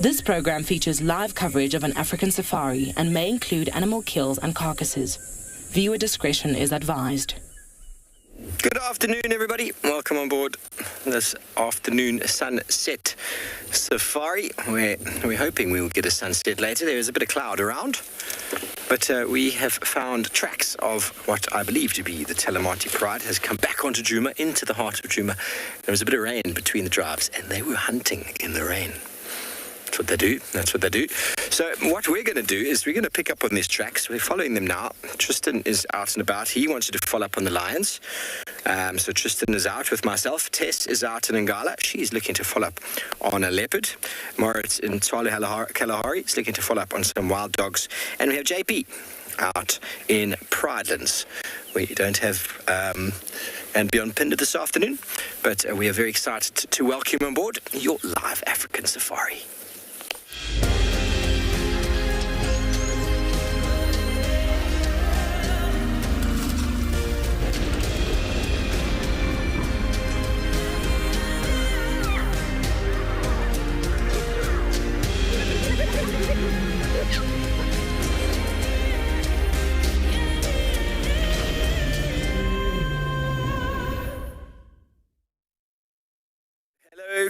This program features live coverage of an African safari and may include animal kills and carcasses. Viewer discretion is advised. Good afternoon, everybody. Welcome on board this afternoon sunset safari. We're hoping we will get a sunset later. There is a bit of cloud around, but we have found tracks of what I believe to be the Telemati Pride has come back onto Djuma, into the heart of Djuma. There was a bit of rain between the drives, and they were hunting in the rain. That's what they do. That's what they do. So what we're going to do is we're going to pick up on these tracks. We're following them now. Tristan is out and about. He wanted to follow up on the lions. So Tristan is out with myself. Tess is out in Ngala. She's looking to follow up on a leopard. Moritz in Tswalo Kalahari is looking to follow up on some wild dogs. And we have JP out in Pridelands. We don't have and Beyond Pinder this afternoon, but we are very excited to welcome on board your live African safari.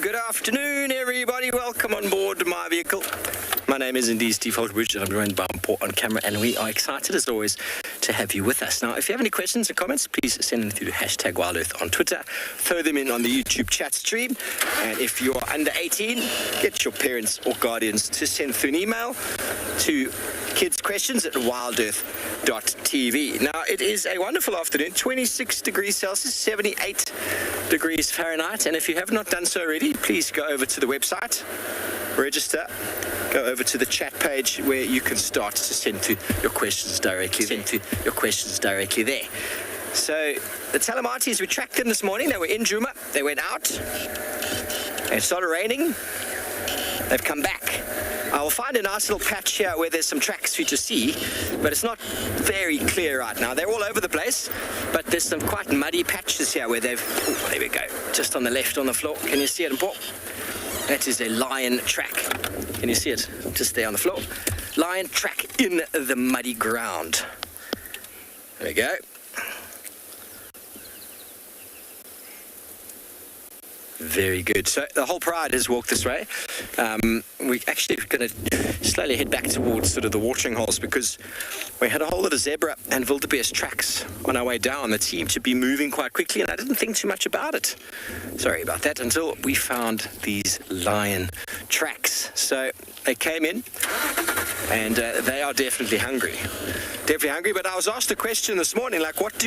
Good afternoon, everybody. Welcome on board my vehicle. My name is indeed Steve Holtbridge, and I'm joined by Port on camera, and we are excited as always to have you with us. Now, if you have any questions or comments, please send them through to #WildEarth on Twitter. Throw them in on the YouTube chat stream. And if you're under 18, get your parents or guardians to send through an email to kidssquestions@wildearth.tv. Now, it is a wonderful afternoon, 26 degrees Celsius, 78 degrees Fahrenheit. And if you have not done so already, please go over to the website, register, go over to the chat page where you can start to send through your questions directly there. So the Telematis, we tracked them this morning. They were in Djuma. They went out. It started raining. They've come back. I will find a nice little patch here where there's some tracks for you to see, but it's not very clear right now. They're all over the place, but there's some quite muddy patches here where they've... Oh, there we go. Just on the left on the floor. Can you see it, Paul? That is a lion track. Can you see it? Just there on the floor. Lion track in the muddy ground. There we go. Very good. So the whole pride has walked this way. We're actually going to slowly head back towards sort of the watering holes because we had a whole lot of zebra and wildebeest tracks on our way down that seemed to be moving quite quickly, and I didn't think too much about it. Sorry about that, until we found these lion tracks. So they came in, and they are definitely hungry. Definitely hungry, but I was asked a question this morning, like, what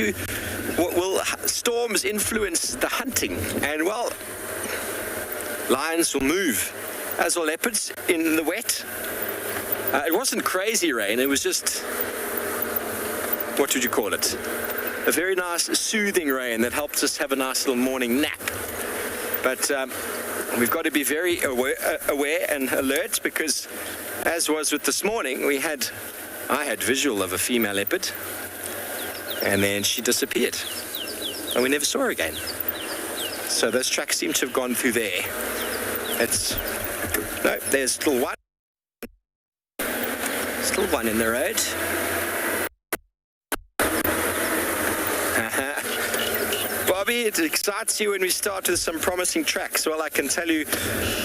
will storms influence the hunting? And, well, lions will move, as will leopards in the wet. It wasn't crazy rain, it was just, what would you call it? A very nice soothing rain that helped us have a nice little morning nap. But we've got to be very aware and alert because, as was with this morning, I had visual of a female leopard, and then she disappeared, and we never saw her again. So those tracks seem to have gone through there. No, there's still one. Still one in the road. Bobby, it excites you when we start with some promising tracks. Well, I can tell you,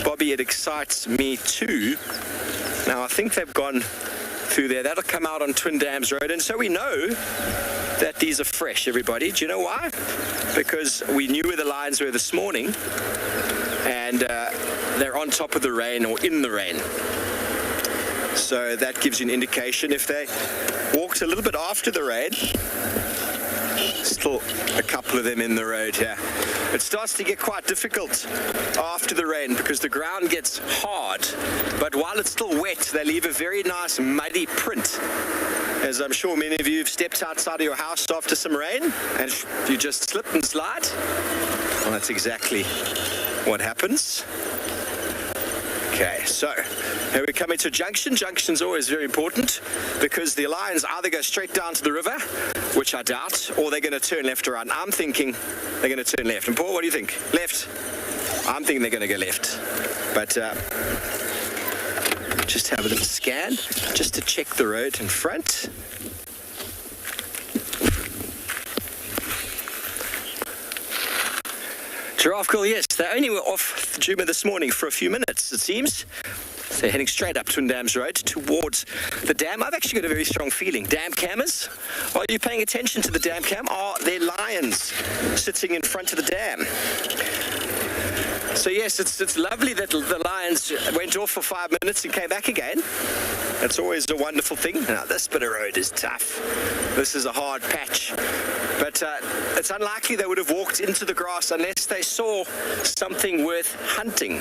Bobby, it excites me too. Now, I think they've gone through there. That'll come out on Twin Dams Road, and so we know that these are fresh, everybody. Do you know why? Because we knew where the lions were this morning, and they're on top of the rain or in the rain. So that gives you an indication. If they walked a little bit after the rain, still a couple of them in the road here. It starts to get quite difficult after the rain because the ground gets hard, but while it's still wet, they leave a very nice muddy print. As I'm sure many of you have stepped outside of your house after some rain and you just slip and slide. Well, that's exactly what happens. Okay, so here we come into a junction. Junction's always very important because the lions either go straight down to the river, which I doubt, or they're going to turn left or right. I'm thinking they're going to turn left. And Paul, what do you think? Left? I'm thinking they're going to go left. But just have a little scan, just to check the road in front. Giraffe Girl, yes, they only were off Djuma this morning for a few minutes, it seems. So they're heading straight up Twin Dams Road towards the dam. I've actually got a very strong feeling. Dam cameras, are you paying attention to the dam cam? Are there lions sitting in front of the dam? So yes, it's lovely that the lions went off for 5 minutes and came back again. That's always a wonderful thing. Now this bit of road is tough. This is a hard patch. But it's unlikely they would have walked into the grass unless they saw something worth hunting.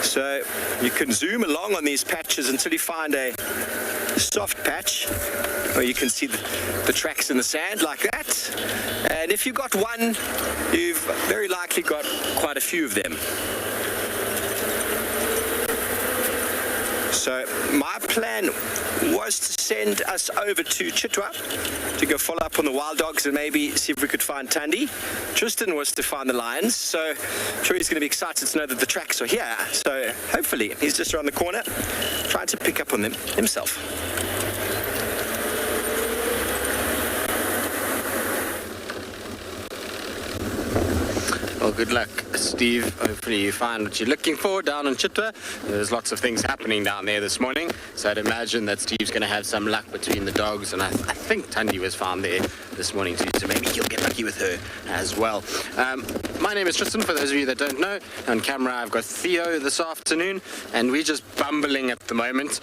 So you can zoom along on these patches until you find a soft patch where you can see the tracks in the sand like that. And if you've got one, you've very likely got quite a few of them. So my plan was to send us over to Chitwa to go follow up on the wild dogs and maybe see if we could find Thandi. Tristan was to find the lions, so I'm sure he's going to be excited to know that the tracks are here. So hopefully he's just around the corner trying to pick up on them himself. Well, good luck, Steve. Hopefully you find what you're looking for down in Chitwa. There's lots of things happening down there this morning, so I'd imagine that Steve's going to have some luck between the dogs, and I think Thandi was found there this morning too, so maybe he'll get lucky with her as well. My name is Tristan, for those of you that don't know. On camera I've got Theo this afternoon, and we're just bumbling at the moment,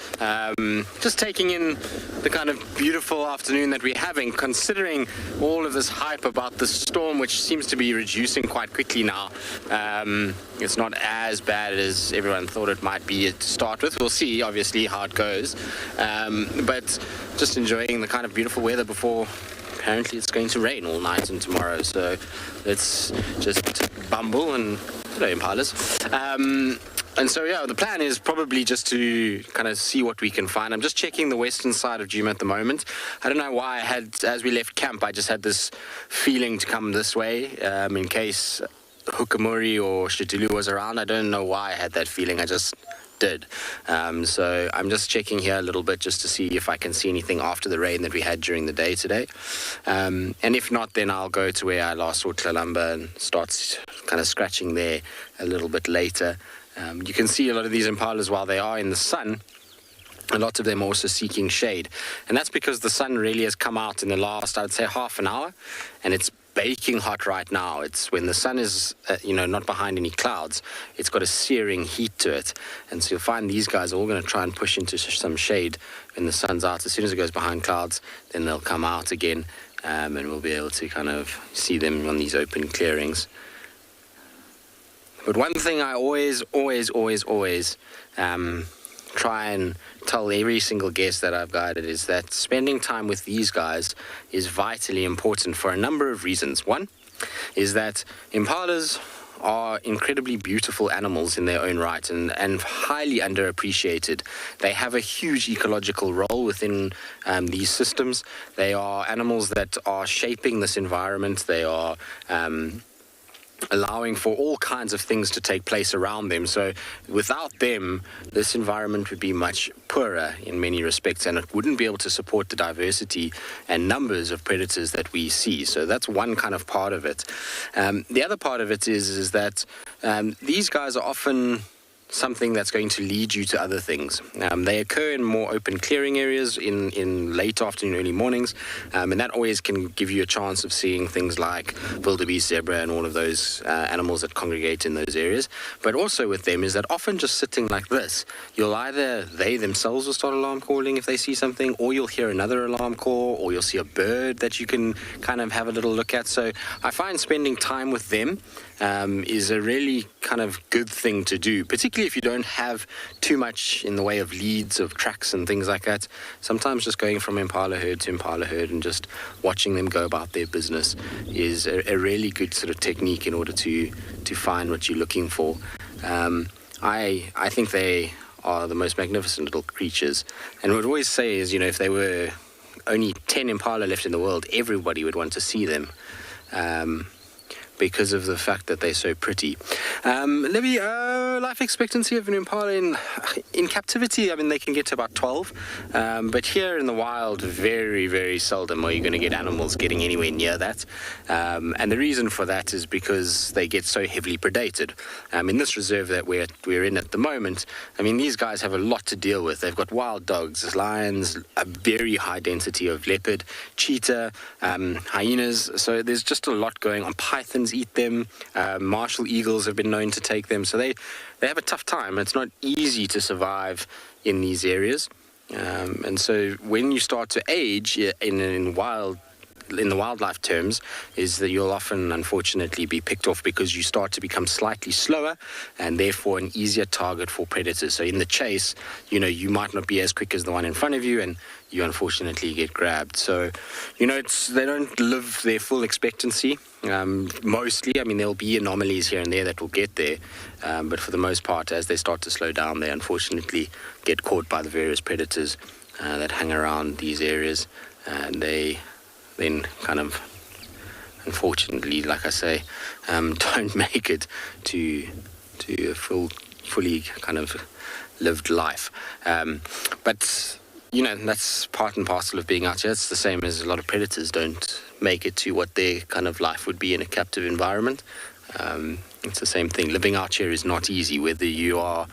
just taking in the kind of beautiful afternoon that we're having, considering all of this hype about the storm, which seems to be reducing quite quickly now. It's not as bad as everyone thought it might be to start with. We'll see, obviously, how it goes. But just enjoying the kind of beautiful weather before apparently it's going to rain all night and tomorrow. So let's just bumble and, hello, impalas. And so, yeah, the plan is probably just to kind of see what we can find. I'm just checking the western side of Djuma at the moment. I don't know why as we left camp, I just had this feeling to come this way in case Hukamuri or Shitulu was around. I don't know why I had that feeling. I just did. So I'm just checking here a little bit just to see if I can see anything after the rain that we had during the day today. And if not, then I'll go to where I last saw Tlalamba and start kind of scratching there a little bit later. You can see a lot of these impalas while they are in the sun. A lot of them are also seeking shade. And that's because the sun really has come out in the last, I would say, half an hour. And it's baking hot right now. It's when the sun is, not behind any clouds, it's got a searing heat to it. And so you'll find these guys are all going to try and push into some shade when the sun's out. As soon as it goes behind clouds, then they'll come out again. And we'll be able to kind of see them on these open clearings. But one thing I always try and tell every single guest that I've guided is that spending time with these guys is vitally important for a number of reasons. One is that impalas are incredibly beautiful animals in their own right and highly underappreciated. They have a huge ecological role within these systems. They are animals that are shaping this environment. They are allowing for all kinds of things to take place around them. So without them, this environment would be much poorer in many respects, and it wouldn't be able to support the diversity and numbers of predators that we see. So that's one kind of part of it. The other part of it is that these guys are often something that's going to lead you to other things. They occur in more open clearing areas in late afternoon, early mornings, and that always can give you a chance of seeing things like wildebeest, zebra, and all of those animals that congregate in those areas. But also with them is that often just sitting like this, you'll either, they themselves will start alarm calling if they see something, or you'll hear another alarm call, or you'll see a bird that you can kind of have a little look at. So I find spending time with them is a really kind of good thing to do, particularly if you don't have too much in the way of leads, of tracks and things like that. Sometimes just going from impala herd to impala herd and just watching them go about their business is a really good sort of technique in order to find what you're looking for. I think they are the most magnificent little creatures. And what I always say is, if there were only 10 impala left in the world, everybody would want to see them. because of the fact that they're so pretty. Libby, life expectancy of an impala in captivity, I mean, they can get to about 12, but here in the wild, very, very seldom are you going to get animals getting anywhere near that. And the reason for that is because they get so heavily predated. In this reserve that we're in at the moment, I mean, these guys have a lot to deal with. They've got wild dogs, lions, a very high density of leopard, cheetah, hyenas. So there's just a lot going on. Pythons eat them. Martial eagles have been known to take them. So they have a tough time. It's not easy to survive in these areas. And so when you start to age in the wildlife terms, is that you'll often, unfortunately, be picked off because you start to become slightly slower and therefore an easier target for predators. So in the chase, you might not be as quick as the one in front of you, and you unfortunately get grabbed. So, they don't live their full expectancy. Mostly, I mean, there'll be anomalies here and there that will get there. But for the most part, as they start to slow down, they unfortunately get caught by the various predators that hang around these areas. And they then kind of, unfortunately, like I say, don't make it to a fully kind of lived life. But that's part and parcel of being out here. It's the same as a lot of predators don't make it to what their kind of life would be in a captive environment. It's the same thing. Living out here is not easy, whether you are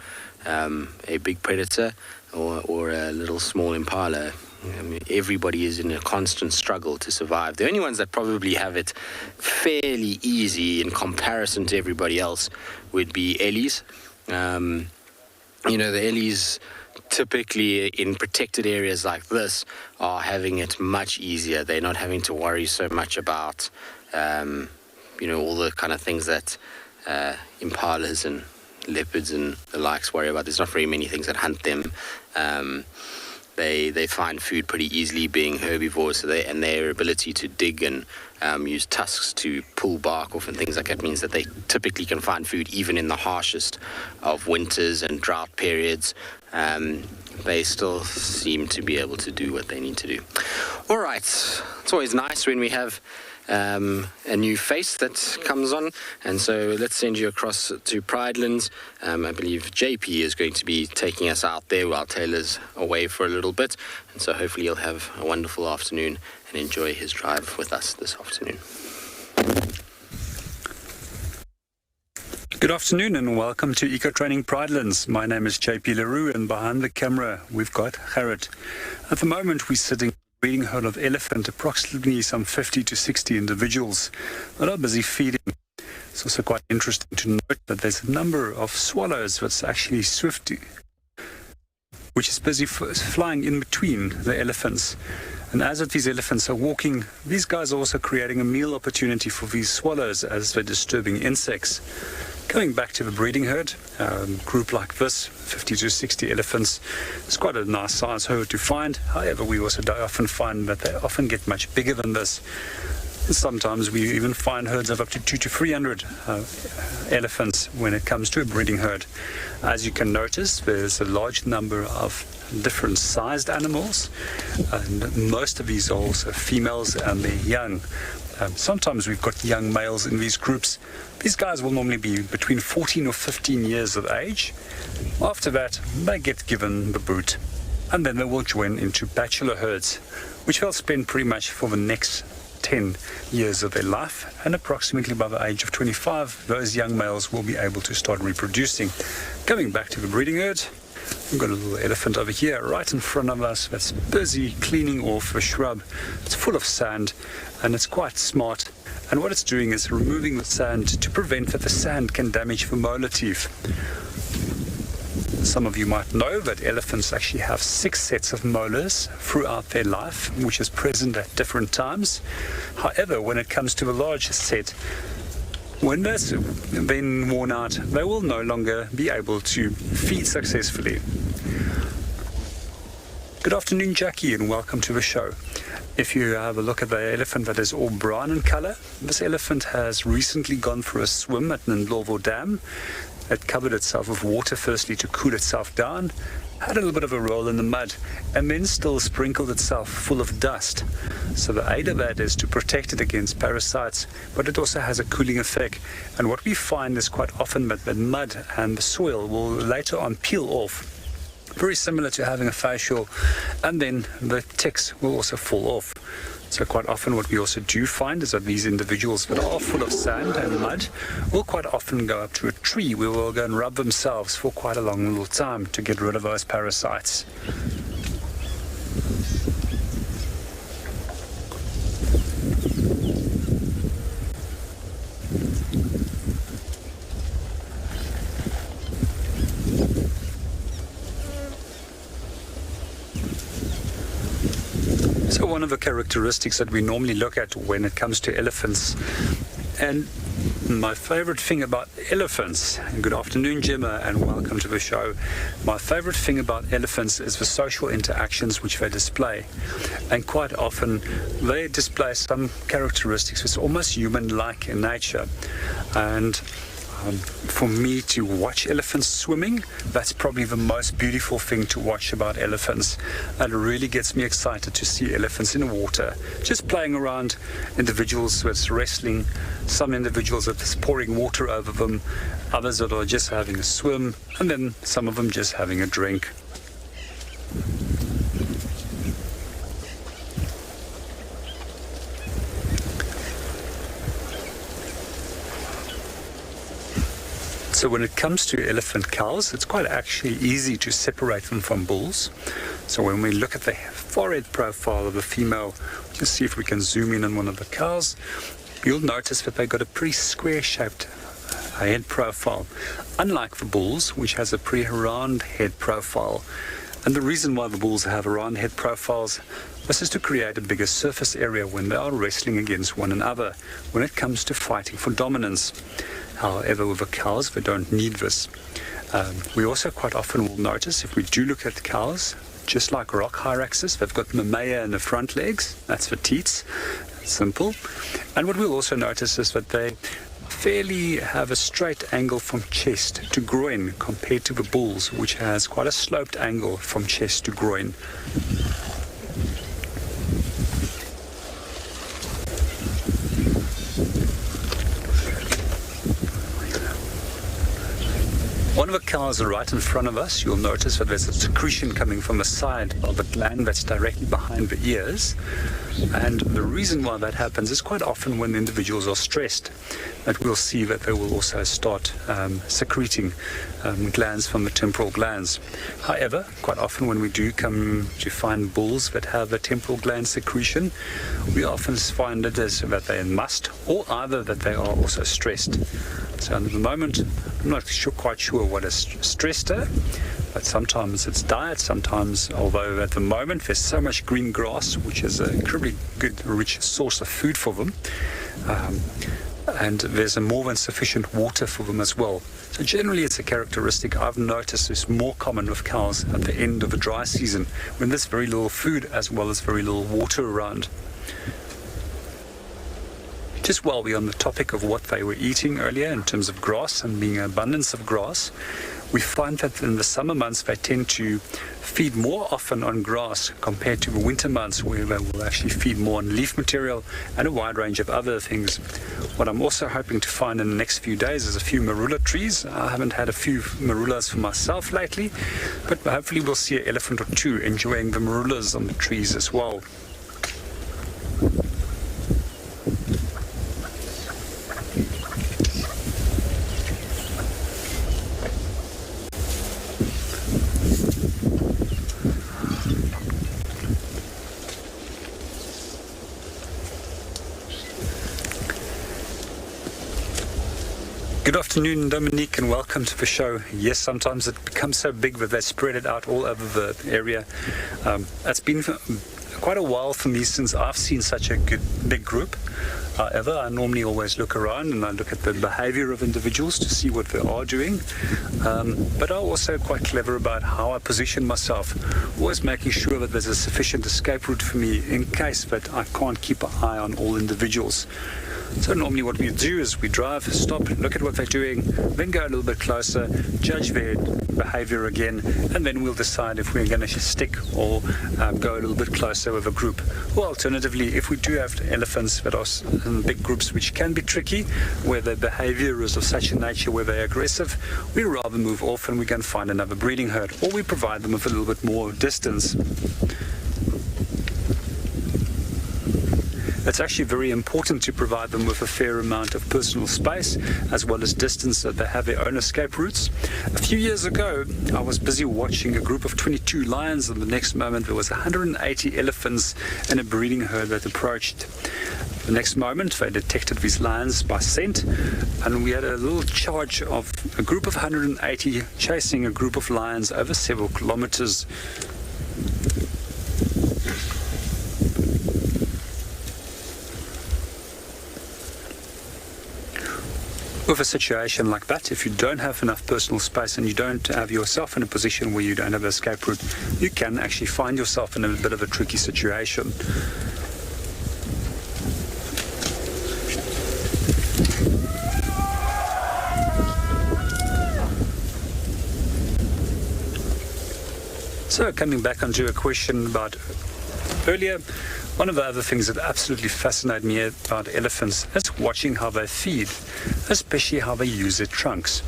a big predator or a little small impala. I mean, everybody is in a constant struggle to survive. The only ones that probably have it fairly easy in comparison to everybody else would be ellies. The ellies, typically in protected areas like this, are having it much easier. They're not having to worry so much about, all the kind of things that impalas and leopards and the likes worry about. There's not very many things that hunt them. They find food pretty easily, being herbivores, and their ability to dig and use tusks to pull bark off and things like that means that they typically can find food even in the harshest of winters and drought periods. They still seem to be able to do what they need to do. All right, it's always nice when we have a new face that comes on, and so let's send you across to Pridelands. I believe JP is going to be taking us out there while Taylor's away for a little bit, and so hopefully he'll have a wonderful afternoon and enjoy his drive with us this afternoon. Good afternoon and welcome to Eco Training Pridelands. My name is JP Leroux, and behind the camera we've got Gerrit. At the moment we're sitting breeding herd of elephant, approximately some 50 to 60 individuals that are busy feeding. It's also quite interesting to note that there's a number of swallows that's actually swift, which is busy flying in between the elephants. And as these elephants are walking, these guys are also creating a meal opportunity for these swallows as they're disturbing insects. Going back to the breeding herd, a group like this, 50 to 60 elephants, it's quite a nice size herd to find. However, we also often find that they often get much bigger than this. And sometimes we even find herds of up to 200 to 300 elephants when it comes to a breeding herd. As you can notice, there's a large number of different sized animals, and most of these are also females and they're young. Sometimes we've got young males in these groups. These guys will normally be between 14 or 15 years of age. After that, they get given the boot, and then they will join into bachelor herds, which they'll spend pretty much for the next 10 years of their life, and approximately by the age of 25, those young males will be able to start reproducing. Going back to the breeding herd, we've got a little elephant over here right in front of us that's busy cleaning off a shrub. It's full of sand and it's quite smart, and what it's doing is removing the sand to prevent that the sand can damage the molar teeth. Some of you might know that elephants actually have 6 sets of molars throughout their life, which is present at different times. However, when it comes to the largest set, when that's then worn out, they will no longer be able to feed successfully. Good afternoon, Jackie, and welcome to the show. If you have a look at the elephant that is all brown in color, this elephant has recently gone for a swim at Ndlovu Dam. It covered itself with water firstly to cool itself down, had a little bit of a roll in the mud, and then still sprinkled itself full of dust. So the aid of that is to protect it against parasites, but it also has a cooling effect. And what we find is quite often that the mud and the soil will later on peel off, very similar to having a facial, and then the ticks will also fall off. So quite often what we also do find is that these individuals that are full of sand and mud will quite often go up to a tree where they'll go and rub themselves for quite a long little time to get rid of those parasites. So one of the characteristics that we normally look at when it comes to elephants, and my favorite thing about elephants, and good afternoon Gemma and welcome to the show, my favorite thing about elephants is the social interactions which they display, and quite often they display some characteristics which are almost human-like in nature. And for me to watch elephants swimming, that's probably the most beautiful thing to watch about elephants. And it really gets me excited to see elephants in the water, just playing around, individuals that's wrestling, some individuals that's pouring water over them, others that are just having a swim, and then some of them just having a drink. So when it comes to elephant cows, it's quite actually easy to separate them from bulls. So when we look at the forehead profile of the female, just see if we can zoom in on one of the cows, you'll notice that they've got a pretty square-shaped head profile, unlike the bulls, which has a pretty round head profile. And the reason why the bulls have round head profiles, this is to create a bigger surface area when they are wrestling against one another, when it comes to fighting for dominance. However, with the cows, they don't need this. We also quite often will notice, if we do look at the cows, just like rock hyraxes, they've got mammalia in the front legs, that's the teats, simple. And what we'll also notice is that they fairly have a straight angle from chest to groin compared to the bulls, which has quite a sloped angle from chest to groin. One of the cows right in front of us, you'll notice that there's a secretion coming from the side of the gland that's directly behind the ears. And the reason why that happens is quite often when individuals are stressed, that we'll see that they will also start secreting glands from the temporal glands. However, quite often when we do come to find bulls that have the temporal gland secretion, we often find it as that they must, or either that they are also stressed. So at the moment, I'm not quite sure what is stressed her, but sometimes it's diet, sometimes, although at the moment there's so much green grass, which is a incredibly good, rich source of food for them, and there's a more than sufficient water for them as well. So generally it's a characteristic I've noticed is more common with cows at the end of the dry season, when there's very little food as well as very little water around. Just while we're on the topic of what they were eating earlier in terms of grass and being an abundance of grass, we find that in the summer months they tend to feed more often on grass compared to the winter months, where they will actually feed more on leaf material and a wide range of other things. What I'm also hoping to find in the next few days is a few marula trees. I haven't had a few marulas for myself lately, but hopefully we'll see an elephant or two enjoying the marulas on the trees as well. Good afternoon, Dominique, and welcome to the show. Yes, sometimes it becomes so big that they spread it out all over the area. It's been quite a while for me since I've seen such a good big group. However, I normally always look around and I look at the behavior of individuals to see what they are doing. But I'm also quite clever about how I position myself, always making sure that there's a sufficient escape route for me in case that I can't keep an eye on all individuals. So normally what we do is we drive, stop, look at what they're doing, then go a little bit closer, judge their behavior again, and then we'll decide if we're going to stick or go a little bit closer with a group. Or alternatively, if we do have elephants that are in big groups, which can be tricky, where their behavior is of such a nature where they're aggressive, we rather move off and we can find another breeding herd, or we provide them with a little bit more distance. It's actually very important to provide them with a fair amount of personal space as well as distance so they have their own escape routes. A few years ago, I was busy watching a group of 22 lions, and the next moment there was 180 elephants in a breeding herd that approached. The next moment, they detected these lions by scent, and we had a little charge of a group of 180 chasing a group of lions over several kilometers. With a situation like that, if you don't have enough personal space and you don't have yourself in a position where you don't have an escape route, you can actually find yourself in a bit of a tricky situation. So coming back onto a question about earlier, one of the other things that absolutely fascinate me about elephants is watching how they feed, especially how they use their trunks.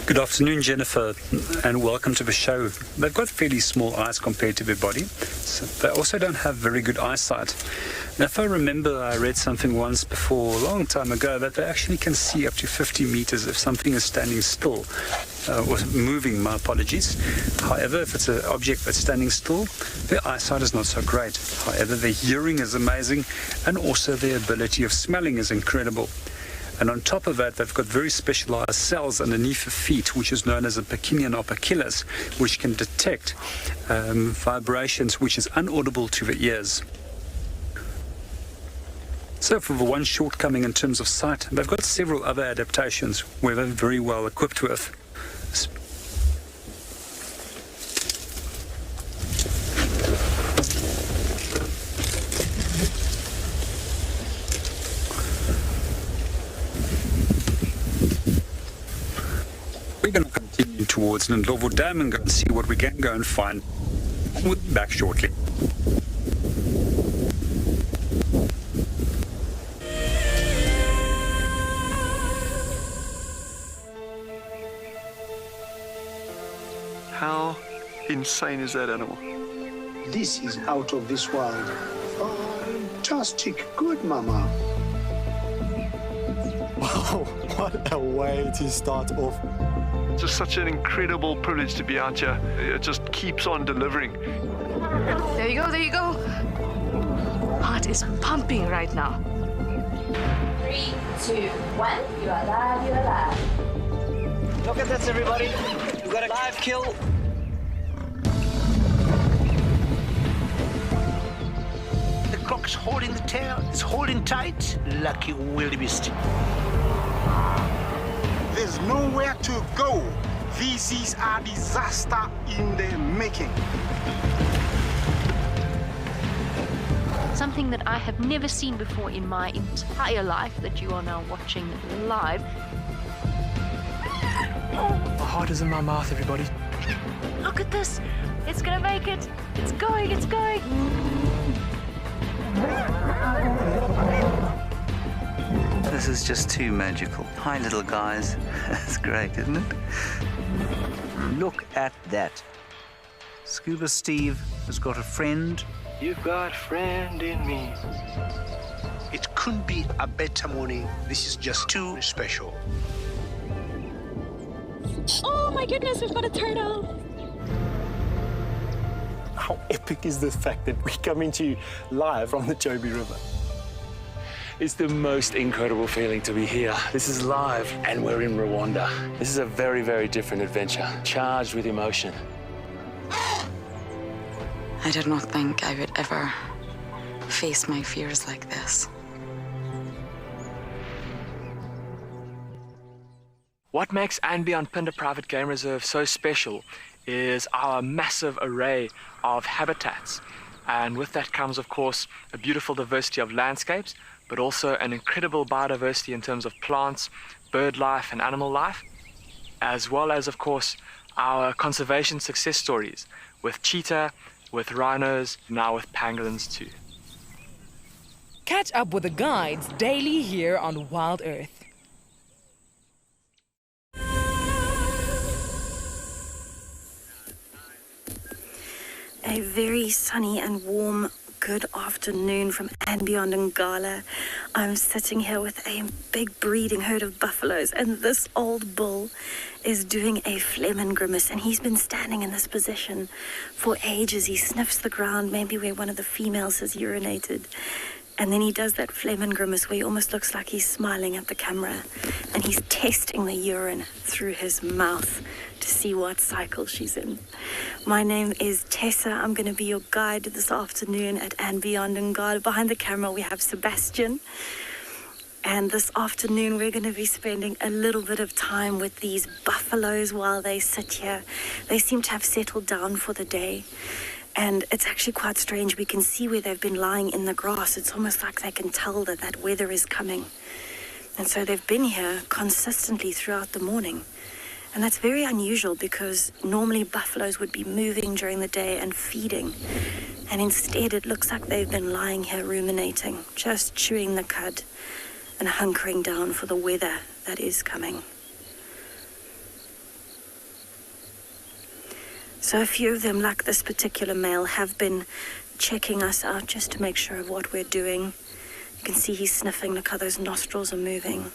Good afternoon, Jennifer, and welcome to the show. They've got fairly small eyes compared to their body. So they also don't have very good eyesight. Now, if I remember, I read something once before, a long time ago, that they actually can see up to 50 meters if something is standing still, or moving, my apologies. However, if it's an object that's standing still, their eyesight is not so great. However, their hearing is amazing, and also their ability of smelling is incredible. And on top of that, they've got very specialized cells underneath the feet, which is known as a Pacinian operculus, which can detect vibrations which is unaudible to the ears. So for the one shortcoming in terms of sight, they've got several other adaptations where they're very well equipped with. We're going to continue towards Ndlovu Dam and go and see what we can go and find. We'll be back shortly. How insane is that animal? This is out of this world. Fantastic. Good, Mama. Wow, what a way to start off. It's just such an incredible privilege to be out here. It just keeps on delivering. There you go, there you go. Heart is pumping right now. 3, 2, 1, you are live, you are live. Look at this, everybody. We've got a live kill. The croc's holding the tail. It's holding tight. Lucky wildebeest. There's nowhere to go. This is a disaster in the making. Something that I have never seen before in my entire life that you are now watching live. My heart is in my mouth, everybody. Look at this. It's gonna make it. It's going, it's going. This is just too magical. Hi, little guys. That's great, isn't it? Look at that. Scuba Steve has got a friend. You've got a friend in me. It couldn't be a better morning. This is just too special. Oh my goodness, we've got a turtle. How epic is the fact that we're coming to you live from the Chobe River? It's the most incredible feeling to be here. This is live, and we're in Rwanda. This is a very, very different adventure, charged with emotion. I did not think I would ever face my fears like this. What makes Anbionpinda Private Game Reserve so special is our massive array of habitats. And with that comes, of course, a beautiful diversity of landscapes, but also an incredible biodiversity in terms of plants, bird life and animal life, as well as, of course, our conservation success stories with cheetah, with rhinos, now with pangolins too. Catch up with the guides daily here on Wild Earth. A very sunny and warm good afternoon from and beyond Ngala. I'm sitting here with a big breeding herd of buffaloes, and this old bull is doing a Flehmen grimace, and he's been standing in this position for ages. He sniffs the ground, maybe where one of the females has urinated, and then he does that Flehmen grimace where he almost looks like he's smiling at the camera, and he's testing the urine through his mouth to see what cycle she's in. My name is Tessa. I'm going to be your guide this afternoon at And Beyond Ngala. Behind the camera we have Sebastian. And this afternoon we're going to be spending a little bit of time with these buffaloes while they sit here. They seem to have settled down for the day. And it's actually quite strange. We can see where they've been lying in the grass. It's almost like they can tell that that weather is coming. And so they've been here consistently throughout the morning. And that's very unusual because normally buffaloes would be moving during the day and feeding. And instead it looks like they've been lying here ruminating, just chewing the cud and hunkering down for the weather that is coming. So a few of them, like this particular male, have been checking us out just to make sure of what we're doing. You can see he's sniffing, look how those nostrils are moving.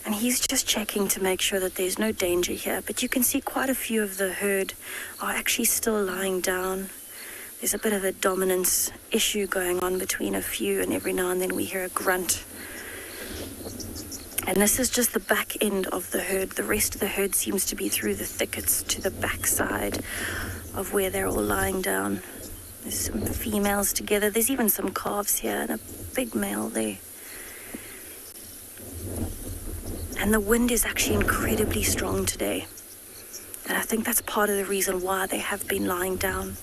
And he's just checking to make sure that there's no danger here. But you can see quite a few of the herd are actually still lying down. There's a bit of a dominance issue going on between a few, and every now and then we hear a grunt. And this is just the back end of the herd. The rest of the herd seems to be through the thickets to the backside of where they're all lying down. There's some females together. There's even some calves here and a big male there. And the wind is actually incredibly strong today. And I think that's part of the reason why they have been lying down.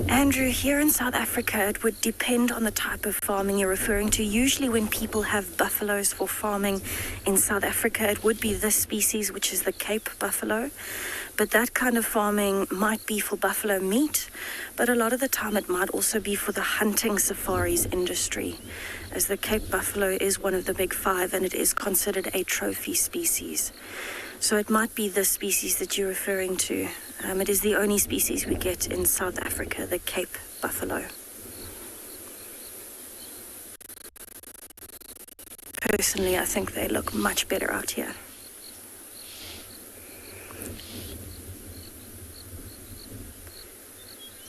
Andrew, here in South Africa, it would depend on the type of farming you're referring to. Usually when people have buffaloes for farming in South Africa, it would be this species, which is the Cape buffalo. But that kind of farming might be for buffalo meat, but a lot of the time it might also be for the hunting safaris industry, as the Cape buffalo is one of the big five and it is considered a trophy species. So it might be this species that you're referring to. It is the only species we get in South Africa, the Cape buffalo. Personally, I think they look much better out here.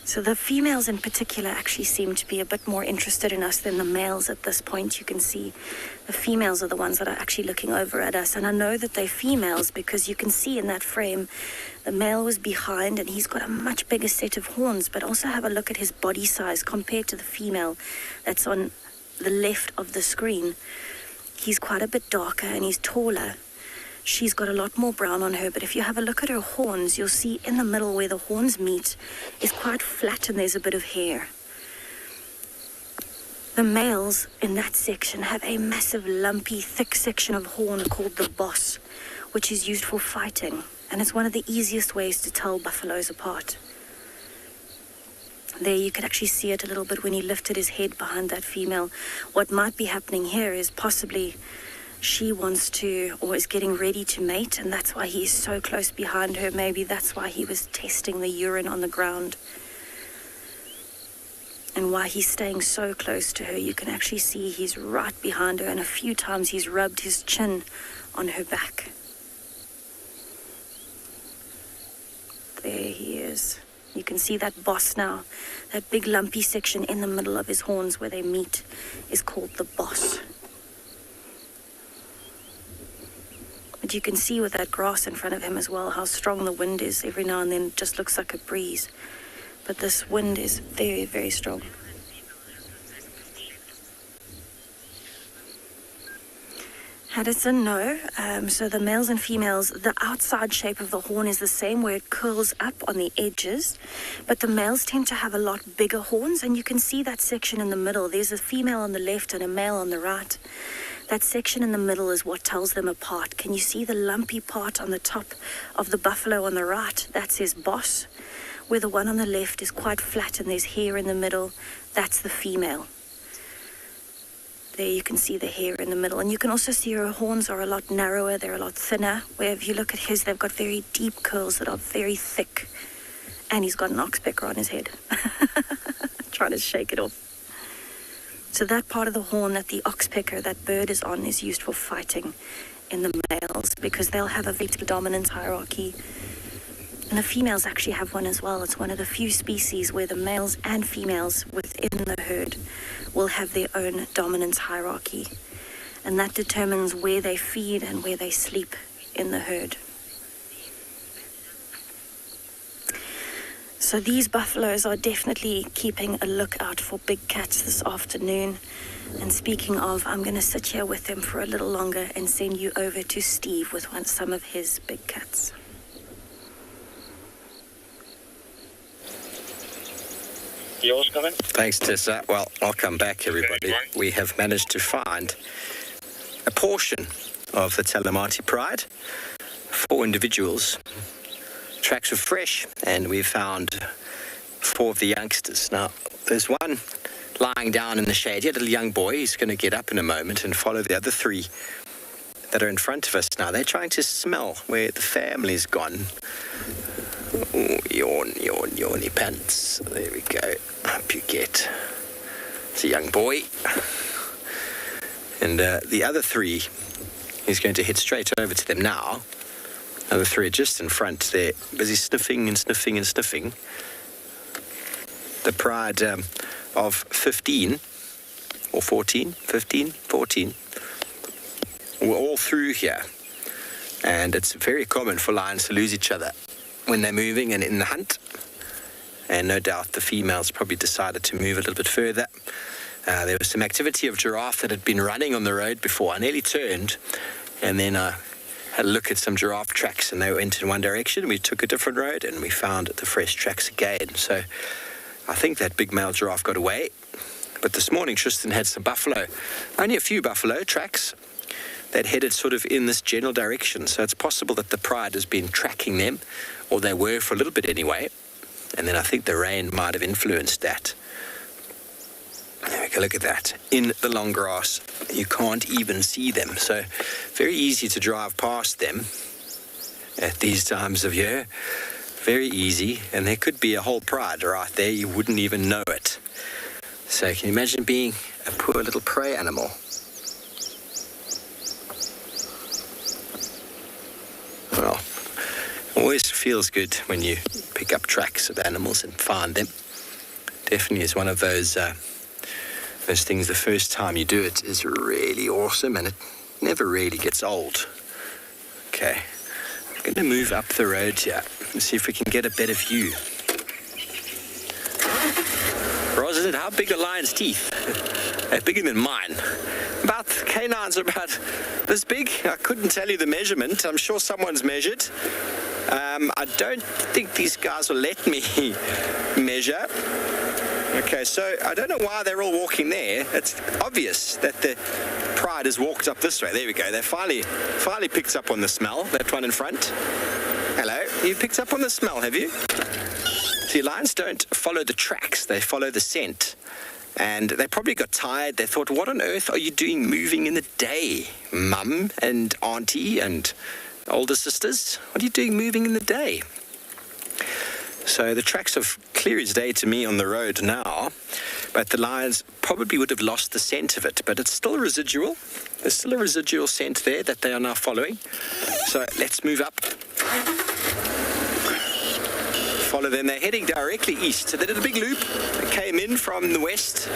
So the females in particular actually seem to be a bit more interested in us than the males at this point. You can see the females are the ones that are actually looking over at us. And I know that they're females because you can see in that frame, the male was behind and he's got a much bigger set of horns, but also have a look at his body size compared to the female that's on the left of the screen. He's quite a bit darker and he's taller. She's got a lot more brown on her, but if you have a look at her horns, you'll see in the middle where the horns meet is quite flat and there's a bit of hair. The males in that section have a massive, lumpy, thick section of horn called the boss, which is used for fighting. And it's one of the easiest ways to tell buffaloes apart. There you could actually see it a little bit when he lifted his head behind that female. What might be happening here is possibly she wants to, or is getting ready to mate, and that's why he's so close behind her. Maybe that's why he was testing the urine on the ground. And why he's staying so close to her. You can actually see he's right behind her, and a few times he's rubbed his chin on her back. There he is. You can see that boss now. That big lumpy section in the middle of his horns where they meet is called the boss. But you can see with that grass in front of him as well how strong the wind is. Every now and then it just looks like a breeze. But this wind is very, very strong. Haddison, no. So the males and females, the outside shape of the horn is the same where it curls up on the edges, but the males tend to have a lot bigger horns, and you can see that section in the middle. There's a female on the left and a male on the right. That section in the middle is what tells them apart. Can you see the lumpy part on the top of the buffalo on the right? That's his boss. Where the one on the left is quite flat and there's hair in the middle, that's the female. There you can see the hair in the middle. And you can also see her horns are a lot narrower, they're a lot thinner. Where if you look at his, they've got very deep curls that are very thick. And he's got an oxpecker on his head. Trying to shake it off. So that part of the horn that the oxpecker, that bird is on, is used for fighting in the males, because they'll have a very dominance hierarchy. And the females actually have one as well. It's one of the few species where the males and females within the herd will have their own dominance hierarchy. And that determines where they feed and where they sleep in the herd. So these buffaloes are definitely keeping a lookout for big cats this afternoon. And speaking of, I'm going to sit here with them for a little longer and send you over to Steve with some of his big cats. Yours coming? Thanks, Tessa. Well, I'll come back, everybody. We have managed to find a portion of the Talamati Pride, 4 individuals. Tracks are fresh, and we found 4 of the youngsters. Now, there's one lying down in the shade. He had a little young boy. He's going to get up in a moment and follow the other 3 that are in front of us now. They're trying to smell where the family's gone. Oh, yawn, yawny pants. There we go. Up you get. It's a young boy. And the other 3, he's going to head straight over to them now. Other 3 are just in front. They're busy sniffing and sniffing and sniffing. The pride of 15 or 14, 15, 14. We're all through here. And it's very common for lions to lose each other when they're moving and in the hunt. And no doubt the females probably decided to move a little bit further. There was some activity of giraffe that had been running on the road before. I nearly turned, and then I had a look at some giraffe tracks, and they went in one direction. We took a different road, and we found the fresh tracks again. So I think that big male giraffe got away. But this morning, Tristan had some buffalo, only a few buffalo tracks that headed sort of in this general direction. So it's possible that the pride has been tracking them, or they were for a little bit anyway. And then I think the rain might have influenced that. There we go, look at that. In the long grass, you can't even see them. So very easy to drive past them at these times of year. Very easy. And there could be a whole pride right there. You wouldn't even know it. So can you imagine being a poor little prey animal? Well, always feels good when you pick up tracks of animals and find them. Definitely is one of those things, the first time you do it is really awesome, and it never really gets old. Okay, I'm going to move up the road here and see if we can get a better view. Rosin, how big are lion's teeth? They're bigger than mine. About, canines are about this big. I couldn't tell you the measurement. I'm sure someone's measured. I don't think these guys will let me measure. Okay, so I don't know why they're all walking there. It's obvious that the pride has walked up this way. There we go. They finally picked up on the smell, that one in front. You've picked up on the smell, have you? See, lions don't follow the tracks, they follow the scent. And they probably got tired. They thought, what on earth are you doing moving in the day, Mum and Auntie and older sisters? What are you doing moving in the day? So the tracks are clear as day to me on the road now, but the lions probably would have lost the scent of it, but it's still residual. There's still a residual scent there that they are now following. So let's move up. Follow them. They're heading directly east. So they did a big loop. They came in from the west,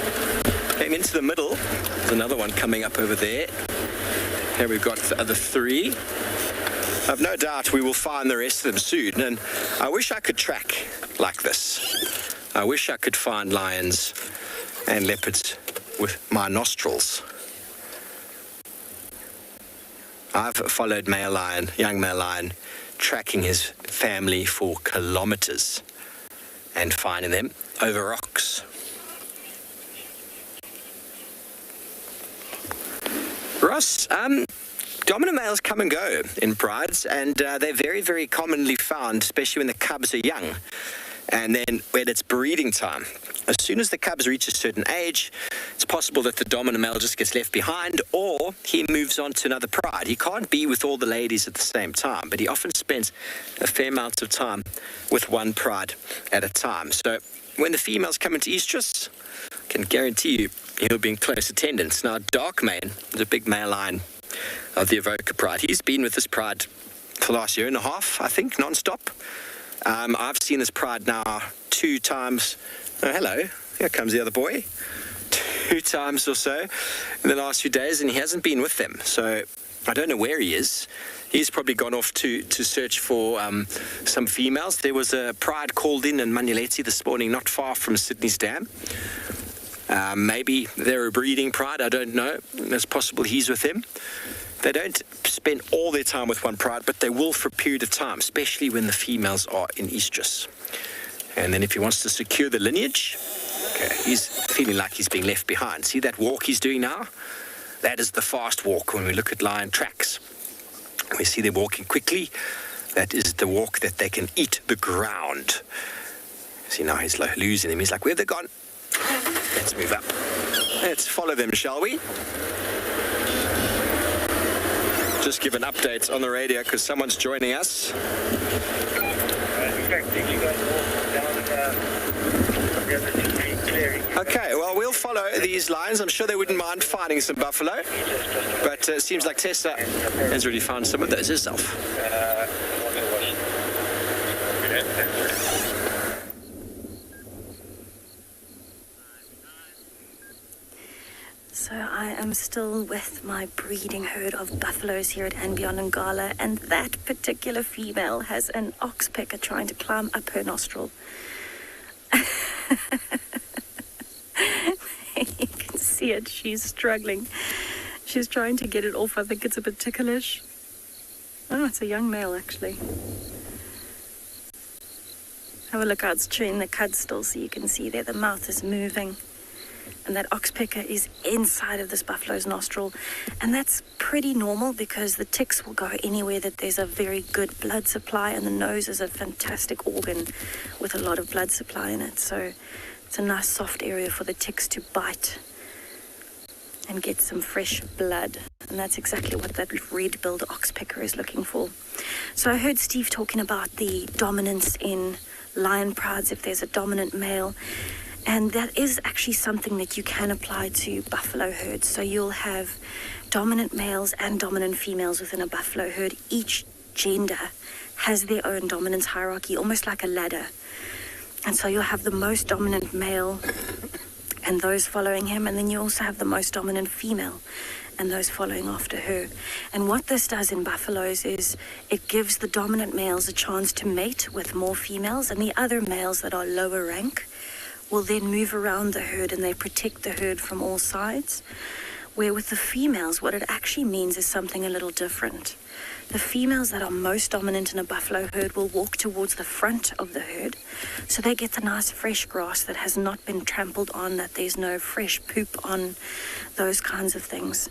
came into the middle. There's another one coming up over there. Here we've got the other three. I've no doubt we will find the rest of them soon, and I wish I could track like this. I wish I could find lions and leopards with my nostrils. I've followed young male lion, tracking his family for kilometers and finding them over rocks. Ross, dominant males come and go in prides, and they're very, very commonly found, especially when the cubs are young. And then when it's breeding time, as soon as the cubs reach a certain age, it's possible that the dominant male just gets left behind, or he moves on to another pride. He can't be with all the ladies at the same time, but he often spends a fair amount of time with one pride at a time. So when the females come into estrus, I can guarantee you he'll be in close attendance. Now, Darkmane is a big male lion of the Avoca pride. He's been with this pride for the last year and a half, I think, non-stop. I've seen this pride now 2 times. Oh, hello. Here comes the other boy. 2 times or so in the last few days, and he hasn't been with them. So I don't know where he is. He's probably gone off to search for some females. There was a pride called in Manuleti this morning, not far from Sydney's Dam. Maybe they're a breeding pride, I don't know. It's possible he's with them. They don't spend all their time with one pride, but they will for a period of time, especially when the females are in estrus. And then if he wants to secure the lineage, okay, he's feeling like he's being left behind. See that walk he's doing now? That is the fast walk when we look at lion tracks. We see them walking quickly. That is the walk that they can eat the ground. See, now he's losing them. He's like, where have they gone? Let's move up. Let's follow them, shall we? Just give an update on the radio because someone's joining us. Okay, well, we'll follow these lions. I'm sure they wouldn't mind finding some buffalo, but it seems like Tessa has already found some of those herself. So I am still with my breeding herd of buffaloes here at Anbiondongala, and that particular female has an oxpecker trying to climb up her nostril. You can see it. She's struggling. She's trying to get it off. I think it's a bit ticklish. Oh, it's a young male, actually. Have a look how it's chewing the cud still, so you can see there the mouth is moving. And that oxpecker is inside of this buffalo's nostril. And that's pretty normal because the ticks will go anywhere that there's a very good blood supply, and the nose is a fantastic organ with a lot of blood supply in it. So it's a nice soft area for the ticks to bite and get some fresh blood. And that's exactly what that red-billed oxpecker is looking for. So I heard Steve talking about the dominance in lion prides if there's a dominant male. And that is actually something that you can apply to buffalo herds. So you'll have dominant males and dominant females within a buffalo herd. Each gender has their own dominance hierarchy, almost like a ladder. And so you'll have the most dominant male and those following him, and then you also have the most dominant female and those following after her. And what this does in buffaloes is it gives the dominant males a chance to mate with more females, and the other males that are lower rank will then move around the herd and they protect the herd from all sides. Where with the females, what it actually means is something a little different. The females that are most dominant in a buffalo herd will walk towards the front of the herd, so they get the nice fresh grass that has not been trampled on, that there's no fresh poop on, those kinds of things.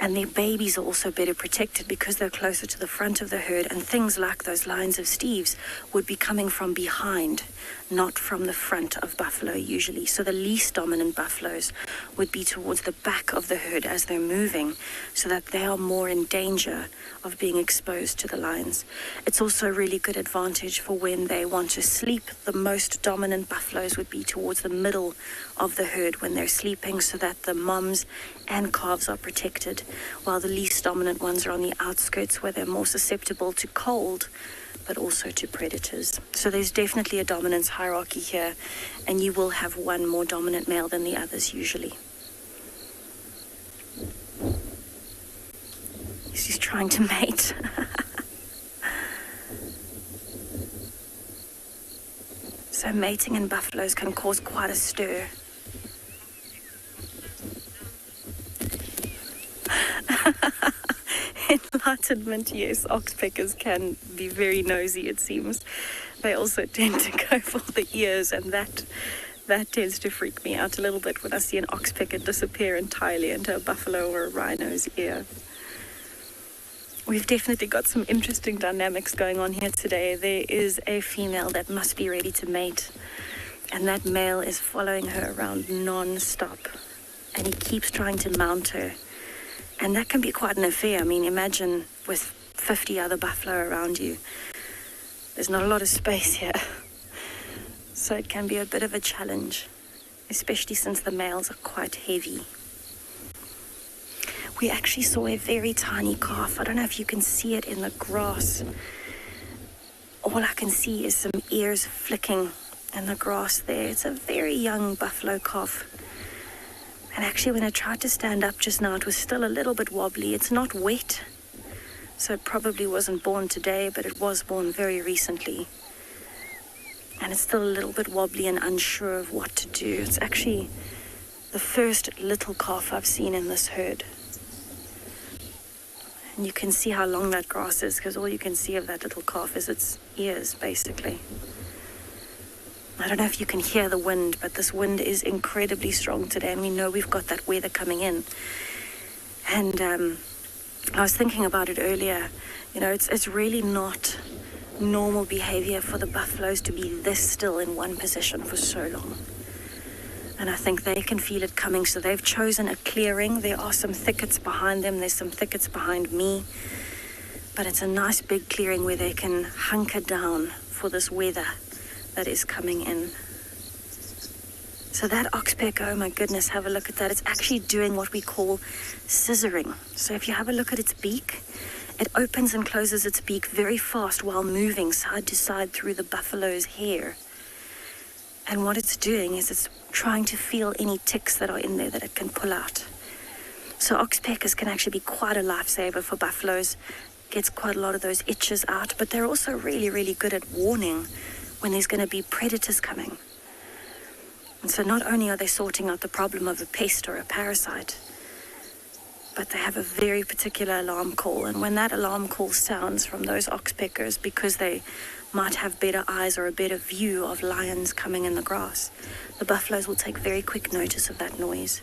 And their babies are also better protected because they're closer to the front of the herd, and things like those lines of Steves would be coming from behind, not from the front of buffalo usually. So the least dominant buffaloes would be towards the back of the herd as they're moving, so that they are more in danger of being exposed to the lions. It's also a really good advantage for when they want to sleep. The most dominant buffaloes would be towards the middle of the herd when they're sleeping, so that the moms and calves are protected, while the least dominant ones are on the outskirts where they're more susceptible to cold, but also to predators. So there's definitely a dominance hierarchy here, and you will have one more dominant male than the others usually. She's trying to mate. So mating in buffaloes can cause quite a stir. Enlightenment, yes, oxpeckers can be very nosy, it seems. They also tend to go for the ears, and that tends to freak me out a little bit when I see an oxpecker disappear entirely into a buffalo or a rhino's ear. We've definitely got some interesting dynamics going on here today. There is a female that must be ready to mate, and that male is following her around non-stop, and he keeps trying to mount her. And that can be quite an affair. I mean, imagine with 50 other buffalo around you. There's not a lot of space here. So it can be a bit of a challenge, especially since the males are quite heavy. We actually saw a very tiny calf. I don't know if you can see it in the grass. All I can see is some ears flicking in the grass there. It's a very young buffalo calf. And actually, when I tried to stand up just now, it was still a little bit wobbly. It's not wet, so it probably wasn't born today, but it was born very recently. And it's still a little bit wobbly and unsure of what to do. It's actually the first little calf I've seen in this herd. And you can see how long that grass is, because all you can see of that little calf is its ears, basically. I don't know if you can hear the wind, but this wind is incredibly strong today, and we know we've got that weather coming in. And I was thinking about it earlier. You know, it's really not normal behavior for the buffaloes to be this still in one position for so long. And I think they can feel it coming, so they've chosen a clearing. There are some thickets behind them. There's some thickets behind me. But it's a nice big clearing where they can hunker down for this weather that is coming in. So that oxpecker, oh my goodness, have a look at that. It's actually doing what we call scissoring. So if you have a look at its beak, it opens and closes its beak very fast while moving side to side through the buffalo's hair. And what it's doing is it's trying to feel any ticks that are in there that it can pull out. So oxpeckers can actually be quite a lifesaver for buffaloes. Gets quite a lot of those itches out, but they're also really, really good at warning when there's going to be predators coming. And so not only are they sorting out the problem of a pest or a parasite, but they have a very particular alarm call. And when that alarm call sounds from those oxpeckers, because they might have better eyes or a better view of lions coming in the grass, the buffaloes will take very quick notice of that noise.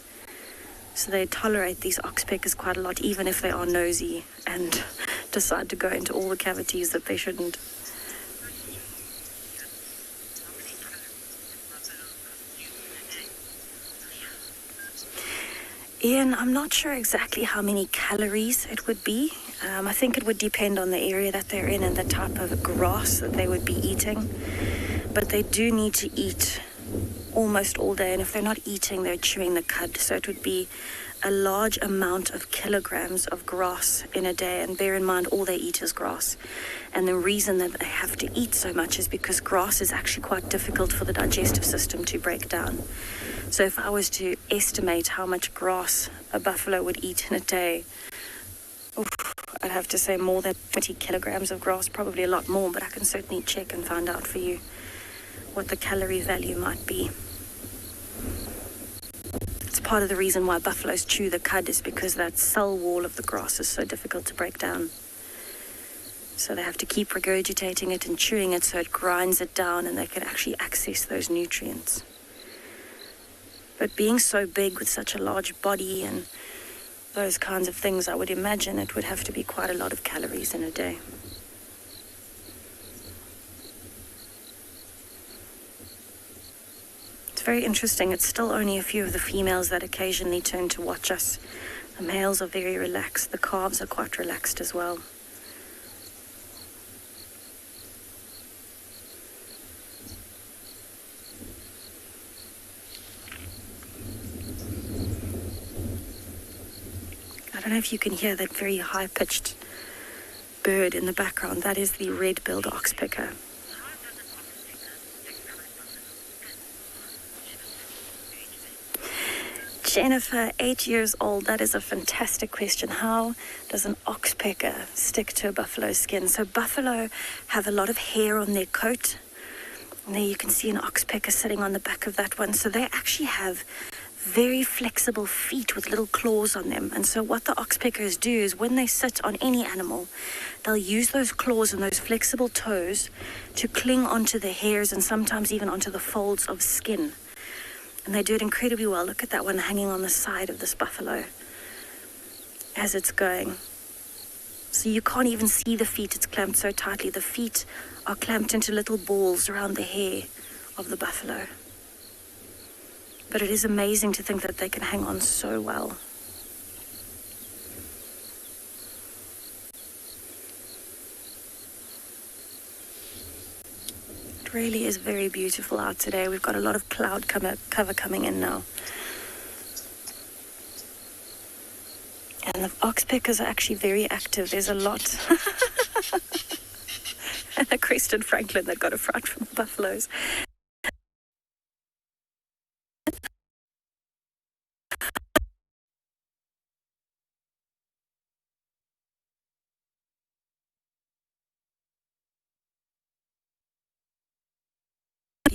So they tolerate these oxpeckers quite a lot, even if they are nosy and decide to go into all the cavities that they shouldn't. Ian, I'm not sure exactly how many calories it would be. I think it would depend on the area that they're in and the type of grass that they would be eating. But they do need to eat almost all day, and if they're not eating, they're chewing the cud. So it would be a large amount of kilograms of grass in a day, and bear in mind all they eat is grass. And the reason that they have to eat so much is because grass is actually quite difficult for the digestive system to break down. So if I was to estimate how much grass a buffalo would eat in a day, I'd have to say more than 20 kilograms of grass, probably a lot more, but I can certainly check and find out for you what the calorie value might be. It's part of the reason why buffaloes chew the cud, is because that cell wall of the grass is so difficult to break down. So they have to keep regurgitating it and chewing it so it grinds it down and they can actually access those nutrients. But being so big with such a large body and those kinds of things, I would imagine it would have to be quite a lot of calories in a day. It's very interesting. It's still only a few of the females that occasionally turn to watch us. The males are very relaxed. The calves are quite relaxed as well. I don't know if you can hear that very high-pitched bird in the background. That is the red-billed oxpecker. Jennifer, 8 years old. That is a fantastic question. How does an oxpecker stick to a buffalo's skin? So buffalo have a lot of hair on their coat. And there you can see an oxpecker sitting on the back of that one. So they actually have very flexible feet with little claws on them. And so what the oxpeckers do is when they sit on any animal, they'll use those claws and those flexible toes to cling onto the hairs and sometimes even onto the folds of skin. And they do it incredibly well. Look at that one hanging on the side of this buffalo as it's going. So you can't even see the feet. It's clamped so tightly. The feet are clamped into little balls around the hair of the buffalo. But it is amazing to think that they can hang on so well. It really is very beautiful out today. We've got a lot of cloud cover coming in now. And the oxpeckers are actually very active. There's a lot. And a Crested Franklin that got a fright from the buffaloes.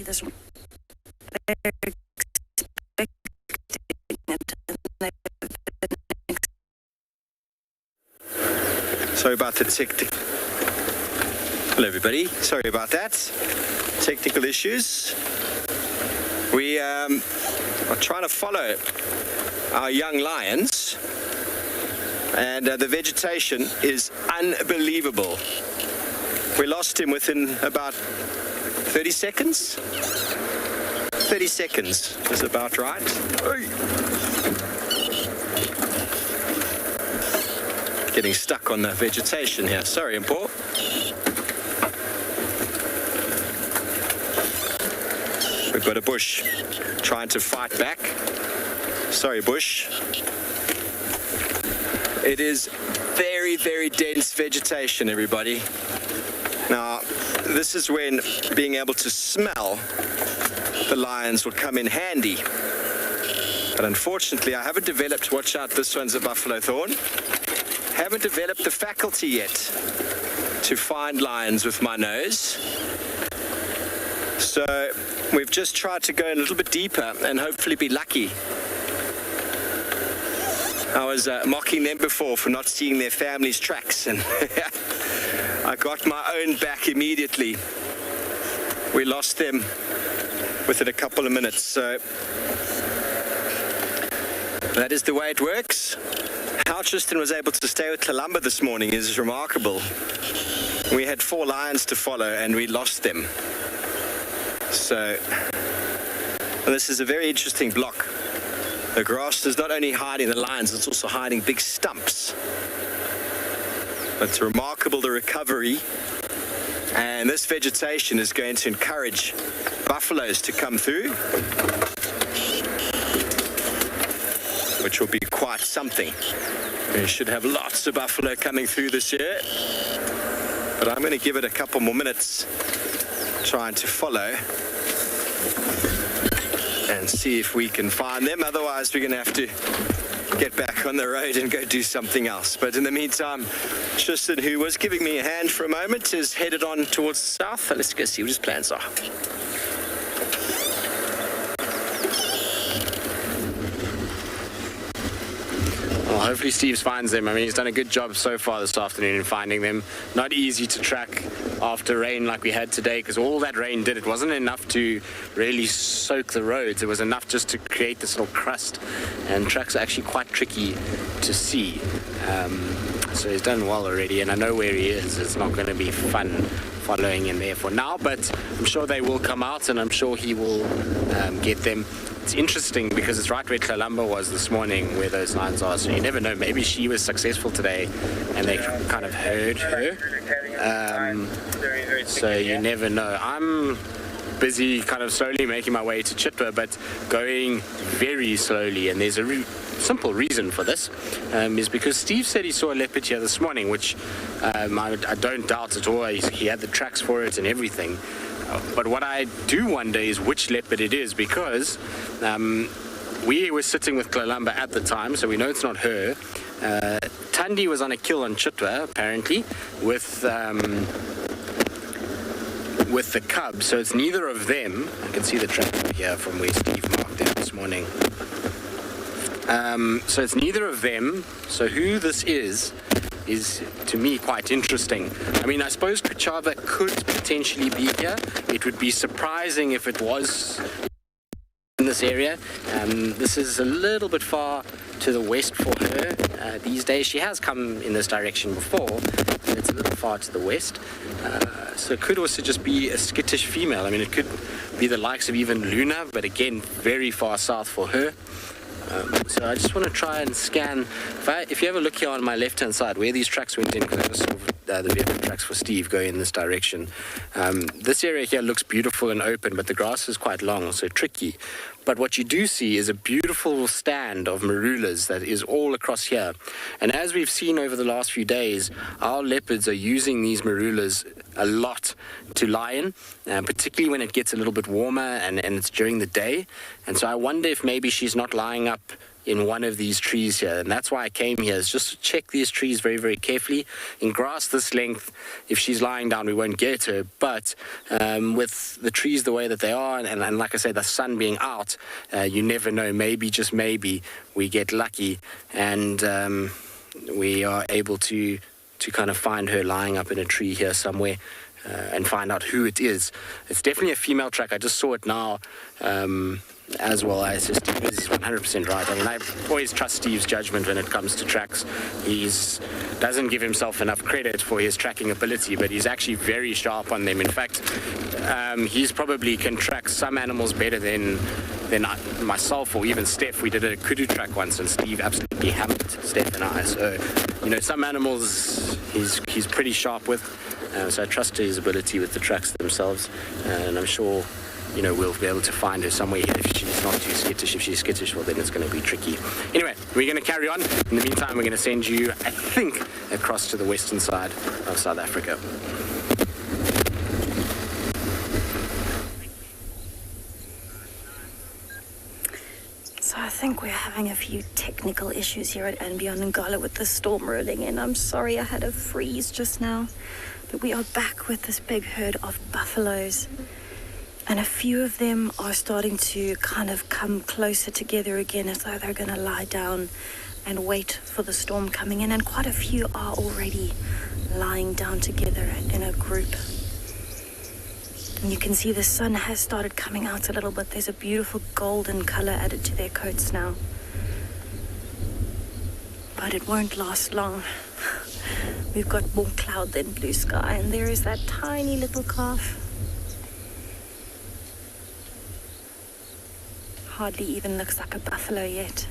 This Sorry about the technical. Hello, everybody. Sorry about that. Technical issues. We are trying to follow our young lions, and the vegetation is unbelievable. We lost him within about 30 seconds? 30 seconds is about right. Getting stuck on the vegetation here. Sorry, Paul. We've got a bush trying to fight back. Sorry, bush. It is very, very dense vegetation, everybody. Now, this is when being able to smell the lions will come in handy. But unfortunately, I haven't developed, watch out, this one's a buffalo thorn. Haven't developed the faculty yet to find lions with my nose. So we've just tried to go a little bit deeper and hopefully be lucky. I was mocking them before for not seeing their family's tracks, and I got my own back immediately. We lost them within a couple of minutes, so that is the way it works. How Tristan was able to stay with Kalamba this morning is remarkable. We had 4 lions to follow and we lost them. So this is a very interesting block. The grass is not only hiding the lions, it's also hiding big stumps. It's remarkable, the recovery. And this vegetation is going to encourage buffaloes to come through, which will be quite something. We should have lots of buffalo coming through this year. But I'm going to give it a couple more minutes trying to follow and see if we can find them. Otherwise, we're going to have to get back on the road and go do something else. But in the meantime, Tristan, who was giving me a hand for a moment, is headed on towards the south. Let's go see what his plans are. Well, hopefully Steve finds them. I mean, he's done a good job so far this afternoon in finding them. Not easy to track after rain like we had today, because all that rain did, it wasn't enough to really soak the roads. It was enough just to create this little crust, and tracks are actually quite tricky to see. So he's done well already, and I know where he is. It's not going to be fun following him there for now, but I'm sure they will come out, and I'm sure he will get them. It's interesting because it's right where Tlalamba was this morning, where those lines are, so you never know. Maybe she was successful today and they kind of heard her. So you never know. I'm busy kind of slowly making my way to Chitwa, but going very slowly, and there's a simple reason for this, is because Steve said he saw a leopard here this morning, which I don't doubt at all. He had the tracks for it and everything. But what I do wonder is which leopard it is, because we were sitting with Tlalamba at the time, so we know it's not her. Thandi was on a kill on Chitwa, apparently, with the cub, so it's neither of them. I can see the track here from where Steve marked it this morning. So it's neither of them. So who this is to me quite interesting. I mean, I suppose Kuchava could potentially be here. It would be surprising if it was in this area. This is a little bit far to the west for her these days. She has come in this direction before, but it's a little far to the west. So it could also just be a skittish female. I mean, it could be the likes of even Luna, but again, very far south for her. So I just want to try and scan. If you have a look here on my left-hand side, where these tracks went in, because I just saw the vehicle tracks for Steve going in this direction. This area here looks beautiful and open, but the grass is quite long, so tricky. But what you do see is a beautiful stand of marulas that is all across here. And as we've seen over the last few days, our leopards are using these marulas a lot to lie in, particularly when it gets a little bit warmer and it's during the day. And so I wonder if maybe she's not lying up in one of these trees here, and that's why I came here, is just to check these trees very, very carefully. In grass this length, if she's lying down, we won't get her, but with the trees the way that they are, and like I say, the sun being out, you never know. Maybe, just maybe, we get lucky and we are able to kind of find her lying up in a tree here somewhere, and find out who it is. It's definitely a female track. I just saw it now as well. I said Steve is 100% right. I mean, I always trust Steve's judgment when it comes to tracks. He doesn't give himself enough credit for his tracking ability, but he's actually very sharp on them. In fact, he's probably can track some animals better than myself or even Steph. We did a kudu track once, and Steve absolutely hammered Steph and I. So, you know, some animals he's pretty sharp with. So I trust his ability with the tracks themselves, and I'm sure, you know, we'll be able to find her somewhere here if she's not too skittish. If she's skittish, well, then it's going to be tricky. Anyway, we're going to carry on. In the meantime, we're going to send you, I think, across to the western side of South Africa. So I think we're having a few technical issues here at Beyond Ngala with the storm rolling in. I'm sorry I had a freeze just now, but we are back with this big herd of buffaloes. And a few of them are starting to kind of come closer together again, as though they're going to lie down and wait for the storm coming in. And quite a few are already lying down together in a group. And you can see the sun has started coming out a little bit. There's a beautiful golden color added to their coats now. But it won't last long. We've got more cloud than blue sky, and there is that tiny little calf. Hardly even looks like a buffalo yet.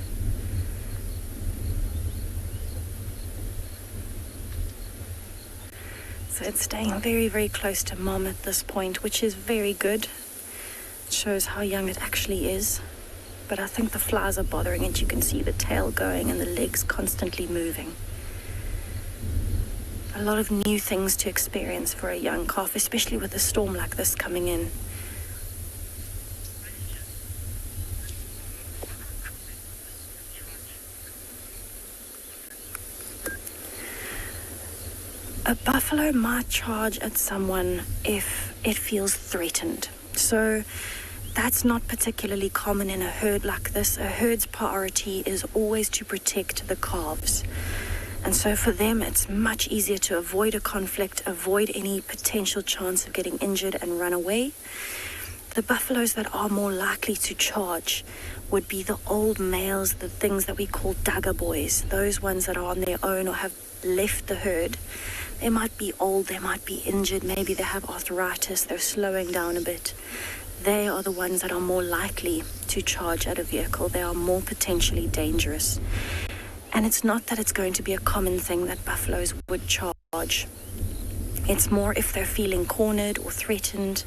So it's staying very, very close to mom at this point, which is very good. It shows how young it actually is. But I think the flies are bothering it. You can see the tail going and the legs constantly moving. A lot of new things to experience for a young calf, especially with a storm like this coming in. A buffalo might charge at someone if it feels threatened. So that's not particularly common in a herd like this. A herd's priority is always to protect the calves. And so for them, it's much easier to avoid a conflict, avoid any potential chance of getting injured and run away. The buffaloes that are more likely to charge would be the old males, the things that we call dagger boys, those ones that are on their own or have left the herd. They might be old, they might be injured, maybe they have arthritis, they're slowing down a bit. They are the ones that are more likely to charge at a vehicle. They are more potentially dangerous. And it's not that it's going to be a common thing that buffaloes would charge. It's more if they're feeling cornered or threatened.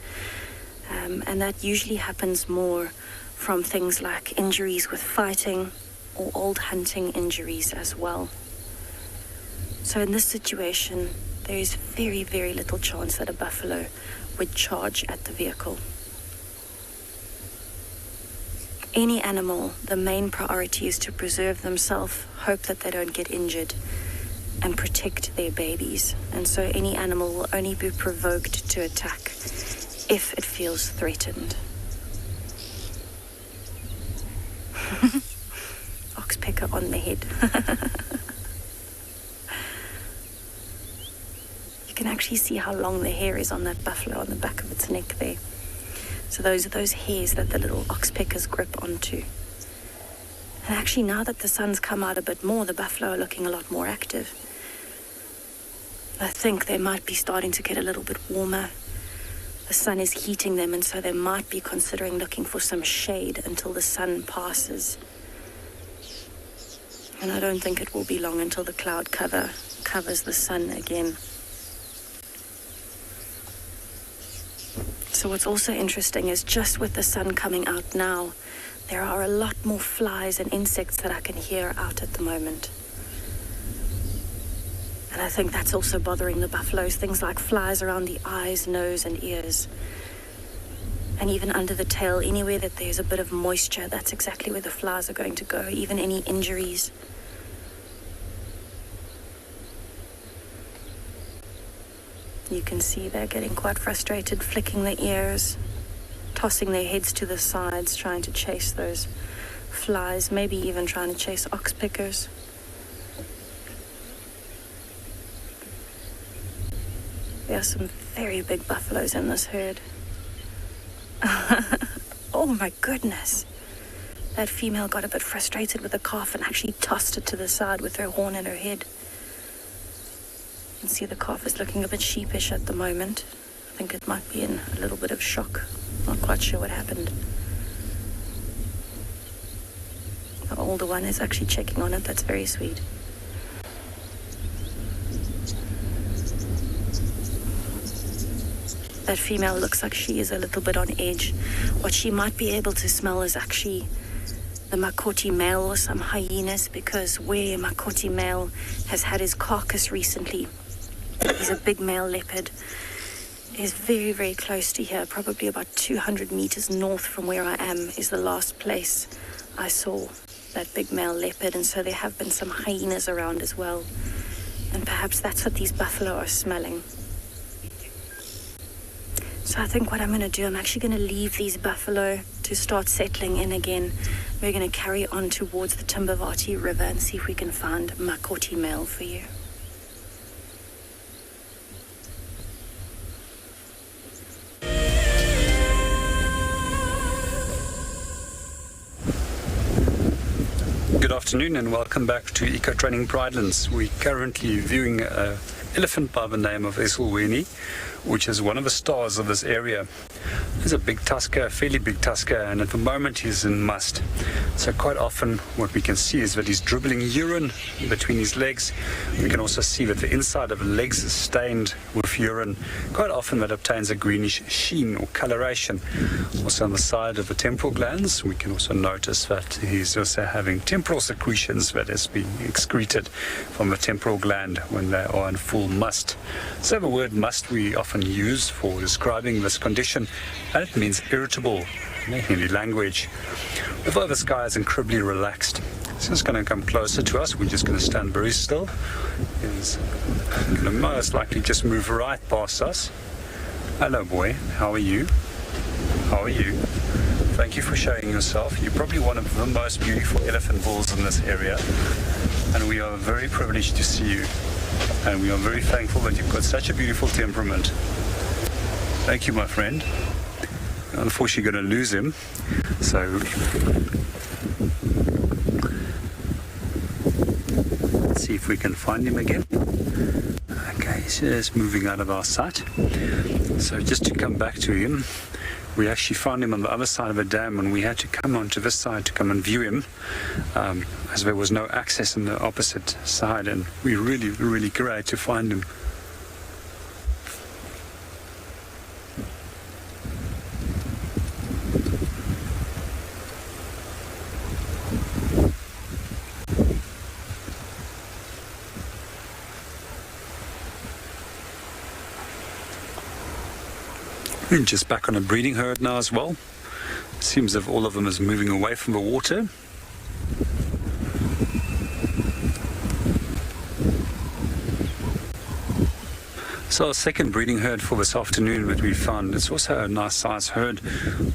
And that usually happens more from things like injuries with fighting or old hunting injuries as well. So in this situation, there is very, very little chance that a buffalo would charge at the vehicle. Any animal, the main priority is to preserve themselves, hope that they don't get injured, and protect their babies. And so any animal will only be provoked to attack if it feels threatened. Oxpecker on the head. You can actually see how long the hair is on that buffalo on the back of its neck there. So those are those hairs that the little oxpeckers grip onto. And actually now that the sun's come out a bit more, the buffalo are looking a lot more active. I think they might be starting to get a little bit warmer. The sun is heating them, and so they might be considering looking for some shade until the sun passes. And I don't think it will be long until the cloud cover covers the sun again. So what's also interesting is just with the sun coming out now, there are a lot more flies and insects that I can hear out at the moment. And I think that's also bothering the buffaloes, things like flies around the eyes, nose and ears. And even under the tail, anywhere that there's a bit of moisture, that's exactly where the flies are going to go, even any injuries. You can see they're getting quite frustrated, flicking their ears, tossing their heads to the sides, trying to chase those flies, maybe even trying to chase oxpeckers. There are some very big buffaloes in this herd. Oh my goodness. That female got a bit frustrated with the calf and actually tossed it to the side with her horn in her head. You can see the calf is looking a bit sheepish at the moment. I think it might be in a little bit of shock. Not quite sure what happened. The older one is actually checking on it. That's very sweet. That female looks like she is a little bit on edge. What she might be able to smell is actually the Makoti male or some hyenas, because where Makoti male has had his carcass recently, he's a big male leopard, is very, very close to here, probably about 200 meters north from where I am is the last place I saw that big male leopard, and so there have been some hyenas around as well. And perhaps that's what these buffalo are smelling. So I think what I'm going to do, I'm actually going to leave these buffalo to start settling in again. We're going to carry on towards the Timbavati River and see if we can find Makoti male for you. Good afternoon and welcome back to Eco Training Pridelands. We're currently viewing an elephant by the name of Esselweni, which is one of the stars of this area. He's a big tusker, a fairly big tusker, and at the moment he's in must. So quite often what we can see is that he's dribbling urine between his legs. We can also see that the inside of the legs is stained with urine. Quite often that obtains a greenish sheen or coloration. Also on the side of the temporal glands, we can also notice that he's also having temporal secretions that has been excreted from the temporal gland when they are in full must. So the word must we often use for describing this condition, and it means irritable in Hindi language. Although this guy is incredibly relaxed, he's just going to come closer to us. We're just going to stand very still. He's going to most likely just move right past us. Hello boy, how are you? How are you? Thank you for showing yourself. You're probably one of the most beautiful elephant bulls in this area. and we are very privileged to see you. And we are very thankful that you've got such a beautiful temperament. Thank you, my friend. Unfortunately, going to lose him. So let's see if we can find him again. Okay, he's just moving out of our sight. So just to come back to him, we actually found him on the other side of a dam, and we had to come onto this side to come and view him, as there was no access on the opposite side, and we really, really great to find him. And just back on a breeding herd now as well. Seems as if all of them is moving away from the water. So our second breeding herd for this afternoon that we found, it's also a nice size herd,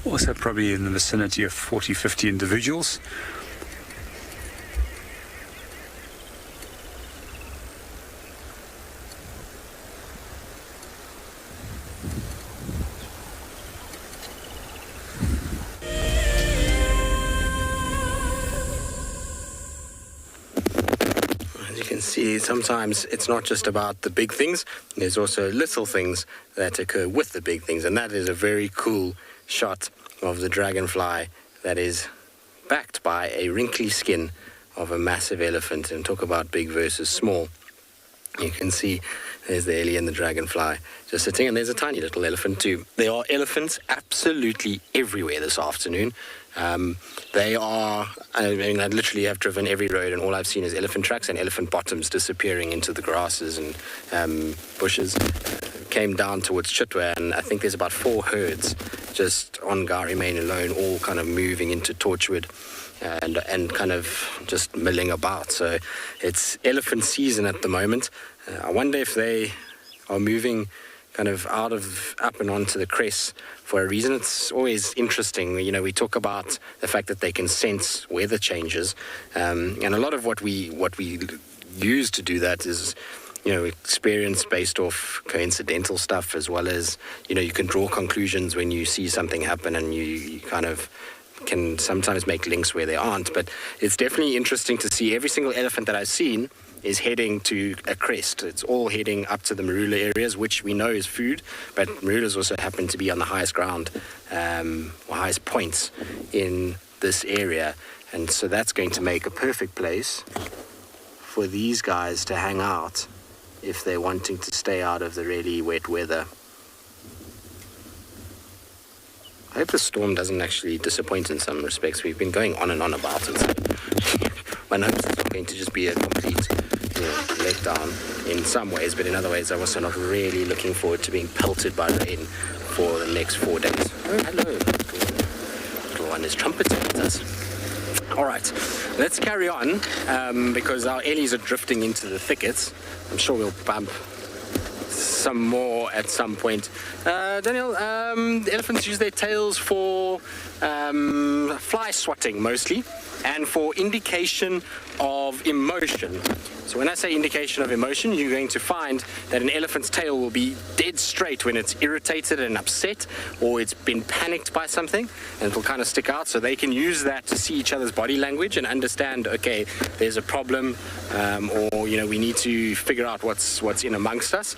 also probably in the vicinity of 40-50 individuals. See, sometimes it's not just about the big things, there's also little things that occur with the big things, and that is a very cool shot of the dragonfly that is backed by a wrinkly skin of a massive elephant. And talk about big versus small. You can see there's the Ellie and the dragonfly just sitting, and there's a tiny little elephant too. There are elephants absolutely everywhere this afternoon. They are, I mean, I literally have driven every road, and all I've seen is elephant tracks and elephant bottoms disappearing into the grasses and bushes. Came down towards Chitwa, and I think there's about 4 herds just on Gari Main alone, all kind of moving into Torchwood and kind of just milling about. So it's elephant season at the moment. I wonder if they are moving kind of up and onto the crest for a reason. It's always interesting. You know, we talk about the fact that they can sense weather changes, and a lot of what we use to do that is, you know, experience based off coincidental stuff, as well as, you know, you can draw conclusions when you see something happen, and you kind of can sometimes make links where there aren't. But it's definitely interesting to see every single elephant that I've seen is heading to a crest. It's all heading up to the marula areas, which we know is food, but marulas also happen to be on the highest ground, or highest points in this area. And so that's going to make a perfect place for these guys to hang out if they're wanting to stay out of the really wet weather. I hope the storm doesn't actually disappoint in some respects. We've been going on and on about it. So my hopes it's not going to just be a complete letdown in some ways, but in other ways I'm also not really looking forward to being pelted by rain for the next 4 days. Oh, hello. Little one is trumpeting at us. All right, let's carry on, because our Ellies are drifting into the thickets. I'm sure we'll bump some more at some point. Daniel, elephants use their tails for fly swatting mostly, and for indication of emotion. So when I say indication of emotion, you're going to find that an elephant's tail will be dead straight when it's irritated and upset, or it's been panicked by something, and it'll kind of stick out. So they can use that to see each other's body language and understand, okay, there's a problem, or, you know, we need to figure out what's in amongst us.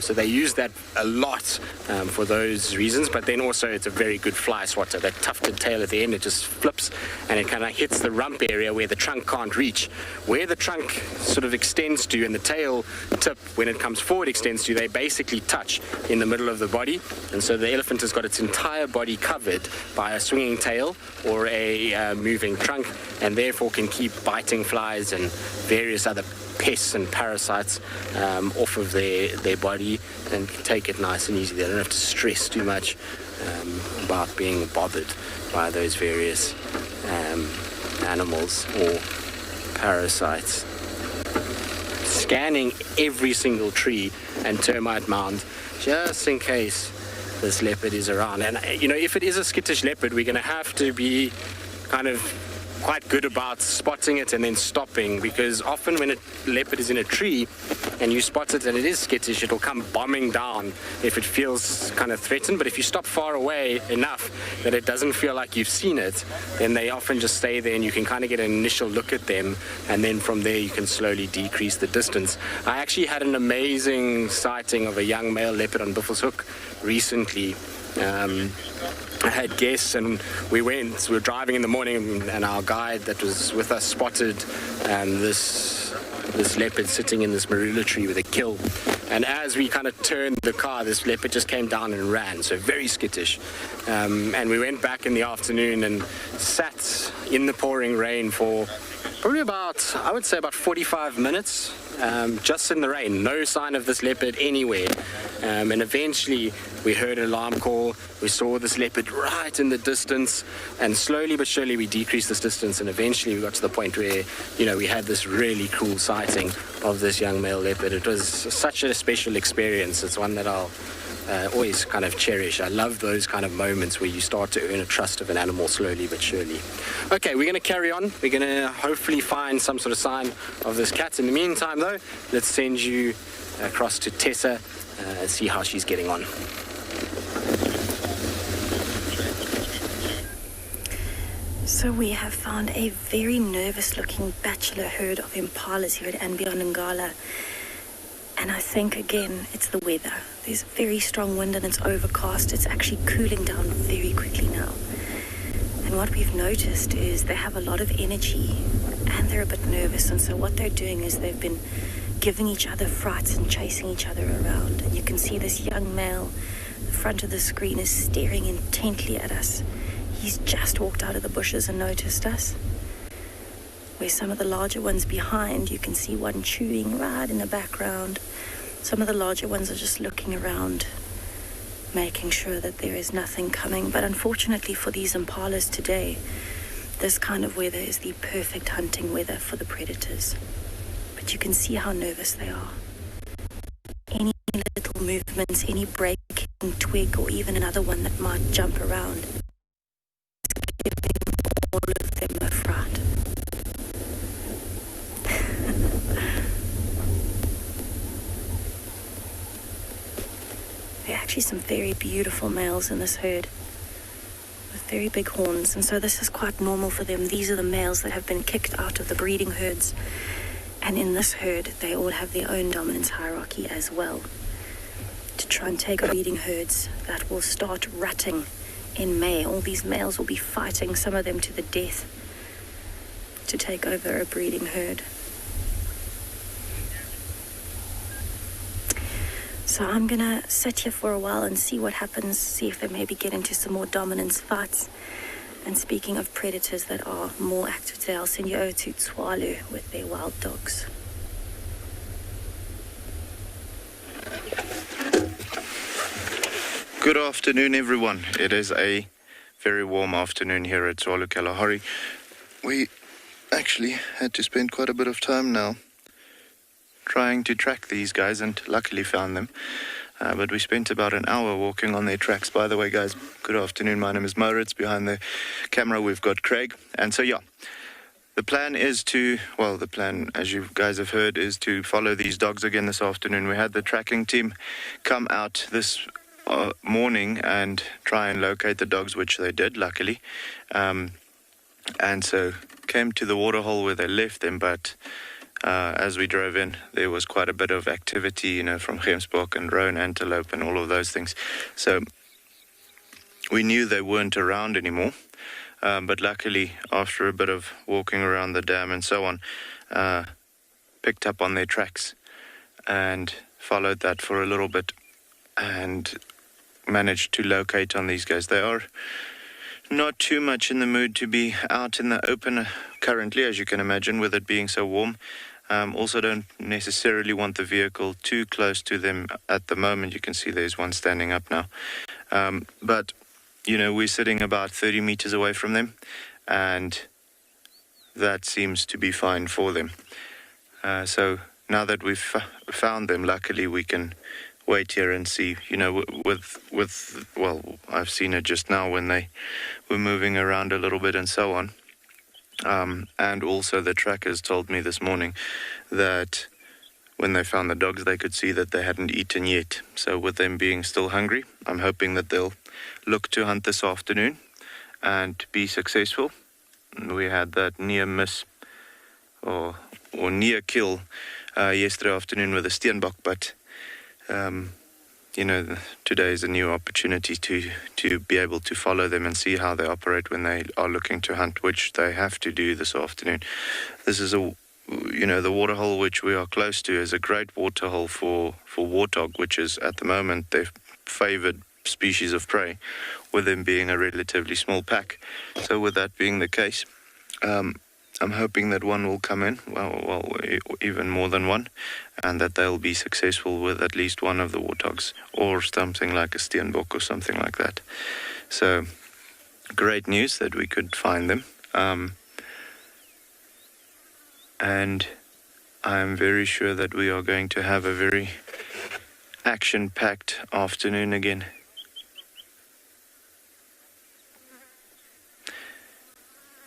So they use that a lot for those reasons, but then also it's a very good fly swatter. That tufted tail at the end, it just flips and it kind of hits the rump area where the trunk can't reach. Where the trunk sort of extends to and the tail tip, when it comes forward, extends to, they basically touch in the middle of the body. And so the elephant has got its entire body covered by a swinging tail or a moving trunk, and therefore can keep biting flies and various other pests and parasites off of their body, and take it nice and easy. They don't have to stress too much about being bothered by those various animals or parasites. Scanning every single tree and termite mound just in case this leopard is around. And, you know, if it is a skittish leopard, we're going to have to be kind of quite good about spotting it and then stopping, because often when a leopard is in a tree and you spot it and it is skittish, it'll come bombing down if it feels kind of threatened. But if you stop far away enough that it doesn't feel like you've seen it, then they often just stay there and you can kind of get an initial look at them, and then from there you can slowly decrease the distance. I actually had an amazing sighting of a young male leopard on Buffelshoek recently. I had guests and we were driving in the morning, and our guide that was with us spotted this leopard sitting in this marula tree with a kill. And as we kind of turned the car, this leopard just came down and ran, so very skittish. And we went back in the afternoon and sat in the pouring rain for probably about, I would say about 45 minutes, just in the rain. No sign of this leopard anywhere. And eventually we heard an alarm call. We saw this leopard right in the distance, and slowly but surely we decreased this distance, and eventually we got to the point where, you know, we had this really cool sighting of this young male leopard. It was such a special experience. It's one that I'll always kind of cherish. I love those kind of moments where you start to earn a trust of an animal slowly but surely. Okay, we're going to carry on. We're going to hopefully find some sort of sign of this cat. In the meantime, though, let's send you across to Tessa and see how she's getting on. So we have found a very nervous-looking bachelor herd of impalas here at Anbiondongala. And I think, again, it's the weather. There's a very strong wind and it's overcast. It's actually cooling down very quickly now. And what we've noticed is they have a lot of energy and they're a bit nervous. And so what they're doing is they've been giving each other frights and chasing each other around. And you can see this young male, the front of the screen, is staring intently at us. He's just walked out of the bushes and noticed us. Where some of the larger ones behind, you can see one chewing right in the background. Some of the larger ones are just looking around, making sure that there is nothing coming. But unfortunately for these impalas today, this kind of weather is the perfect hunting weather for the predators. But you can see how nervous they are. Any little movements, any breaking twig, or even another one that might jump around, is giving all of them a fright. There are actually some very beautiful males in this herd with very big horns, and so this is quite normal for them. These are the males that have been kicked out of the breeding herds, and in this herd they all have their own dominance hierarchy as well, to try and take breeding herds that will start rutting in May. All these males will be fighting, some of them to the death, to take over a breeding herd. So I'm going to sit here for a while and see what happens, see if they maybe get into some more dominance fights. And speaking of predators that are more active today, I'll send you over to Tswalu with their wild dogs. Good afternoon, everyone. It is a very warm afternoon here at Tswalu Kalahari. We actually had to spend quite a bit of time now trying to track these guys, and luckily found them. But we spent about an hour walking on their tracks. By the way, guys, good afternoon. My name is Moritz. Behind the camera, we've got Craig. And so, yeah, the plan is to, well, the plan, as you guys have heard, is to follow these dogs again this afternoon. We had the tracking team come out this morning and try and locate the dogs, which they did, luckily. And so came to the waterhole where they left them, but as we drove in, there was quite a bit of activity, you know, from Gemsbok and roan antelope and all of those things. So we knew they weren't around anymore. But luckily, after a bit of walking around the dam and so on, picked up on their tracks and followed that for a little bit and managed to locate on these guys. They are not too much in the mood to be out in the open currently, as you can imagine, with it being so warm. Also don't necessarily want the vehicle too close to them at the moment. You can see there's one standing up now. But, you know, we're sitting about 30 meters away from them, and that seems to be fine for them. So now that we've found them, luckily we can wait here and see, you know, well, I've seen it just now when they were moving around a little bit and so on. And also the trackers told me this morning that when they found the dogs, they could see that they hadn't eaten yet. So with them being still hungry, I'm hoping that they'll look to hunt this afternoon and be successful. We had that near miss or near kill yesterday afternoon with a steenbok, but today is a new opportunity to be able to follow them and see how they operate when they are looking to hunt, which they have to do this afternoon. This is the waterhole which we are close to is a great waterhole for warthog, which is at the moment their favored species of prey, with them being a relatively small pack. So with that being the case, I'm hoping that one will come in, well, even more than one, and that they'll be successful with at least one of the warthogs, or something like a steenbok or something like that. So, great news that we could find them. And I'm very sure that we are going to have a very action-packed afternoon again.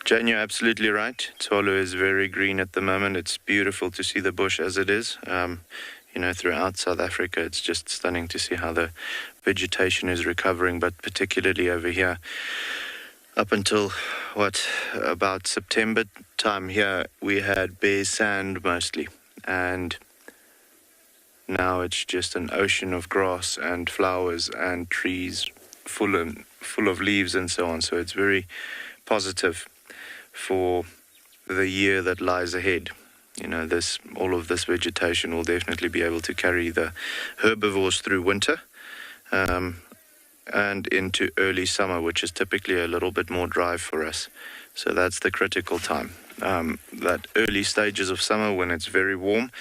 Jane, you're absolutely right. Tsolo is very green at the moment. It's beautiful to see the bush as it is. Throughout South Africa, it's just stunning to see how the vegetation is recovering, but particularly over here, up until, about September time here, we had bare sand mostly. And now it's just an ocean of grass and flowers and trees full of leaves and so on. So it's very positive for the year that lies ahead. All of this vegetation will definitely be able to carry the herbivores through winter and into early summer, which is typically a little bit more dry for us. So that's the critical time. That early stages of summer when it's very warm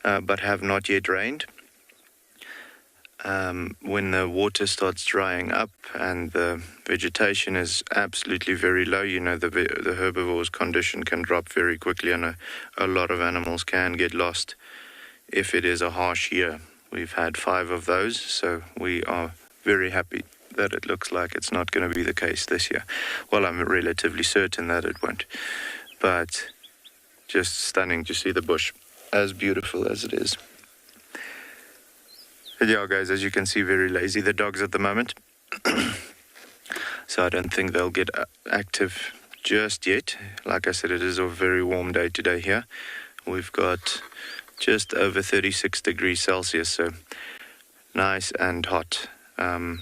but have not yet rained. When the water starts drying up and the vegetation is absolutely very low, the herbivore's condition can drop very quickly, and a lot of animals can get lost if it is a harsh year. We've had 5 of those, so we are very happy that it looks like it's not going to be the case this year. Well, I'm relatively certain that it won't, but just stunning to see the bush, as beautiful as it is. Yeah, guys, as you can see, very lazy, the dogs at the moment. So I don't think they'll get active just yet. Like I said, it is a very warm day today here. We've got just over 36 degrees Celsius, so nice and hot. And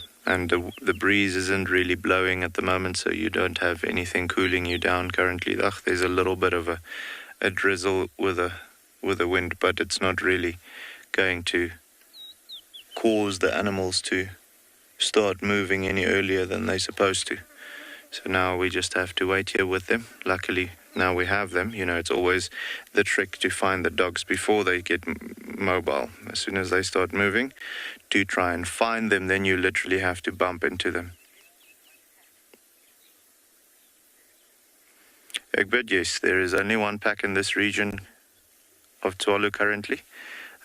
the breeze isn't really blowing at the moment, so you don't have anything cooling you down currently. There's a little bit of a drizzle with a wind, but it's not really going to cause the animals to start moving any earlier than they're supposed to. So now we just have to wait here with them. Luckily, now we have them. It's always the trick to find the dogs before they get mobile. As soon as they start moving, to try and find them, then you literally have to bump into them. Egbert, yes, there is only one pack in this region of Tsolo currently,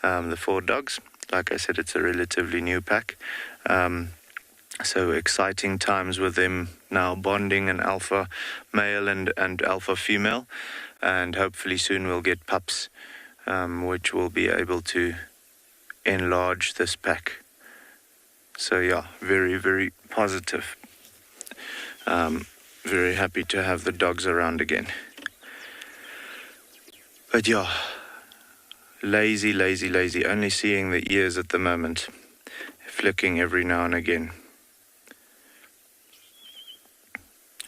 the 4 dogs. Like I said, it's a relatively new pack. So exciting times with them now bonding, an alpha male and alpha female. And hopefully soon we'll get pups, which will be able to enlarge this pack. So yeah, very, very positive. Very happy to have the dogs around again. But yeah, lazy, lazy, lazy. Only seeing the ears at the moment, flicking every now and again.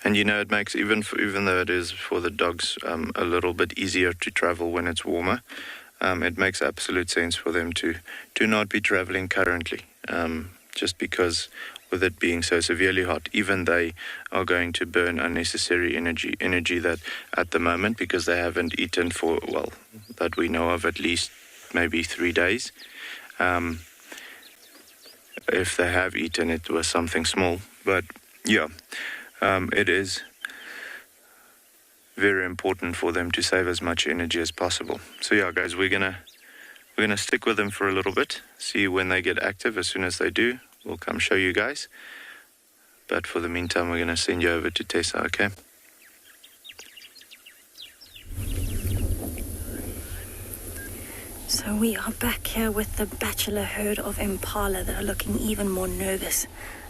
And it makes, even though it is for the dogs a little bit easier to travel when it's warmer, it makes absolute sense for them to not be traveling currently, just because with it being so severely hot, even they are going to burn unnecessary energy that at the moment, because they haven't eaten for, that we know of, at least maybe 3 days. If they have eaten, it was something small. But yeah, it is very important for them to save as much energy as possible. So yeah, guys, we're gonna stick with them for a little bit, see when they get active. As soon as they do, we'll come show you guys. But for the meantime, we're gonna send you over to Tessa, okay? So we are back here with the bachelor herd of impala that are looking even more nervous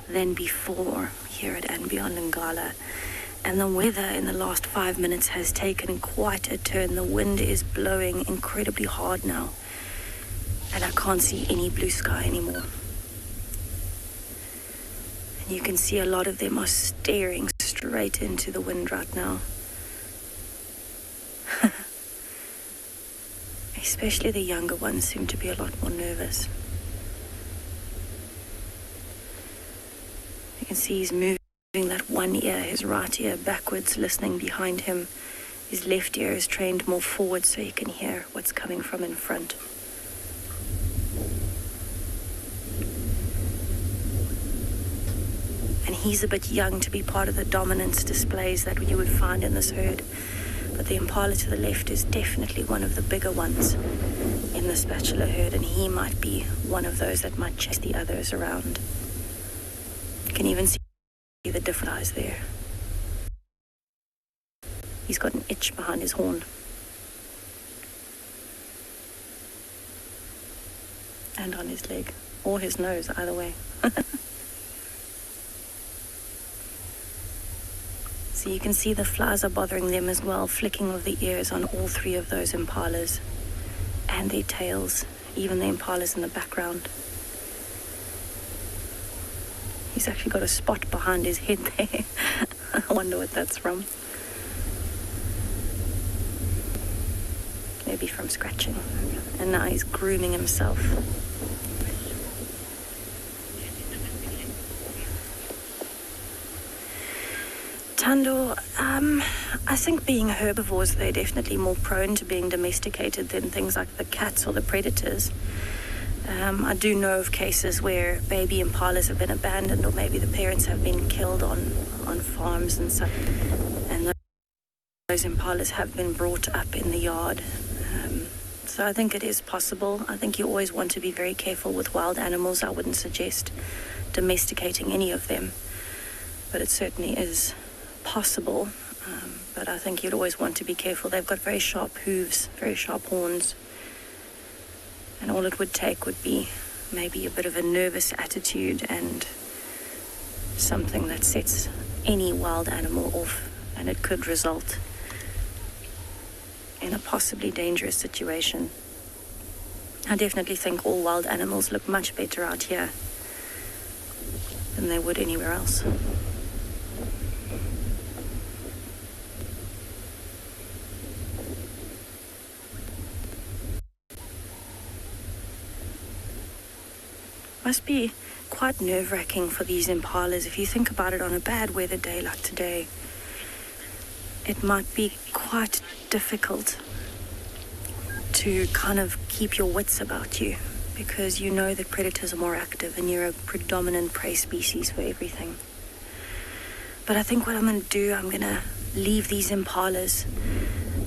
than before here at And Beyond Ngala. And the weather in the last 5 minutes has taken quite a turn. The wind is blowing incredibly hard now. And I can't see any blue sky anymore. And you can see a lot of them are staring straight into the wind right now. Especially the younger ones seem to be a lot more nervous. You can see he's moving that one ear, his right ear, backwards, listening behind him. His left ear is trained more forward so he can hear what's coming from in front. And he's a bit young to be part of the dominance displays that you would find in this herd. But the impala to the left is definitely one of the bigger ones in this bachelor herd, and he might be one of those that might chase the others around. You can even see the different eyes there. He's got an itch behind his horn. And on his leg, or his nose, either way. So you can see the flies are bothering them as well, flicking of the ears on all three of those impalas. And their tails, even the impalas in the background. He's actually got a spot behind his head there. I wonder what that's from. Maybe from scratching. And now he's grooming himself. Thando, I think being herbivores, they're definitely more prone to being domesticated than things like the cats or the predators. I do know of cases where baby impalas have been abandoned, or maybe the parents have been killed on farms and stuff. And those impalas have been brought up in the yard. So I think it is possible. I think you always want to be very careful with wild animals. I wouldn't suggest domesticating any of them. But it certainly is possible. But I think you'd always want to be careful. They've got very sharp hooves, very sharp horns. And all it would take would be maybe a bit of a nervous attitude and something that sets any wild animal off, and it could result in a possibly dangerous situation. I definitely think all wild animals look much better out here than they would anywhere else. Must be quite nerve-wracking for these impalas. If you think about it, on a bad weather day like today, it might be quite difficult to kind of keep your wits about you, because you know that predators are more active and you're a predominant prey species for everything. But I think what I'm going to do, I'm going to leave these impalas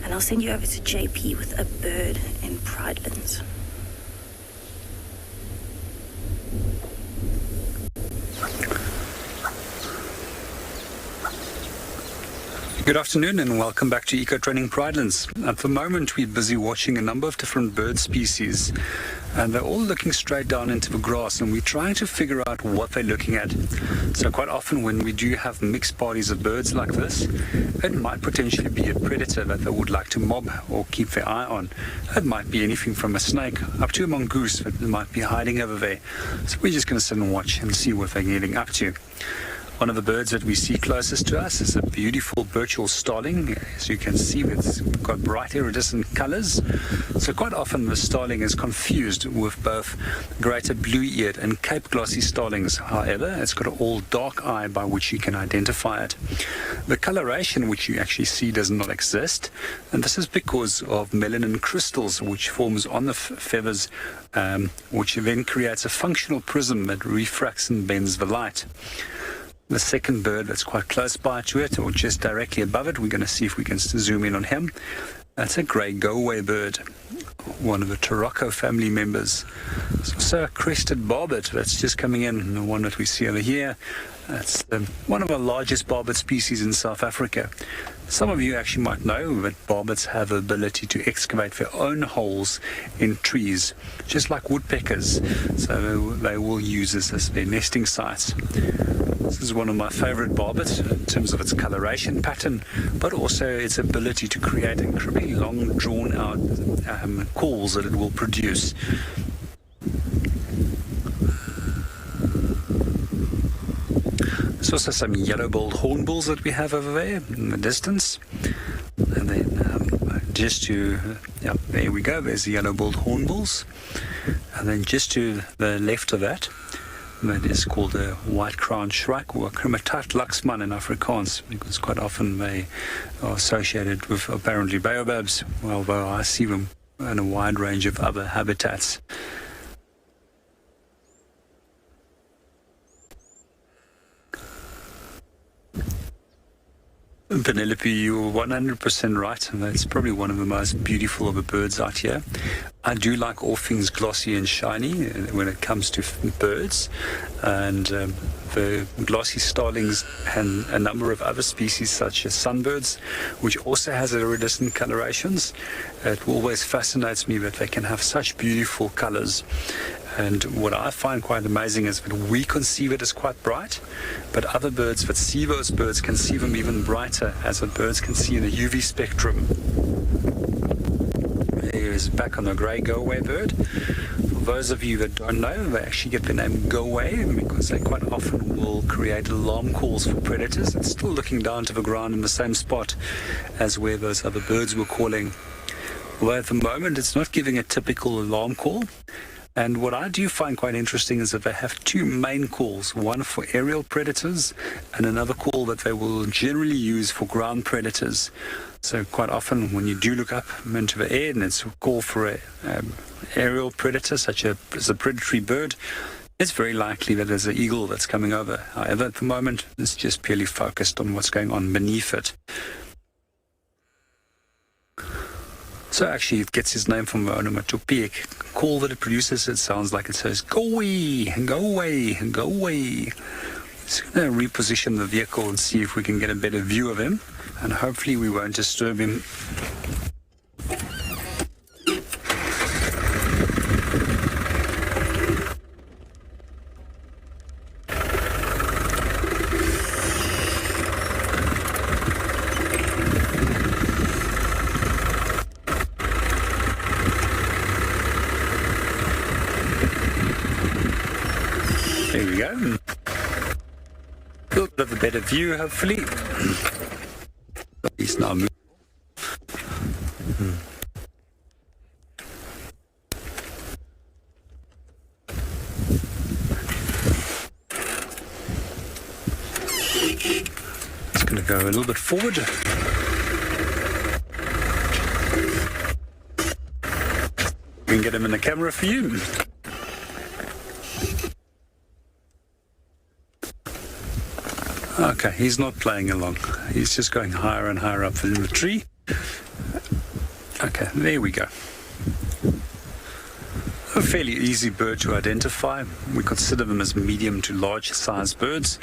and I'll send you over to JP with a bird in Pridelands. Good afternoon and welcome back to Eco Training Pridelands. At the moment we're busy watching a number of different bird species, and they're all looking straight down into the grass, and we're trying to figure out what they're looking at. So quite often when we do have mixed parties of birds like this, it might potentially be a predator that they would like to mob or keep their eye on. It might be anything from a snake up to a mongoose that might be hiding over there. So we're just going to sit and watch and see what they're getting up to. One of the birds that we see closest to us is a beautiful Birchall starling. As you can see, it's got bright iridescent colors. So quite often the starling is confused with both greater blue-eared and Cape glossy starlings. However, it's got an all dark eye by which you can identify it. The coloration which you actually see does not exist, and this is because of melanin crystals which forms on the feathers, which then creates a functional prism that refracts and bends the light. the second bird that's quite close by to it, or just directly above it. We're going to see if we can zoom in on him. That's a grey go-away bird, one of the Turocco family members. It's also a crested barbet that's just coming in, the one that we see over here. That's one of the largest barbet species in South Africa. Some of you actually might know that barbets have the ability to excavate their own holes in trees, just like woodpeckers. So they will use this as their nesting sites. This is one of my favorite barbets in terms of its coloration pattern, but also its ability to create incredibly long, drawn-out calls that it will produce. There's also some yellow-billed hornbills that we have over there in the distance. And then just to, there we go, there's the yellow-billed hornbills. And then just to the left of that, that is called a white-crowned shrike, or a Krimatat Laxman in Afrikaans, because quite often they are associated with apparently baobabs, although I see them in a wide range of other habitats. Penelope, you're 100% right, and that's probably one of the most beautiful of the birds out here. I do like all things glossy and shiny when it comes to birds, and the glossy starlings and a number of other species such as sunbirds, which also has iridescent colorations. It always fascinates me that they can have such beautiful colors. And what I find quite amazing is that we conceive it as quite bright, but other birds that see those birds can see them even brighter, as the birds can see in the UV spectrum. Here's back on the grey go-away bird. For those of you that don't know, they actually get the name go-away because they quite often will create alarm calls for predators. It's still looking down to the ground in the same spot as where those other birds were calling. Although at the moment it's not giving a typical alarm call. And what I do find quite interesting is that they have two main calls, one for aerial predators and another call that they will generally use for ground predators. So quite often when you do look up into the air and it's a call for an aerial predator, such as a predatory bird, it's very likely that there's an eagle that's coming over. However, at the moment, it's just purely focused on what's going on beneath it. So actually it gets its name from the onomatopoeic call that it produces. It sounds like it says, go away, go away, go away. Just going to reposition the vehicle and see if we can get a better view of him. And hopefully we won't disturb him. There we go. A little bit of a better view, hopefully. He's now moving. Just going to go a little bit forward. We can get him in the camera for you. Okay, he's not playing along. He's just going higher and higher up in the tree. Okay, there we go. A fairly easy bird to identify. We consider them as medium to large sized birds.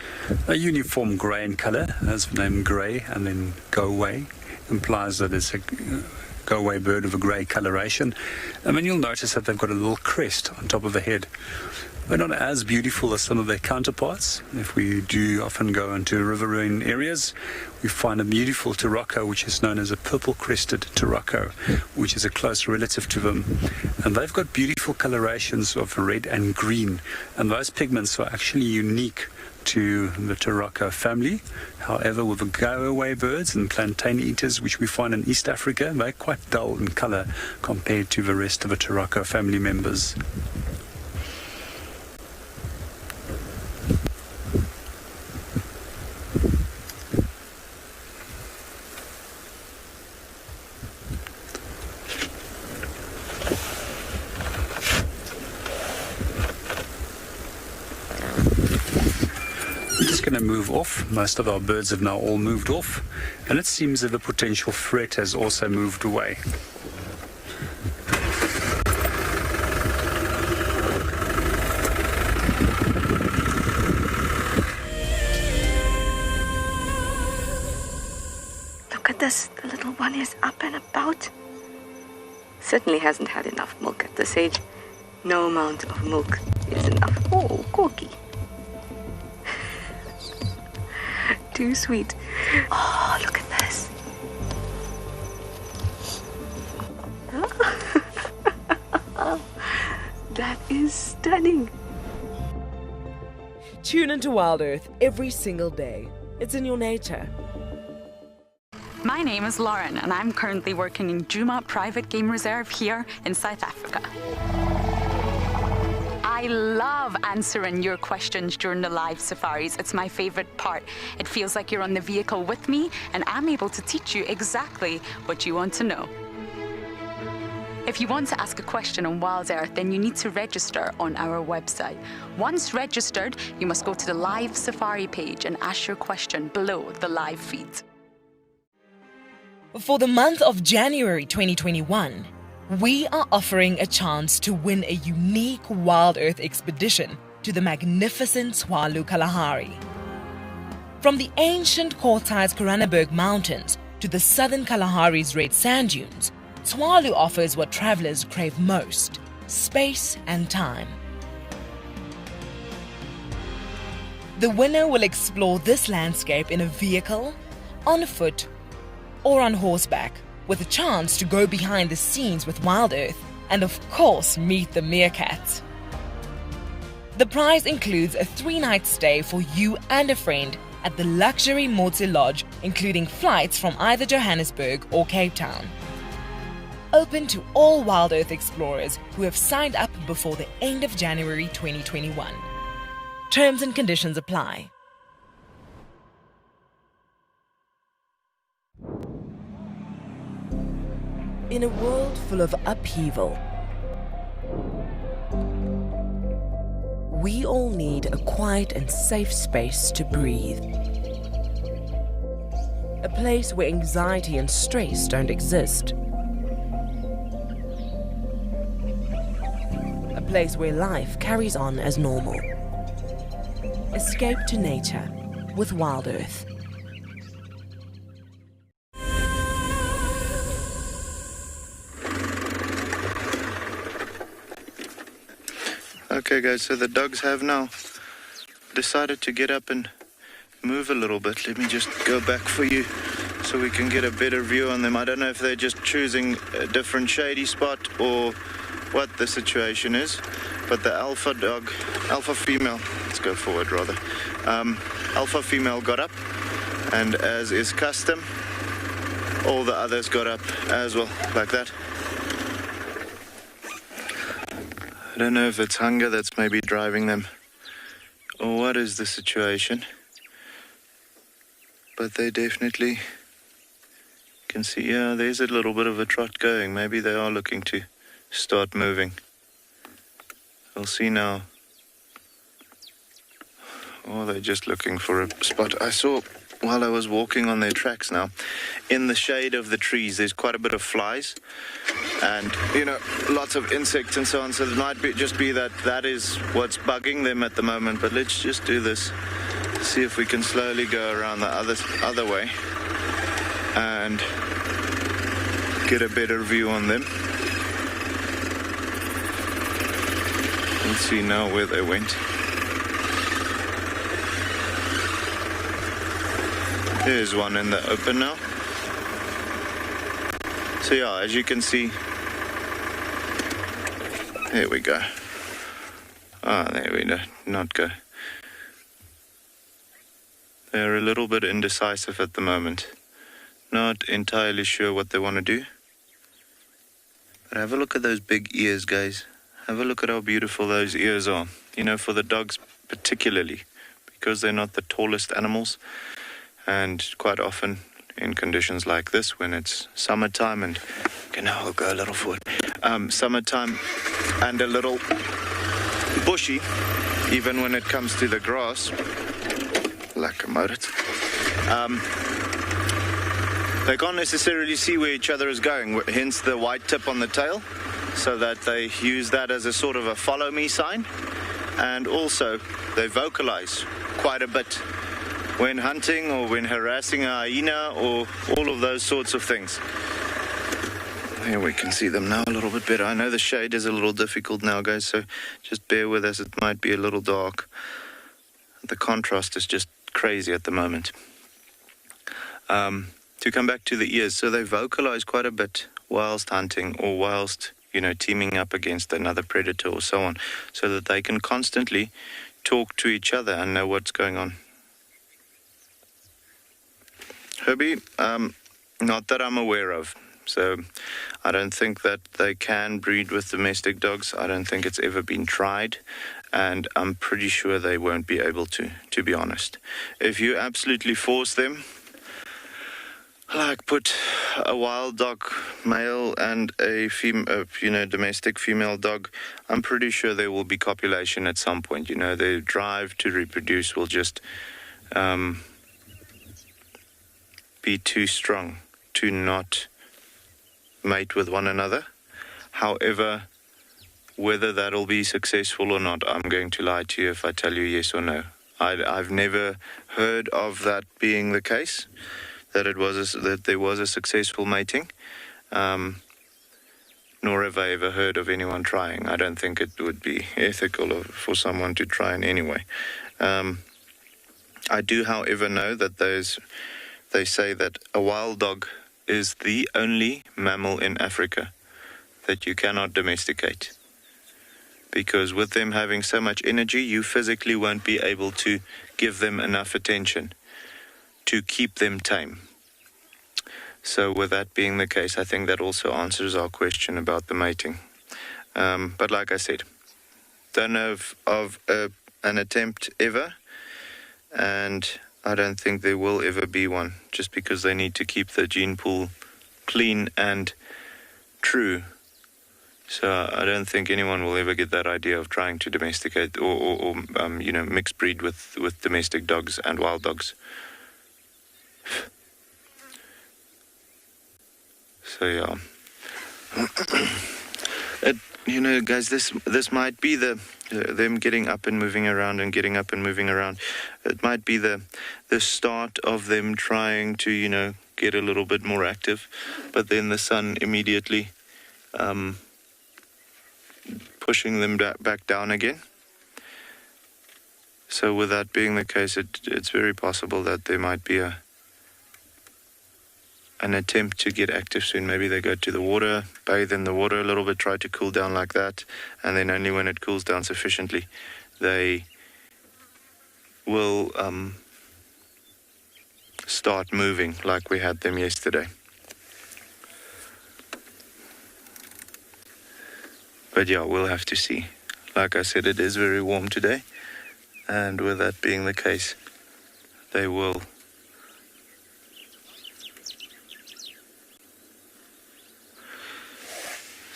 A uniform grey in colour, as the name grey, and then go away implies that it's a go-away bird of a grey coloration. And then you'll notice that they've got a little crest on top of the head. They're not as beautiful as some of their counterparts. If we do often go into riverine areas, we find a beautiful Turocco, which is known as a purple-crested Turocco, which is a close relative to them. And they've got beautiful colorations of red and green, and those pigments are actually unique to the Turocco family. However, with the go-away birds and plantain eaters, which we find in East Africa, they're quite dull in colour compared to the rest of the Turocco family members. going to move off. Most of our birds have now all moved off, and it seems that the potential threat has also moved away. Look at this. The little one is up and about. Certainly hasn't had enough milk at this age. No amount of milk is enough. Oh, Corky. Too sweet. Oh, look at this. That is stunning. Tune into Wild Earth every single day. It's in your nature. My name is Lauren, and I'm currently working in Djuma Private Game Reserve here in South Africa. I love answering your questions during the live safaris. It's my favorite part. It feels like you're on the vehicle with me, and I'm able to teach you exactly what you want to know. If you want to ask a question on Wild Earth, then you need to register on our website. Once registered, you must go to the live safari page and ask your question below the live feed. For the month of January 2021, we are offering a chance to win a unique Wild Earth expedition to the magnificent Tswalu Kalahari. From the ancient Kortai's Koranenberg Mountains to the southern Kalahari's red sand dunes, Tswalu offers what travelers crave most: space and time. The winner will explore this landscape in a vehicle, on foot, or on horseback, with a chance to go behind the scenes with Wild Earth and of course meet the meerkat. The prize includes a 3-night stay for you and a friend at the luxury Motse Lodge, including flights from either Johannesburg or Cape Town. Open to all Wild Earth explorers who have signed up before the end of January 2021. Terms and conditions apply. In a world full of upheaval, we all need a quiet and safe space to breathe. A place where anxiety and stress don't exist. A place where life carries on as normal. Escape to nature with Wild Earth. Okay guys, so the dogs have now decided to get up and move a little bit. Let me just go back for you so we can get a better view on them. I don't know if they're just choosing a different shady spot or what the situation is, but the alpha female, let's go forward rather, alpha female got up, and as is custom, all the others got up as well, like that. I don't know if it's hunger that's maybe driving them, or what is the situation, but they definitely can see, yeah, there's a little bit of a trot going. Maybe they are looking to start moving. We'll see now. Or they're just looking for a spot. I saw while I was walking on their tracks now, in the shade of the trees, there's quite a bit of flies and, you know, lots of insects and so on. So it might just be that is what's bugging them at the moment. But let's just do this. See if we can slowly go around the other way and get a better view on them. Let's see now where they went. There's one in the open now. So yeah, as you can see, there we go. Ah, there we go. Not go. They're a little bit indecisive at the moment. Not entirely sure what they want to do. But have a look at those big ears, guys. Have a look at how beautiful those ears are. You know, for the dogs particularly, because they're not the tallest animals. And quite often in conditions like this, when it's summertime and, okay, now I'll go a little forward. Summertime and a little bushy, even when it comes to the grass, lekker Maurits. They can't necessarily see where each other is going, hence the white tip on the tail, so that they use that as a sort of a follow me sign. And also, they vocalize quite a bit when hunting or when harassing a hyena or all of those sorts of things. Here we can see them now a little bit better. I know the shade is a little difficult now, guys, so just bear with us. It might be a little dark. The contrast is just crazy at the moment. To come back to the ears, so they vocalize quite a bit whilst hunting or whilst, teaming up against another predator or so on, so that they can constantly talk to each other and know what's going on. Herbie, not that I'm aware of. So I don't think that they can breed with domestic dogs. I don't think it's ever been tried. And I'm pretty sure they won't be able to be honest. If you absolutely force them, like put a wild dog male and a domestic female dog, I'm pretty sure there will be copulation at some point. Their drive to reproduce will just be too strong to not mate with one another. However, whether that'll be successful or not, I'm going to lie to you if I tell you yes or no. I've never heard of that being the case, that there was a successful mating, nor have I ever heard of anyone trying. I don't think it would be ethical for someone to try in any way. I do, however, know that they say that a wild dog is the only mammal in Africa that you cannot domesticate. Because with them having so much energy, you physically won't be able to give them enough attention to keep them tame. So with that being the case, I think that also answers our question about the mating. But like I said, don't know of an attempt ever, and I don't think there will ever be one, just because they need to keep the gene pool clean and true. So I don't think anyone will ever get that idea of trying to domesticate or mix breed with domestic dogs and wild dogs. So yeah, guys, this might be them getting up and moving around and getting up and moving around. It might be the start of them trying to get a little bit more active, but then the sun immediately pushing them back down again. So with that being the case, it's very possible that there might be an attempt to get active soon. Maybe they go to the water, bathe in the water a little bit, try to cool down like that, and then only when it cools down sufficiently, they will start moving like we had them yesterday. But yeah, we'll have to see. Like I said, it is very warm today, and with that being the case, they will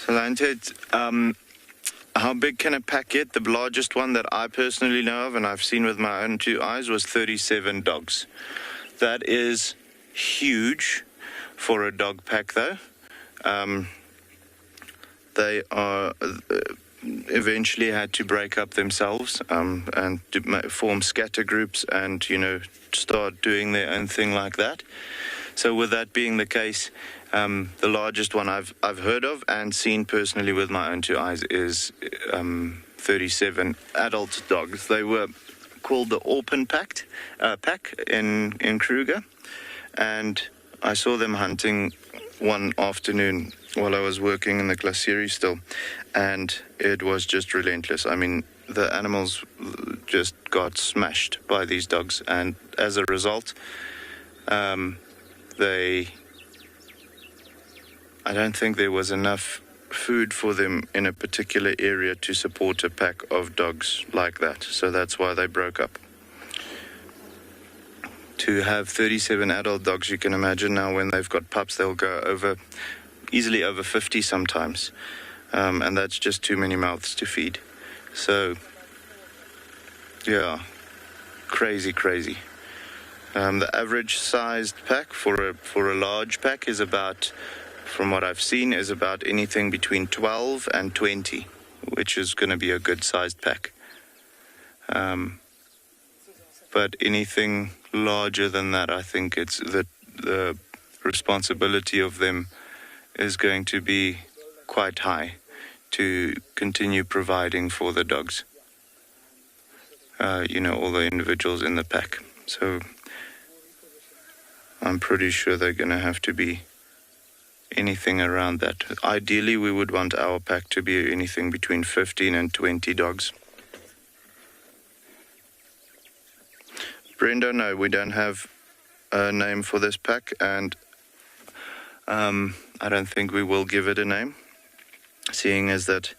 So Lionhead, how big can a pack get? The largest one that I personally know of, and I've seen with my own two eyes, was 37 dogs. That is huge for a dog pack, though. They are eventually had to break up themselves and to form scatter groups and, start doing their own thing like that. So with that being the case, the largest one I've heard of and seen personally with my own two eyes is 37 adult dogs. They were called the Orphan pack in Kruger, and I saw them hunting one afternoon while I was working in the glaciere still, and it was just relentless. I mean, the animals just got smashed by these dogs, and as a result, I don't think there was enough food for them in a particular area to support a pack of dogs like that. So that's why they broke up. To have 37 adult dogs, you can imagine now when they've got pups, they'll go easily over 50 sometimes. And that's just too many mouths to feed. So, yeah, crazy. The average sized pack for a large pack is about, from what I've seen, is about anything between 12 and 20, which is going to be a good sized pack. But anything larger than that, I think it's that the responsibility of them is going to be quite high to continue providing for the dogs. All the individuals in the pack. So I'm pretty sure they're going to have to be anything around that. Ideally, we would want our pack to be anything between 15 and 20 dogs. Brenda, no, we don't have a name for this pack, and I don't think we will give it a name, seeing as that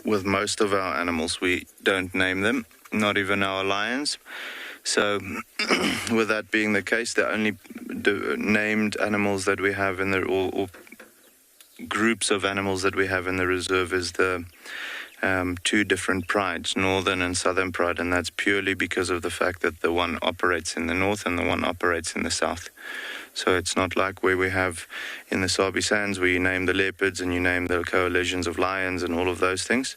with most of our animals, we don't name them, not even our lions. So with that being the case, the only named animals that we have in the, or groups of animals that we have in the reserve is the two different prides, northern and southern pride, and that's purely because of the fact that the one operates in the north and the one operates in the south. So it's not like where we have in the Sabi Sands where you name the leopards and you name the coalitions of lions and all of those things.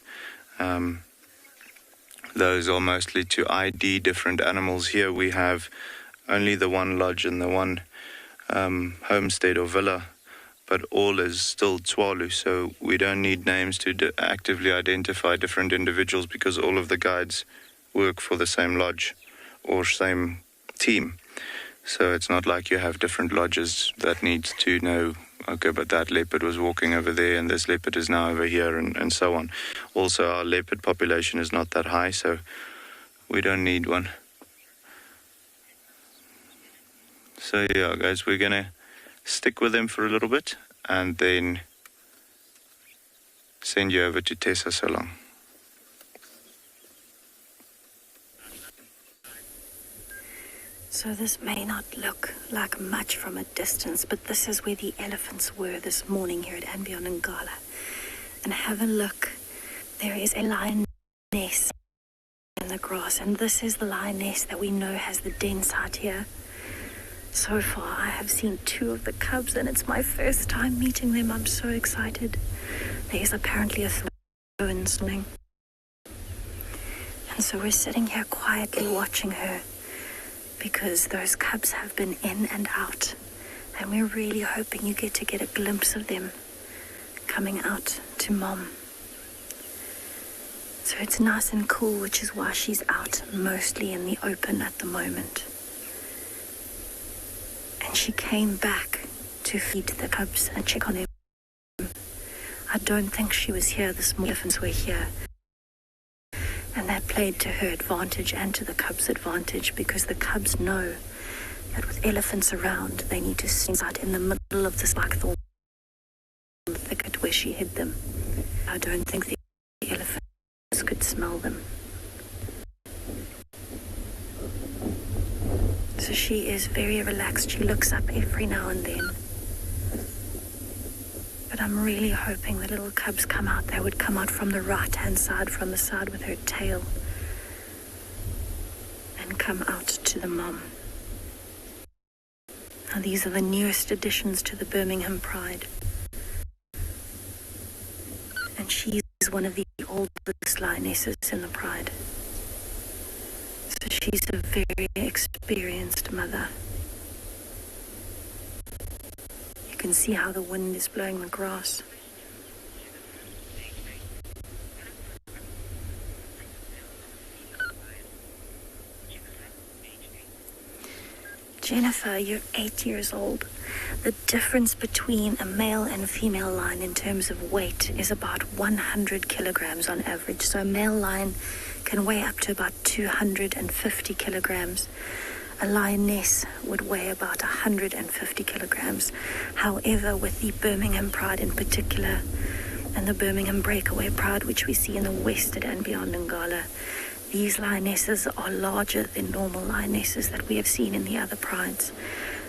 Those are mostly to ID different animals. Here we have only the one lodge and the one homestead or villa, but all is still Tswalu, so we don't need names to actively identify different individuals because all of the guides work for the same lodge or same team. So it's not like you have different lodges that needs to know, okay, but that leopard was walking over there and this leopard is now over here and so on. Also, our leopard population is not that high, so we don't need one. So yeah, guys, we're going to stick with them for a little bit and then send you over to Tessa so long. So this may not look like much from a distance, but this is where the elephants were this morning here at Ambionangala. And have a look. There is a lioness in the grass, and this is the lioness that we know has the den site here. So far, I have seen 2 of the cubs, and it's my first time meeting them. I'm so excited. There is apparently a throw in swimming. And so we're sitting here quietly watching her, because those cubs have been in and out, and we're really hoping you get to get a glimpse of them coming out to mom. So it's nice and cool, which is why she's out mostly in the open at the moment. And she came back to feed the cubs and check on them. I don't think she was here this morning. Elephants were here. And that played to her advantage and to the cubs' advantage, because the cubs know that with elephants around, they need to sit out in the middle of the spike-thorn thicket where she hid them. I don't think the elephants could smell them. So she is very relaxed. She looks up every now and then. But I'm really hoping the little cubs come out. They would come out from the right-hand side, from the side with her tail, and come out to the mom. Now these are the newest additions to the Birmingham Pride. And she's one of the oldest lionesses in the Pride. So she's a very experienced mother. You can see how the wind is blowing the grass. Jennifer, you're 8 years old. The difference between a male and female lion in terms of weight is about 100 kilograms on average. So a male lion can weigh up to about 250 kilograms. A lioness would weigh about 150 kilograms. However, with the Birmingham Pride in particular, and the Birmingham Breakaway Pride, which we see in the west at Ambionangala, these lionesses are larger than normal lionesses that we have seen in the other prides.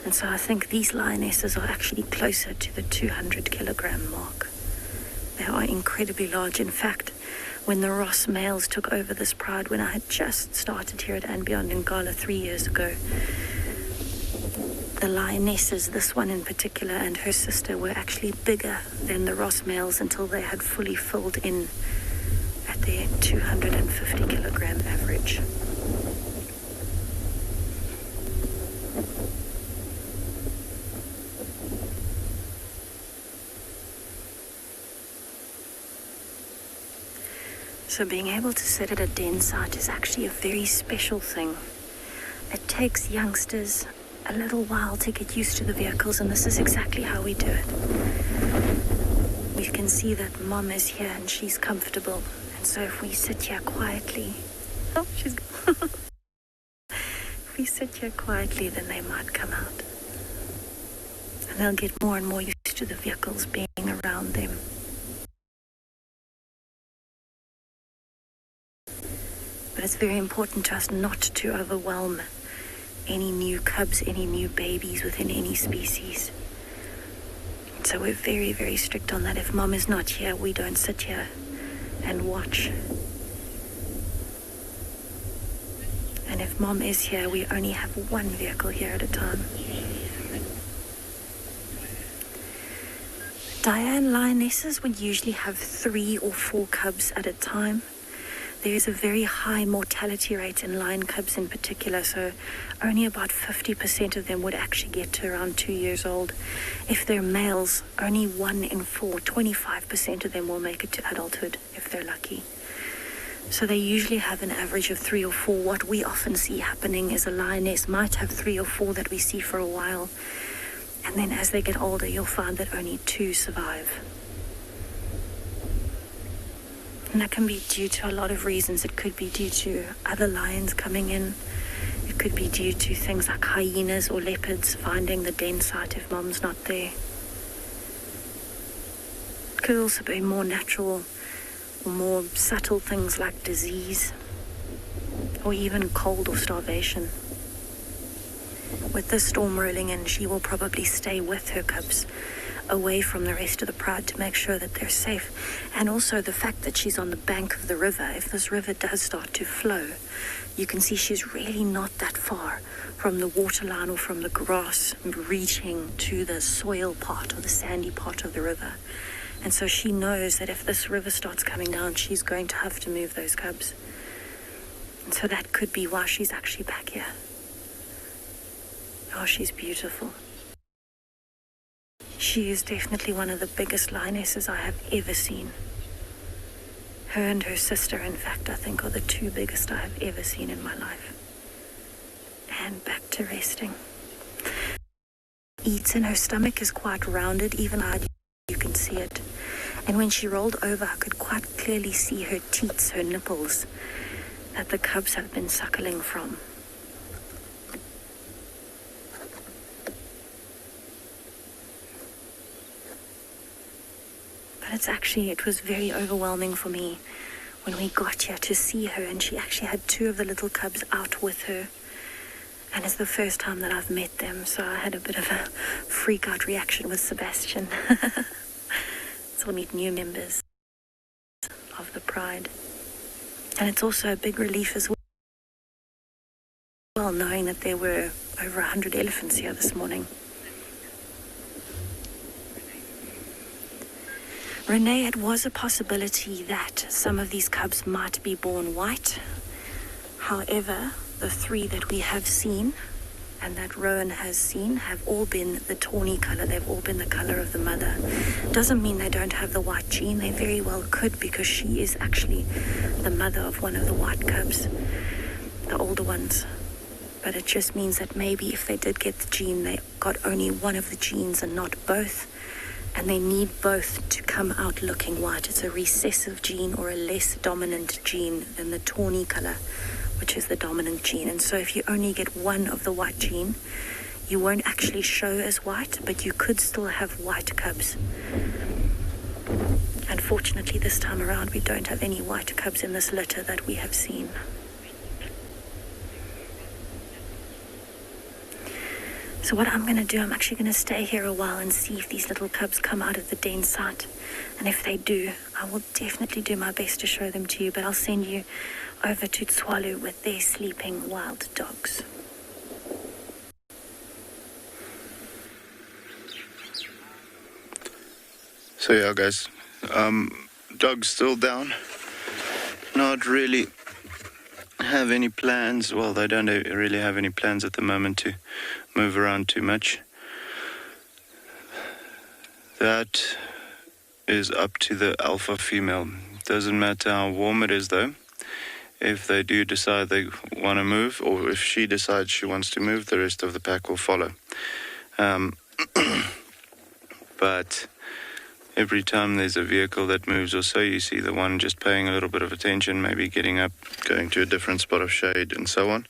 And so I think these lionesses are actually closer to the 200 kilogram mark. They are incredibly large. In fact, when the Ross males took over this pride, when I had just started here at And Beyond in Gala 3 years ago, the lionesses, this one in particular, and her sister were actually bigger than the Ross males until they had fully filled in at their 250 kilogram average. So being able to sit at a den site is actually a very special thing. It takes youngsters a little while to get used to the vehicles, and this is exactly how we do it. You can see that Mom is here and she's comfortable, and so if we sit here quietly, if we sit here quietly, then they might come out, and they'll get more and more used to the vehicles being around them. But it's very important to us not to overwhelm any new cubs, any new babies within any species. So we're very, very strict on that. If Mom is not here, we don't sit here and watch. And if Mom is here, we only have one vehicle here at a time. Diane lionesses would usually have 3 or 4 cubs at a time. There is a very high mortality rate in lion cubs in particular, so only about 50% of them would actually get to around 2 years old. If they're males, only 1 in 4, 25% of them will make it to adulthood if they're lucky. So they usually have an average of 3 or 4. What we often see happening is a lioness might have 3 or 4 that we see for a while, and then as they get older, you'll find that only 2 survive. And that can be due to a lot of reasons. It could be due to other lions coming in. It could be due to things like hyenas or leopards finding the den site if Mom's not there. It could also be more natural or more subtle things like disease or even cold or starvation. With this storm rolling in, she will probably stay with her cubs away from the rest of the pride to make sure that they're safe. And also the fact that she's on the bank of the river, if this river does start to flow, you can see she's really not that far from the waterline or from the grass reaching to the soil part or the sandy part of the river. And so she knows that if this river starts coming down, she's going to have to move those cubs. And so that could be why she's actually back here. Oh, she's beautiful. She is definitely one of the biggest lionesses I have ever seen. Her and her sister, in fact, I think are the 2 biggest I have ever seen in my life. And back to resting. Eats in her stomach is quite rounded, even you can see it. And when she rolled over, I could quite clearly see her teats, her nipples, that the cubs have been suckling from. But it was very overwhelming for me when we got here to see her, and she actually had 2 of the little cubs out with her. And it's the first time that I've met them, so I had a bit of a freak out reaction with Sebastian. So we'll meet new members of the pride. And it's also a big relief as well, knowing that there were over 100 elephants here this morning. Renee, it was a possibility that some of these cubs might be born white. However, the 3 that we have seen and that Rowan has seen have all been the tawny color. They've all been the color of the mother. Doesn't mean they don't have the white gene. They very well could, because she is actually the mother of one of the white cubs, the older ones. But it just means that maybe if they did get the gene, they got only one of the genes and not both. And they need both to come out looking white. It's a recessive gene or a less dominant gene than the tawny color, which is the dominant gene. And so if you only get one of the white gene, you won't actually show as white, but you could still have white cubs. Unfortunately, this time around, we don't have any white cubs in this litter that we have seen. So what I'm going to do, I'm actually going to stay here a while and see if these little cubs come out of the den site. And if they do, I will definitely do my best to show them to you, but I'll send you over to Tswalu with their sleeping wild dogs. So yeah, guys, dogs still down. Not really have any plans. Well, they don't really have any plans at the moment to move around too much. That is up to the alpha female. Doesn't matter how warm it is though. If they do decide they want to move, or if she decides she wants to move, the rest of the pack will follow. But every time there's a vehicle that moves or so, you see the one just paying a little bit of attention, maybe getting up, going to a different spot of shade and so on.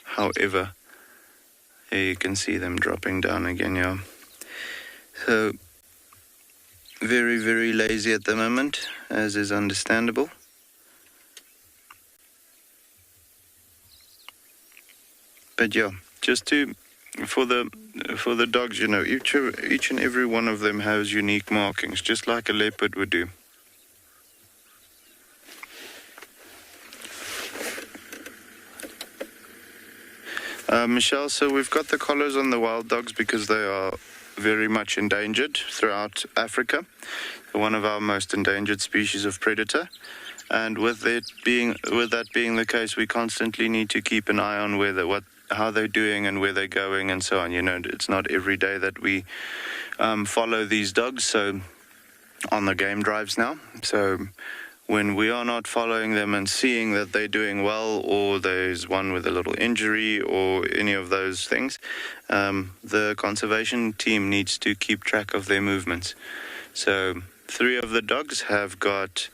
However, you can see them dropping down again, yeah. So, very, very lazy at the moment, as is understandable. But yeah, just for the dogs, you know, each and every one of them has unique markings, just like a leopard would do. Michelle, so we've got the collars on the wild dogs because they are very much endangered throughout Africa. One of our most endangered species of predator. And with that being the case, we constantly need to keep an eye on how they're doing and where they're going and so on. You know, it's not every day that we follow these dogs, so on the game drives now. So when we are not following them and seeing that they're doing well, or there's one with a little injury or any of those things, the conservation team needs to keep track of their movements. So 3 of the dogs have got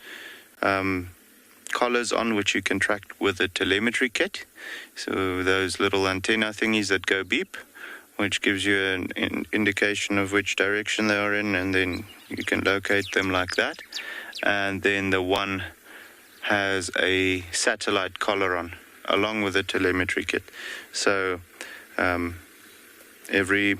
collars on which you can track with a telemetry kit. So those little antenna thingies that go beep, which gives you an indication of which direction they are in, and then you can locate them like that. And then the one has a satellite collar on, along with a telemetry kit. So every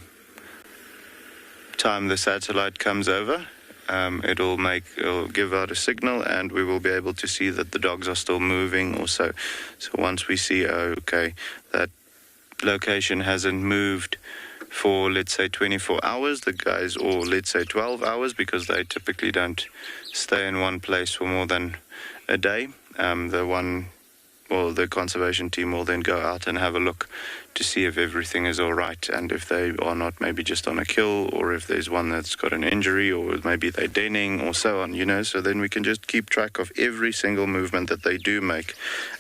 time the satellite comes over, it'll give out a signal, and we will be able to see that the dogs are still moving or so. So once we see, okay, that location hasn't moved for, let's say, 24 hours, the guys, or let's say 12 hours, because they typically don't stay in one place for more than a day, the conservation team will then go out and have a look to see if everything is all right, and if they are not maybe just on a kill, or if there's one that's got an injury, or maybe they're denning or so on, you know. So then we can just keep track of every single movement that they do make.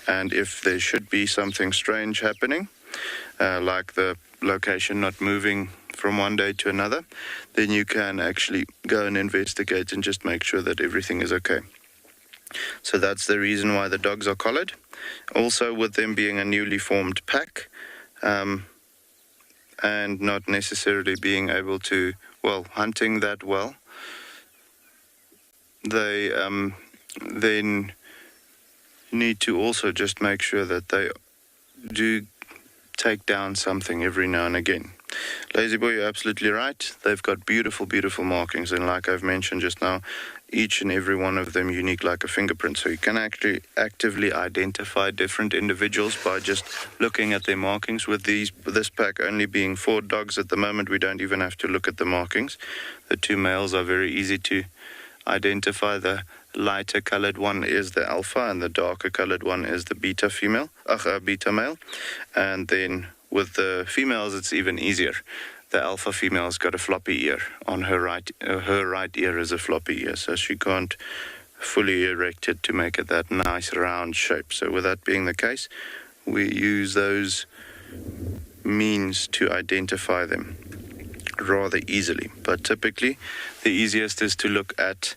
And if there should be something strange happening, like the location not moving from one day to another, then you can actually go and investigate and just make sure that everything is okay. So that's the reason why the dogs are collared. Also, with them being a newly formed pack, and not necessarily being able to, hunting that well, they then need to also just make sure that they do take down something every now and again. Lazy Boy, you're absolutely right. They've got beautiful, beautiful markings, and like I've mentioned just now, each and every one of them unique like a fingerprint. So you can actually actively identify different individuals by just looking at their markings. With this pack only being 4 dogs at the moment, we don't even have to look at the markings. The 2 males are very easy to identify. The lighter colored one is the alpha, and the darker colored one is the beta male. And then with the females, it's even easier. The alpha female's got a floppy ear on her right. Her right ear is a floppy ear, so she can't fully erect it to make it that nice round shape. So with that being the case, we use those means to identify them rather easily. But typically, the easiest is to look at,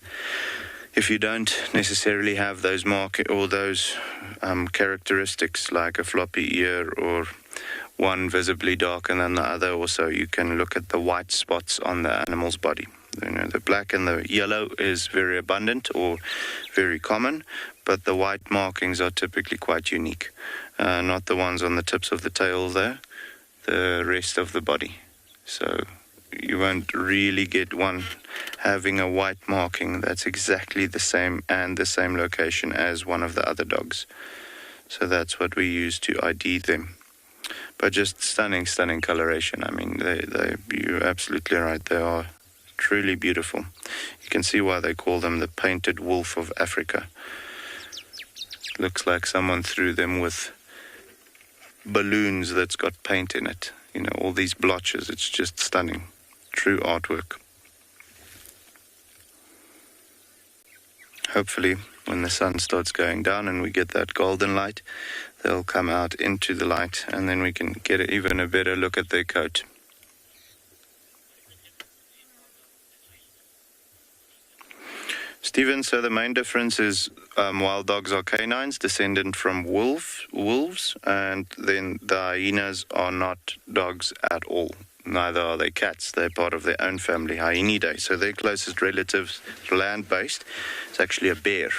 if you don't necessarily have those characteristics like a floppy ear or one visibly darker than the other, also you can look at the white spots on the animal's body. You know, the black and the yellow is very abundant or very common, but the white markings are typically quite unique. Not the ones on the tips of the tail there. the rest of the body. So you won't really get one having a white marking that's exactly the same and the same location as one of the other dogs. So that's what we use to ID them. But just stunning coloration. I mean, you're absolutely right. They are truly beautiful. You can see why they call them the painted wolf of Africa. Looks like someone threw them with balloons that's got paint in it. You know, all these blotches. It's just stunning. True artwork. Hopefully, when the sun starts going down and we get that golden light, they'll come out into the light and then we can get even a better look at their coat. Stephen, so the main difference is wild dogs are canines, descendant from wolves, and then the hyenas are not dogs at all. Neither are they cats. They're part of their own family, Hyenidae. So their closest relatives, land-based, is actually a bear.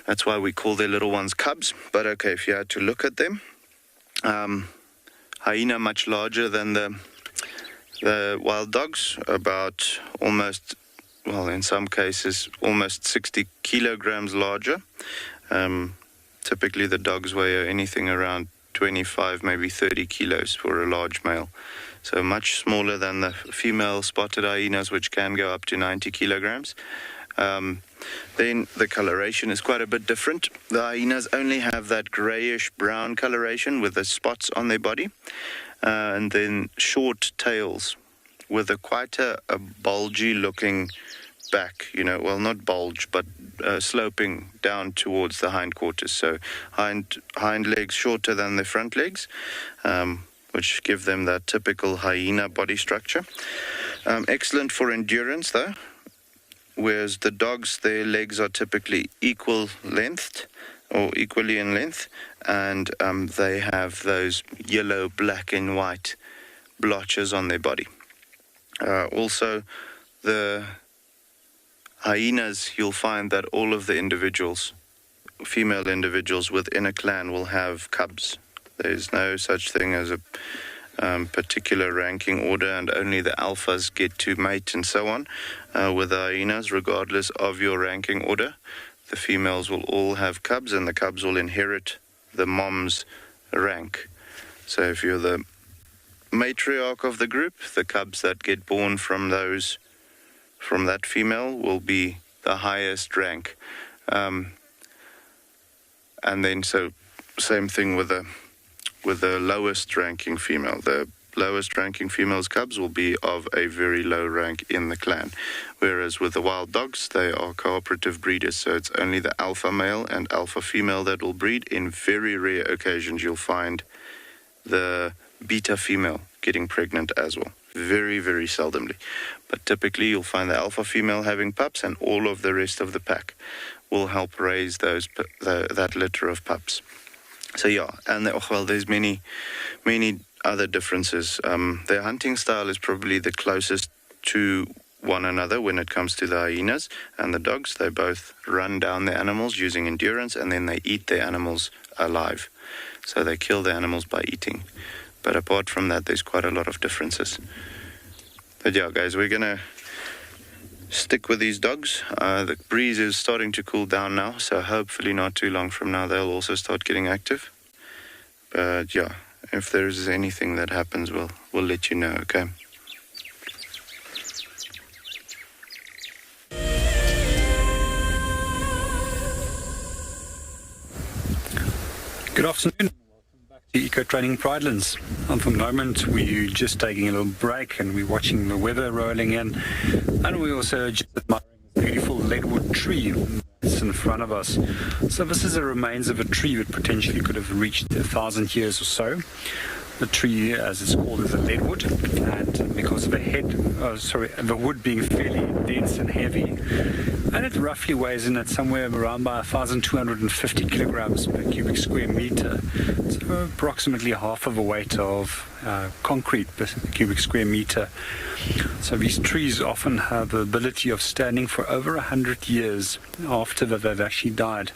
That's why we call their little ones cubs. But okay, if you had to look at them, hyena much larger than the wild dogs, about almost, well, in some cases, almost 60 kilograms larger. Typically, the dogs weigh anything around 25, maybe 30 kilos for a large male. So much smaller than the female spotted hyenas, which can go up to 90 kilograms. Then the coloration is quite a bit different. The hyenas only have that grayish-brown coloration with the spots on their body. And then short tails with quite a bulgy-looking back, you know, well, not bulge, but sloping down towards the hindquarters. So hind legs shorter than the front legs, which give them that typical hyena body structure. Excellent for endurance, though, whereas the dogs, their legs are typically equal-lengthed or equally in length, and they have those yellow, black, and white blotches on their body. Also, the hyenas, you'll find that all of the individuals, female individuals within a clan, will have cubs. There's no such thing as a particular ranking order, and only the alphas get to mate and so on. With the hyenas, regardless of your ranking order, the females will all have cubs, and the cubs will inherit the mom's rank. So if you're the matriarch of the group, the cubs that get born from that female will be the highest rank. And then so same thing with the lowest ranking female. The lowest ranking female's cubs will be of a very low rank in the clan. Whereas with the wild dogs, they are cooperative breeders, so it's only the alpha male and alpha female that will breed. In very rare occasions, you'll find the beta female getting pregnant as well. Very, very seldomly. But typically, you'll find the alpha female having pups, and all of the rest of the pack will help raise that litter of pups. So yeah, and there's many other differences. Their hunting style is probably the closest to one another when it comes to the hyenas and the dogs. They both run down the animals using endurance, and then they eat their animals alive. So they kill the animals by eating. But apart from that, there's quite a lot of differences. But yeah, guys, we're going to stick with these dogs. The breeze is starting to cool down now, so hopefully not too long from now they'll also start getting active. But yeah, if there's anything that happens, we'll let you know, okay? Good afternoon. Welcome back to Eco Training Pridelands. At the moment, we're just taking a little break and we're watching the weather rolling in. And we're also just admiring this beautiful leadwood tree that's in front of us. So this is the remains of a tree that potentially could have reached 1,000 years or so. The tree, as it's called, is a leadwood, and because of the wood being fairly dense and heavy, and it roughly weighs in at somewhere around by 1,250 kilograms per cubic square meter. So approximately half of the weight of concrete per cubic square meter. So these trees often have the ability of standing for over 100 years after they've actually died.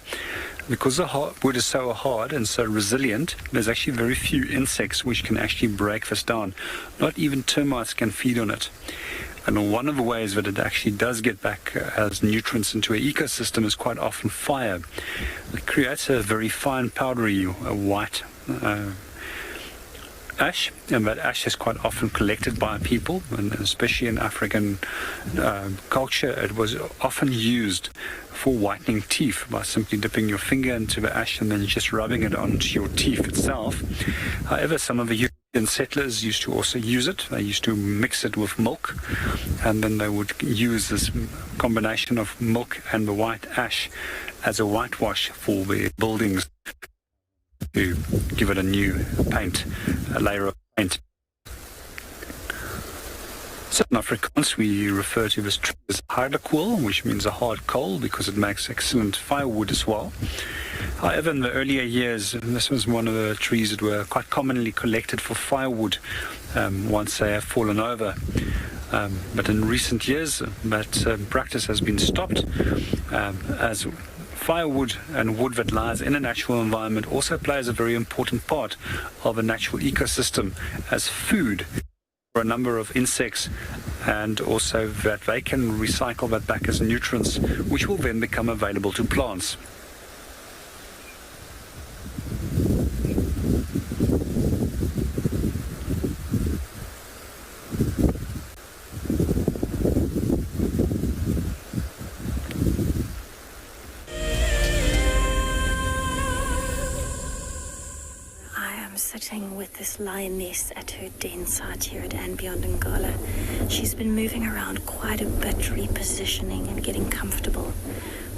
because the wood is so hard and so resilient, there's actually very few insects which can actually break this down. Not even termites can feed on it. And one of the ways that it actually does get back as nutrients into an ecosystem is quite often fire. It creates a very fine, powdery, white ash, and that ash is quite often collected by people, and especially in African culture, it was often used for whitening teeth by simply dipping your finger into the ash and then just rubbing it onto your teeth itself. However, some of the European settlers used to also use it. They used to mix it with milk, and then they would use this combination of milk and the white ash as a whitewash for their buildings, to give it a new paint, a layer of paint. So in Afrikaans, we refer to this tree as hardekool, which means a hard coal, because it makes excellent firewood as well. However, in the earlier years, this was one of the trees that were quite commonly collected for firewood once they have fallen over. But in recent years, that practice has been stopped, as firewood and wood that lies in a natural environment also plays a very important part of a natural ecosystem as food for a number of insects, and also that they can recycle that back as nutrients, which will then become available to plants. Sitting with this lioness at her den site here at and Beyond Ngala. She's been moving around quite a bit, repositioning and getting comfortable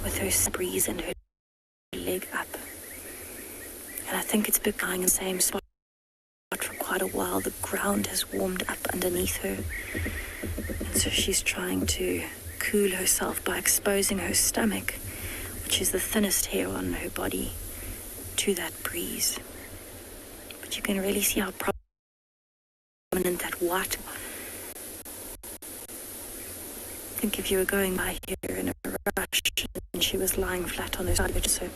with her breeze and her leg up. And I think it's been lying in the same spot for quite a while. The ground has warmed up underneath her, and so she's trying to cool herself by exposing her stomach, which is the thinnest hair on her body, to that breeze. You can really see how prominent that white. I think if you were going by here in a rush and she was lying flat on the side of it, so.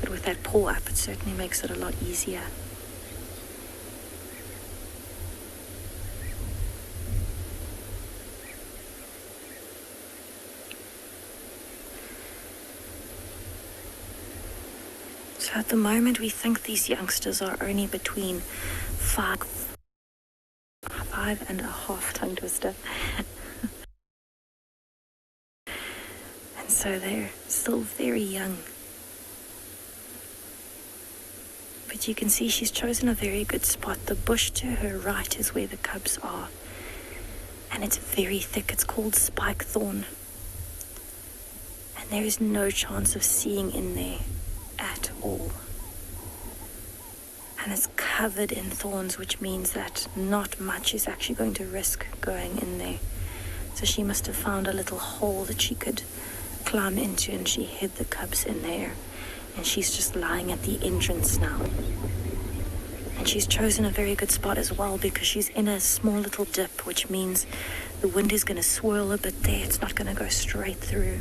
But with that paw up, it certainly makes it a lot easier. So at the moment, we think these youngsters are only between 5.5 tongue twister. And so they're still very young. But you can see she's chosen a very good spot. The bush to her right is where the cubs are. And it's very thick. It's called spike thorn. And there is no chance of seeing in there at all. And it's covered in thorns, which means that not much is actually going to risk going in there. So she must have found a little hole that she could climb into, and she hid the cubs in there. And she's just lying at the entrance now. And she's chosen a very good spot as well, because she's in a small little dip, which means the wind is going to swirl a bit there. It's not going to go straight through.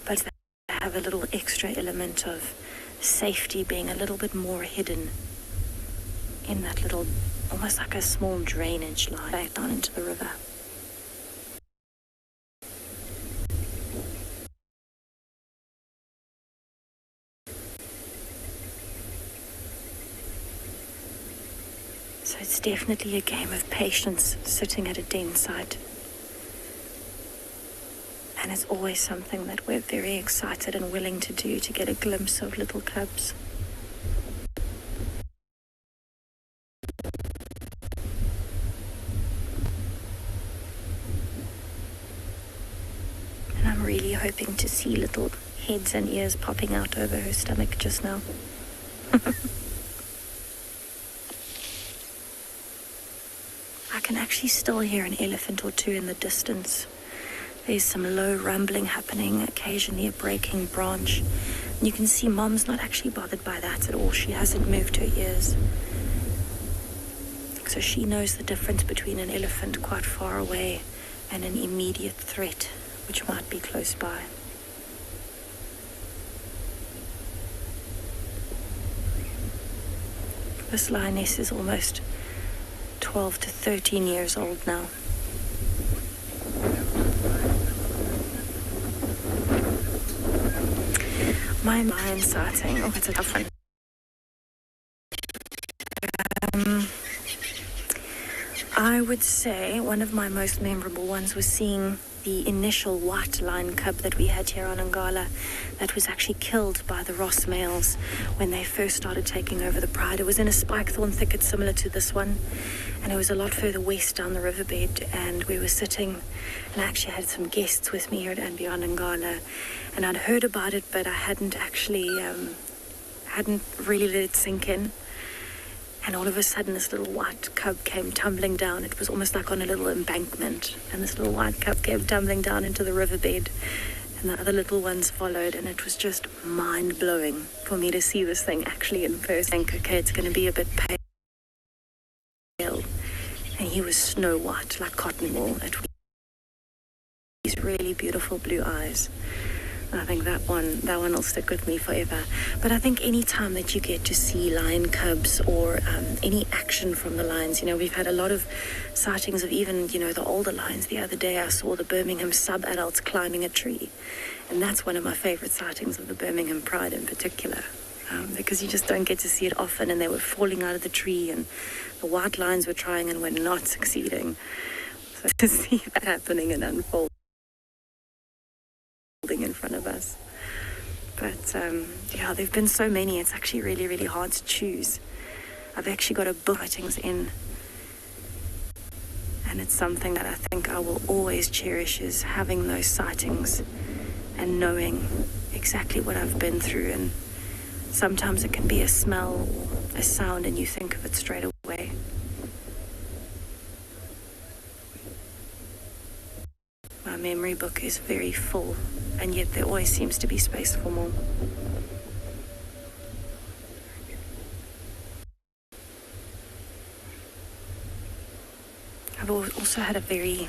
But they have a little extra element of safety, being a little bit more hidden in that little, almost like a small drainage line back down into the river. So it's definitely a game of patience sitting at a den site. And it's always something that we're very excited and willing to do, to get a glimpse of little cubs. And I'm really hoping to see little heads and ears popping out over her stomach just now. I can actually still hear an elephant or two in the distance. There's some low rumbling happening, occasionally a breaking branch. And you can see Mom's not actually bothered by that at all. She hasn't moved her ears. So she knows the difference between an elephant quite far away and an immediate threat, which might be close by. This lioness is almost 12 to 13 years old now. My lion sighting, oh, it's a tough one. I would say one of my most memorable ones was seeing the initial white lion cub that we had here on Ngala that was actually killed by the Ross males when they first started taking over the pride. It was in a spikethorn thicket similar to this one, and it was a lot further west down the riverbed, and we were sitting, and I actually had some guests with me here at And Beyond Ngala, and I'd heard about it, but I hadn't really let it sink in. And all of a sudden, this little white cub came tumbling down. It was almost like on a little embankment. And this little white cub came tumbling down into the riverbed. And the other little ones followed. And it was just mind-blowing for me to see this thing actually in person. Okay, it's going to be a bit pale. And he was snow white, like cotton wool. These really beautiful blue eyes. I think that one will stick with me forever. But I think any time that you get to see lion cubs or any action from the lions, we've had a lot of sightings of even, the older lions. The other day I saw the Birmingham sub-adults climbing a tree. And that's one of my favorite sightings of the Birmingham Pride in particular. Because you just don't get to see it often, and they were falling out of the tree, and the white lions were trying and were not succeeding. So to see that happening and unfold in front of us. But there've been so many, it's actually really, really hard to choose. I've actually got a book sightings in, and it's something that I think I will always cherish, is having those sightings and knowing exactly what I've been through. And sometimes it can be a smell, a sound, and you think of it straight away. My memory book is very full, and yet there always seems to be space for more. I've also had a very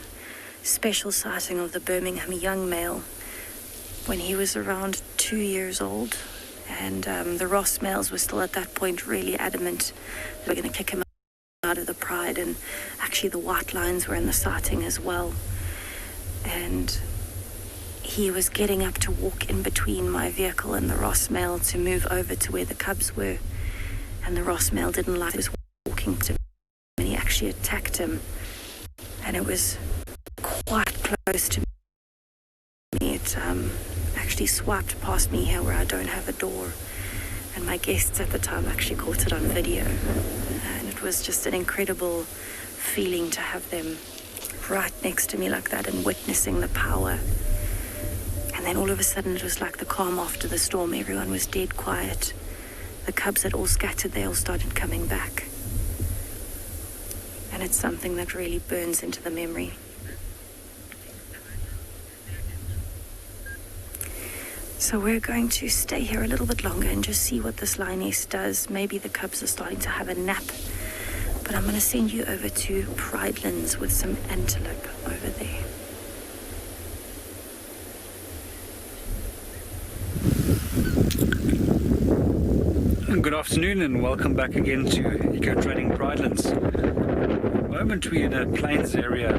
special sighting of the Birmingham young male when he was around 2 years old, and the Ross males were still at that point really adamant they were going to kick him out of the pride, and actually the white lions were in the sighting as well. And he was getting up to walk in between my vehicle and the Ross male to move over to where the cubs were. And the Ross male didn't like his walking to him, and he actually attacked him. And it was quite close to me. It actually swiped past me here where I don't have a door. And my guests at the time actually caught it on video. And it was just an incredible feeling to have them right next to me like that and witnessing the power. And then all of a sudden it was like the calm after the storm. Everyone was dead quiet. The cubs had all scattered. They all started coming back. And it's something that really burns into the memory. So we're going to stay here a little bit longer and just see what this lioness does. Maybe the cubs are starting to have a nap. But I'm going to send you over to Pridelands with some antelope over there. Good afternoon and welcome back again to Eco Training Pridelands. At the moment we're in a plains area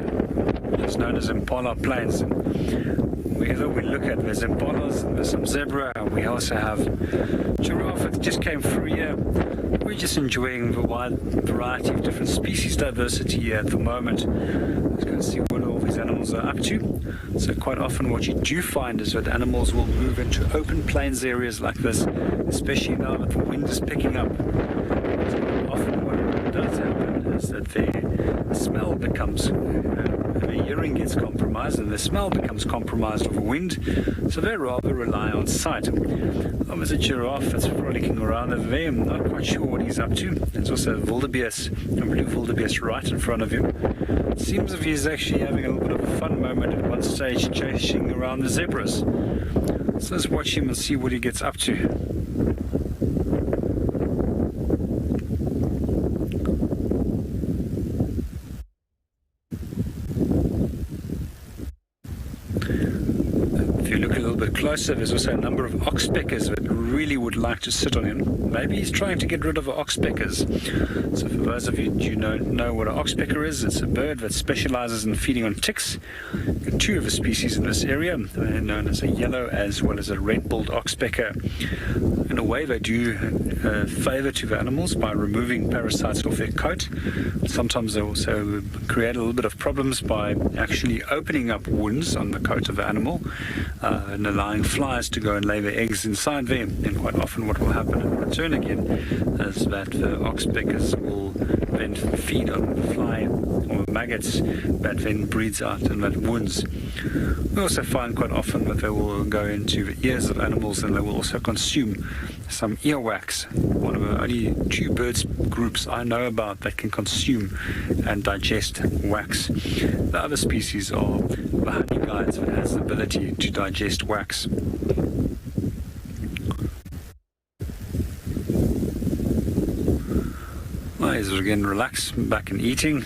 that's known as Impala Plains. Wherever we look at, there's impalas and there's some zebra. We also have giraffe that just came through here. We're just enjoying the wide variety of different species diversity here at the moment. Let's go and see what all these animals are up to. So quite often what you do find is that animals will move into open plains areas like this, especially now that the wind is picking up. So often what does happen is that the smell becomes, the hearing gets compromised and the smell becomes compromised with wind, so they rather rely on sight. There's a giraffe that's frolicking around over there. I'm not quite sure what he's up to. There's also a wildebeest, a blue wildebeest right in front of him. It seems as if he's actually having a little bit of a fun moment at one stage chasing around the zebras. So let's watch him and see what he gets up to. closer, there's also a number of oxpeckers that really would like to sit on him. Maybe he's trying to get rid of the oxpeckers. So for those of you who know what an oxpecker is, it's a bird that specializes in feeding on ticks. There are two of the species in this area. They're known as a yellow as well as a red-billed oxpecker. In a way, they do a favor to the animals by removing parasites off their coat. Sometimes they also create a little bit of problems by actually opening up wounds on the coat of the animal and allowing flies to go and lay their eggs inside there. And quite often what will happen in return again is that the oxpeckers will then feed on the fly or maggots that then breeds out in that wounds. We also find quite often that they will go into the ears of animals and they will also consume some earwax. One of the only two birds groups I know about that can consume and digest wax. The other species are the honey guides that has the ability to digest wax. Eyes are again relaxed, back and eating.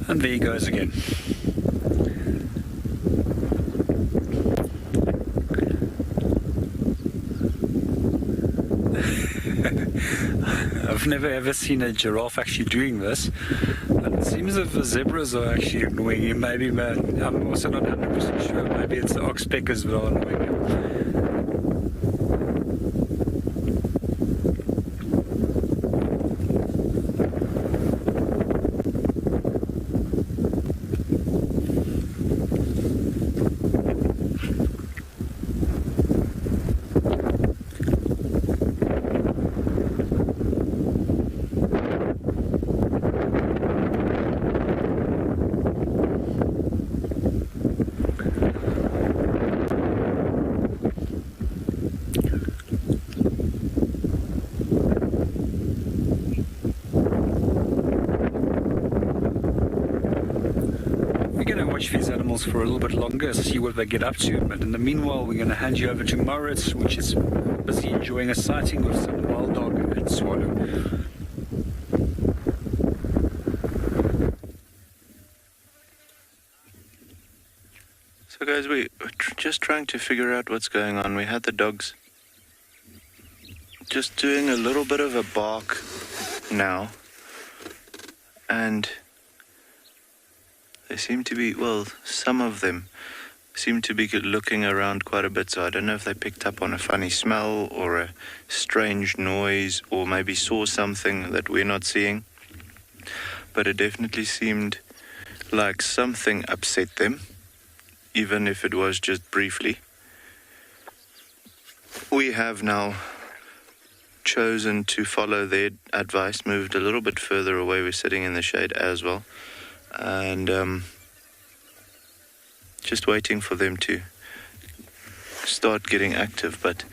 And there he goes again. I've never ever seen a giraffe actually doing this, but it seems as if the zebras are actually annoying him. Maybe, but I'm also not 100% sure. Maybe it's the oxpeckers that are annoying him. Watch these animals for a little bit longer, see what they get up to. But in the meanwhile, we're going to hand you over to Maurits, which is busy enjoying a sighting with some wild dog and swallow. So guys, we're just trying to figure out what's going on. We had the dogs just doing a little bit of a bark now, and they seem to be, well, some of them seem to be looking around quite a bit, so I don't know if they picked up on a funny smell or a strange noise or maybe saw something that we're not seeing. But it definitely seemed like something upset them, even if it was just briefly. We have now chosen to follow their advice, moved a little bit further away. We're sitting in the shade as well. And just waiting for them to start getting active, but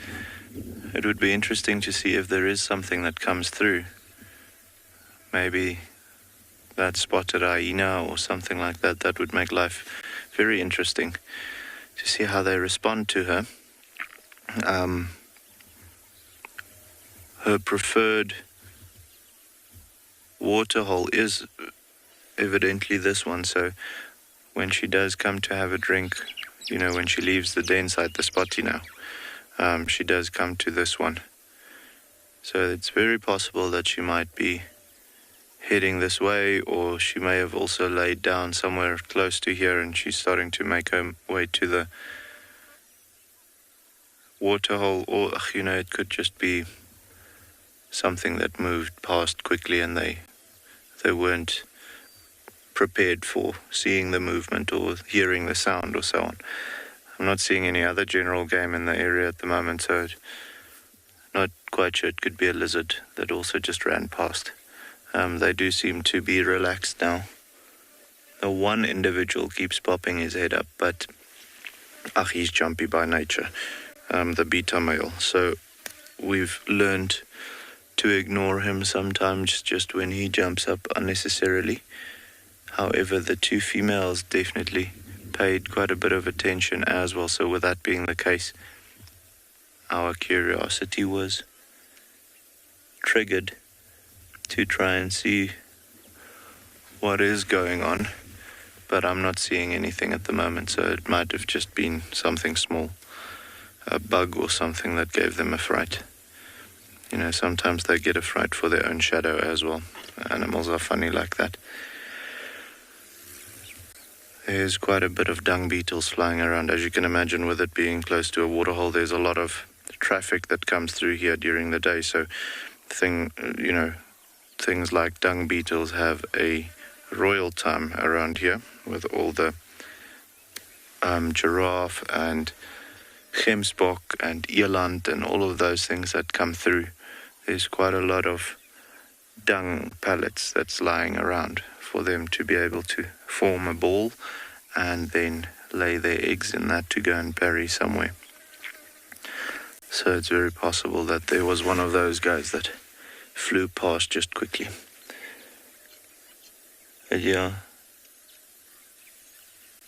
it would be interesting to see if there is something that comes through. Maybe that spotted hyena or something like that. That would make life very interesting to see how they respond to her. Her preferred waterhole is evidently this one, so when she does come to have a drink, you know, when she leaves the den site, the spotty now, she does come to this one. So it's very possible that she might be heading this way, or she may have also laid down somewhere close to here and she's starting to make her way to the waterhole, or you know, it could just be something that moved past quickly and they weren't prepared for seeing the movement or hearing the sound or so on. I'm not seeing any other general game in the area at the moment, so not quite sure. It could be a lizard that also just ran past. They do seem to be relaxed now. The one individual keeps popping his head up, but he's jumpy by nature, the beta male. So we've learned to ignore him sometimes just when he jumps up unnecessarily. However, the two females definitely paid quite a bit of attention as well. So with that being the case, our curiosity was triggered to try and see what is going on, but I'm not seeing anything at the moment, so it might have just been something small, a bug or something that gave them a fright. You know, sometimes they get a fright for their own shadow as well. Animals are funny like that. There's quite a bit of dung beetles flying around. As you can imagine, with it being close to a waterhole, there's a lot of traffic that comes through here during the day. So, things like dung beetles have a royal time around here with all the giraffe and gemsbok and eland and all of those things that come through. There's quite a lot of dung pellets that's lying around for them to be able to form a ball and then lay their eggs in that to go and bury somewhere. So it's very possible that there was one of those guys that flew past just quickly. But yeah,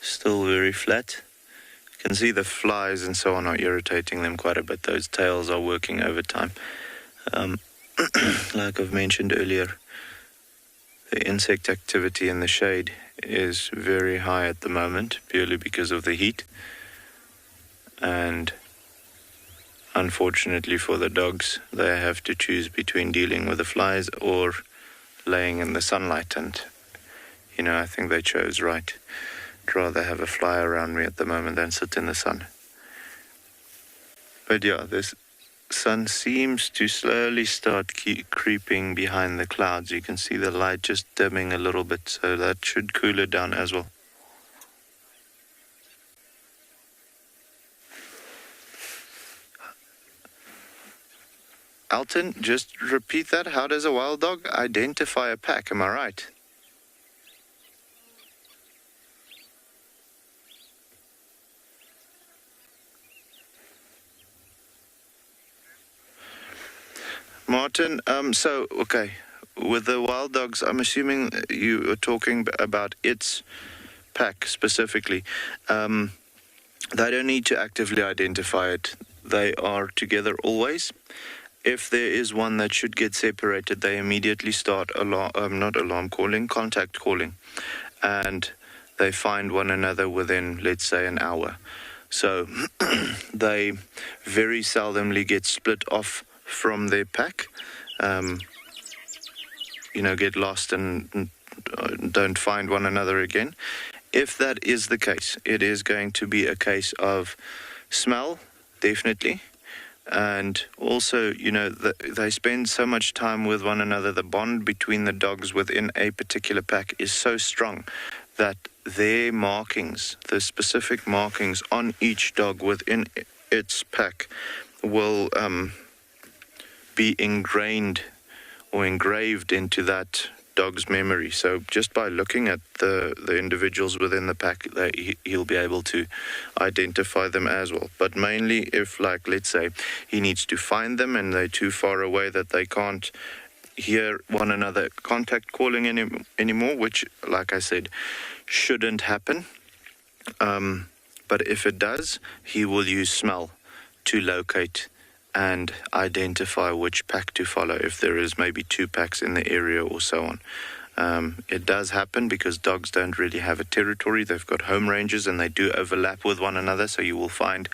still very flat. You can see the flies and so on are irritating them quite a bit. Those tails are working overtime. Like I've mentioned earlier, the insect activity in the shade is very high at the moment, purely because of the heat. And unfortunately for the dogs, they have to choose between dealing with the flies or laying in the sunlight. And, I think they chose right. I'd rather have a fly around me at the moment than sit in the sun. But yeah, this sun seems to slowly start creeping behind the clouds. You can see the light just dimming a little bit, so that should cool it down as well. Alton, just repeat that. How does a wild dog identify a pack? Am I right? Martin, okay, with the wild dogs, I'm assuming you are talking about its pack specifically. They don't need to actively identify it. They are together always. If there is one that should get separated, they immediately start contact calling. And they find one another within, let's say, an hour. So they very seldomly get split off from their pack, get lost and don't find one another again. If that is the case, it is going to be a case of smell, definitely. And also, they spend so much time with one another. The bond between the dogs within a particular pack is so strong that their markings, the specific markings on each dog within its pack will be ingrained or engraved into that dog's memory. So just by looking at the individuals within the pack, he'll be able to identify them as well. But mainly if, let's say, he needs to find them and they're too far away that they can't hear one another contact calling anymore, which, like I said, shouldn't happen. But if it does, he will use smell to locate and identify which pack to follow, if there is maybe two packs in the area or so on. It does happen because dogs don't really have a territory. They've got home ranges and they do overlap with one another, so you will find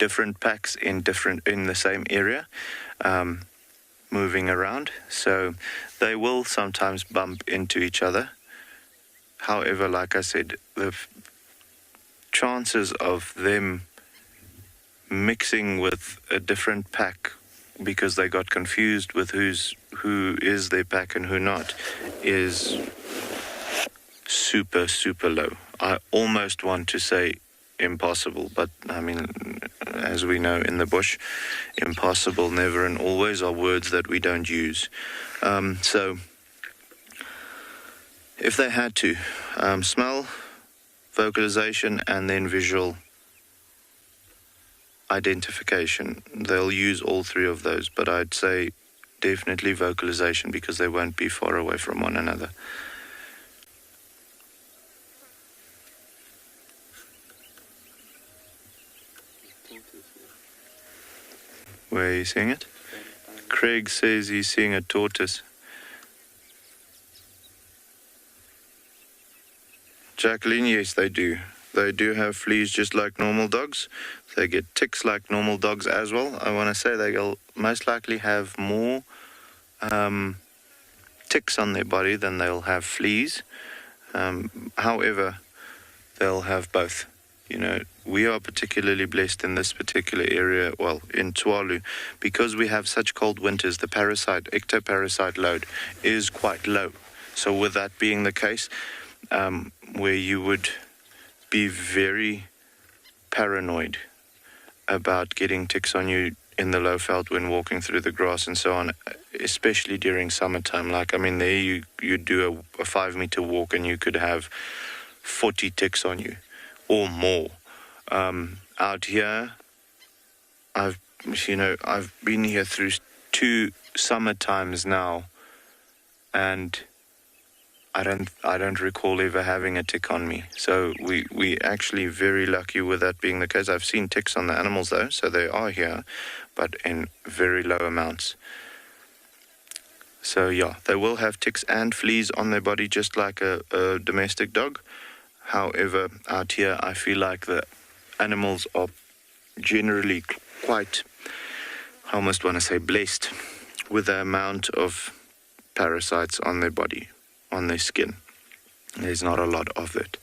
different packs in the same area moving around. So they will sometimes bump into each other. However, like I said, the chances of them mixing with a different pack because they got confused with who is their pack and who not is super, super low. I almost want to say impossible, but I mean, as we know in the bush, impossible, never and always are words that we don't use. So if they had to, smell, vocalization, and then visual identification, they'll use all three of those, but I'd say definitely vocalization because they won't be far away from one another. Where are you seeing it? Craig says he's seeing a tortoise. Jacqueline, yes, they do. They do have fleas just like normal dogs. They get ticks like normal dogs as well. I want to say they'll most likely have more ticks on their body than they'll have fleas. However, they'll have both. You know, we are particularly blessed in this particular area, well, in Tuvalu, because we have such cold winters. The ectoparasite load is quite low. So with that being the case, where you would be very paranoid about getting ticks on you in the Lowveld when walking through the grass and so on, especially during summertime. Like, I mean, there you do a 5-meter walk and you could have 40 ticks on you or more. Out here, I've been here through 2 summer times now, and I don't recall ever having a tick on me. So we actually very lucky with that being the case. I've seen ticks on the animals though, so they are here, but in very low amounts. So yeah, they will have ticks and fleas on their body just like a domestic dog. However, out here I feel like the animals are generally quite, I almost want to say, blessed with the amount of parasites on their body, on their skin. There's not a lot of it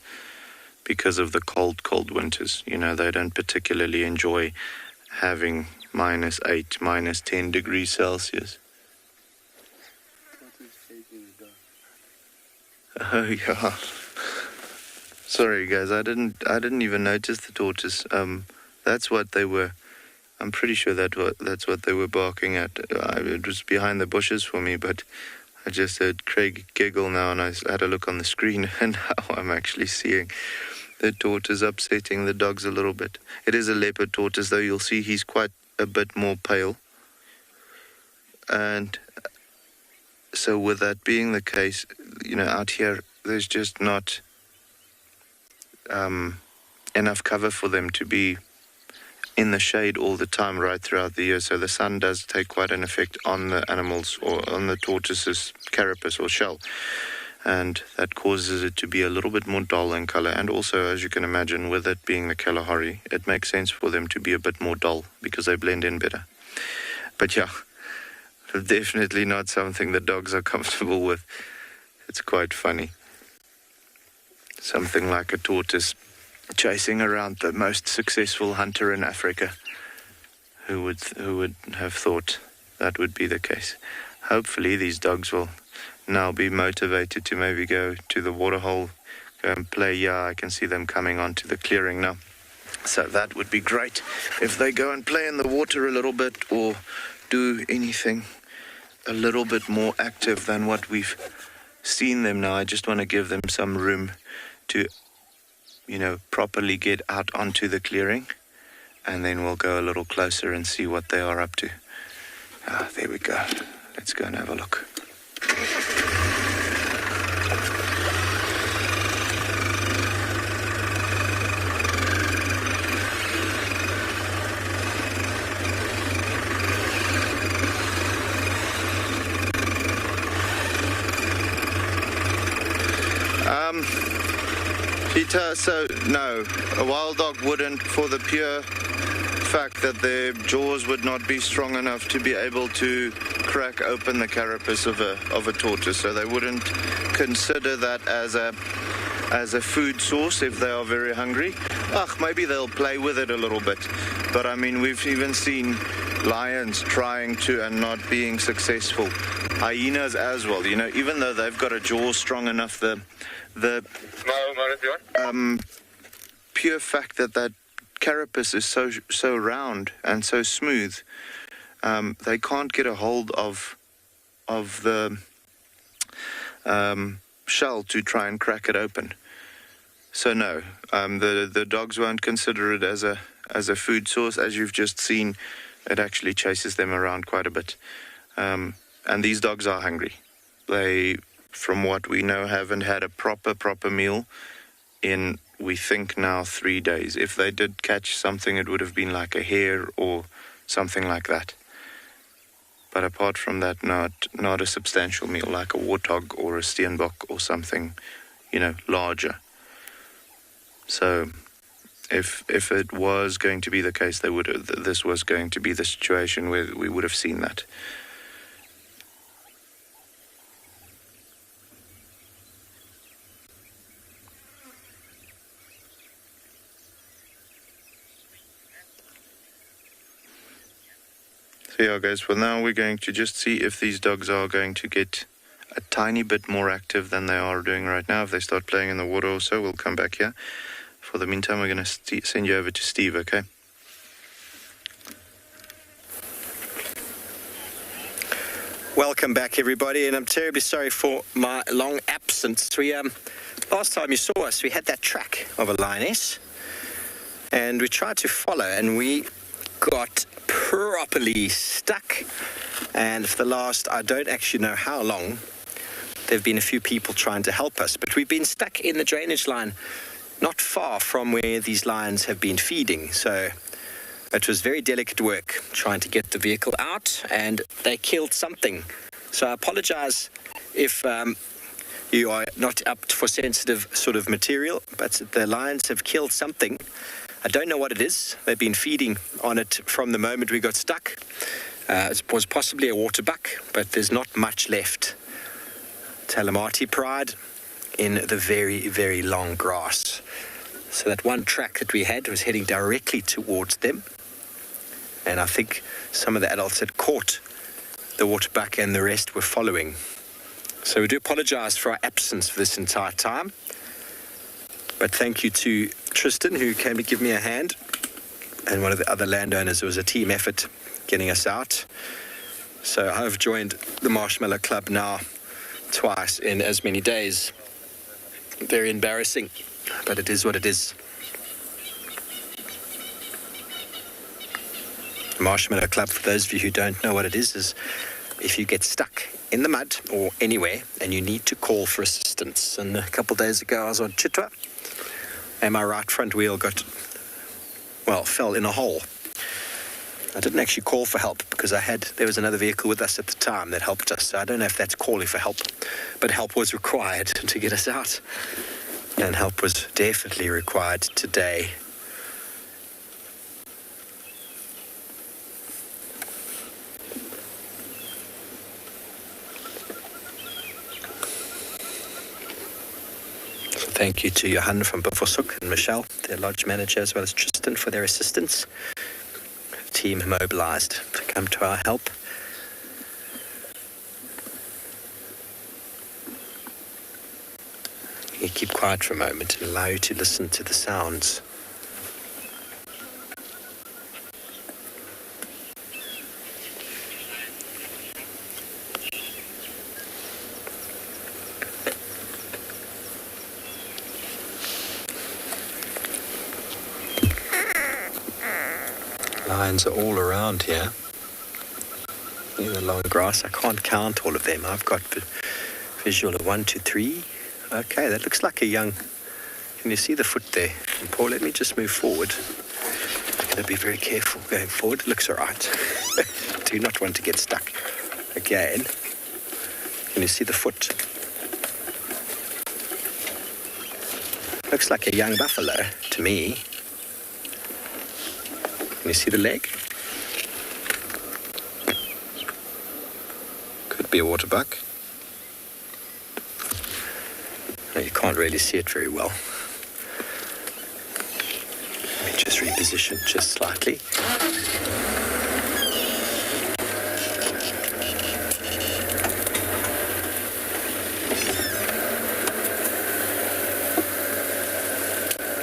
because of the cold winters. You know, they don't particularly enjoy having -8, -10 degrees Celsius. Oh yeah. Sorry guys, I didn't even notice the tortoise. That's what they were. I'm pretty sure that's what they were barking at. It was behind the bushes for me, but I just heard Craig giggle now, and I had a look on the screen, and now I'm actually seeing the tortoise upsetting the dogs a little bit. It is a leopard tortoise, though. You'll see he's quite a bit more pale. And so with that being the case, you know, out here, there's just not enough cover for them to be in the shade all the time right throughout the year. So the sun does take quite an effect on the animals, or on the tortoise's carapace or shell, and that causes it to be a little bit more dull in color. And also, as you can imagine, with it being the Kalahari, it makes sense for them to be a bit more dull because they blend in better. But yeah, definitely not something the dogs are comfortable with. It's quite funny. Something like a tortoise chasing around the most successful hunter in Africa. Who would have thought that would be the case? Hopefully these dogs will now be motivated to maybe go to the waterhole, go and play. Yeah, I can see them coming onto the clearing now. So that would be great if they go and play in the water a little bit, or do anything a little bit more active than what we've seen them now. I just want to give them some room to, you know, properly get out onto the clearing, and then we'll go a little closer and see what they are up to. There we go. Let's go and have a look. Peter, so no, a wild dog wouldn't, for the pure fact that their jaws would not be strong enough to be able to crack open the carapace of a tortoise. So they wouldn't consider that as a food source if they are very hungry. Maybe they'll play with it a little bit, but I mean, we've even seen lions trying to and not being successful. Hyenas as well, you know, even though they've got a jaw strong enough, the pure fact that carapace is so round and so smooth, they can't get a hold of the shell to try and crack it open. So no, the dogs won't consider it as a food source. As you've just seen, it actually chases them around quite a bit. And these dogs are hungry. They, from what we know, haven't had a proper meal in, we think now, 3 days. If they did catch something, it would have been like a hare or something like that. But apart from that, not a substantial meal like a warthog or a steenbok or something, larger. So if it was going to be the case, this was going to be the situation where we would have seen that. So yeah, guys, for now we're going to just see if these dogs are going to get a tiny bit more active than they are doing right now. If they start playing in the water or so, we'll come back here. For the meantime, we're going to send you over to Steve, okay? Welcome back, everybody, and I'm terribly sorry for my long absence. Last time you saw us, we had that track of a lioness, and we tried to follow, and we got properly stuck. And for the last, I don't actually know how long, there have been a few people trying to help us, but we've been stuck in the drainage line not far from where these lions have been feeding. So it was very delicate work trying to get the vehicle out, and they killed something. So I apologize if you are not up for sensitive sort of material, but the lions have killed something. I don't know what it is. They've been feeding on it from the moment we got stuck. It was possibly a waterbuck, but there's not much left. Talamati pride in the very, very long grass. So that one track that we had was heading directly towards them. And I think some of the adults had caught the waterbuck and the rest were following. So we do apologize for our absence for this entire time. But thank you to Tristan, who came to give me a hand, and one of the other landowners. It was a team effort getting us out. So I've joined the Marshmallow Club now twice in as many days. Very embarrassing, but it is what it is. The Marshmallow Club, for those of you who don't know what it is if you get stuck in the mud or anywhere and you need to call for assistance. And a couple of days ago I was on Chitwa, and my right front wheel fell in a hole. I didn't actually call for help because there was another vehicle with us at the time that helped us. So I don't know if that's calling for help, but help was required to get us out. And help was definitely required today. Thank you to Johan from Bafosuk and Michelle, their lodge manager, as well as Tristan for their assistance. The team mobilized to come to our help. You keep quiet for a moment and allow you to listen to the sounds. Lions are all around here. In the long grass, I can't count all of them. I've got visual of 1, 2, 3. Okay, that looks like a young. Can you see the foot there? And Paul, let me just move forward. I'm going to be very careful going forward. It looks all right. Do not want to get stuck again. Can you see the foot? Looks like a young buffalo to me. Can you see the leg? Could be a waterbuck. No, you can't really see it very well. Let me just reposition just slightly.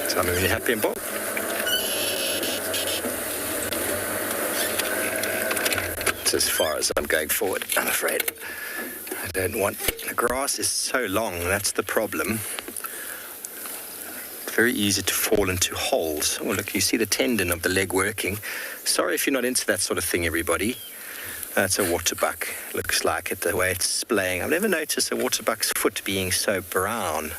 So I'm really happy and bold. As far as I'm going forward, I'm afraid. I don't want... The grass is so long, that's the problem. Very easy to fall into holes. Oh, look, you see the tendon of the leg working. Sorry if you're not into that sort of thing, everybody. That's a waterbuck. Looks like it, the way it's splaying. I've never noticed a waterbuck's foot being so brown.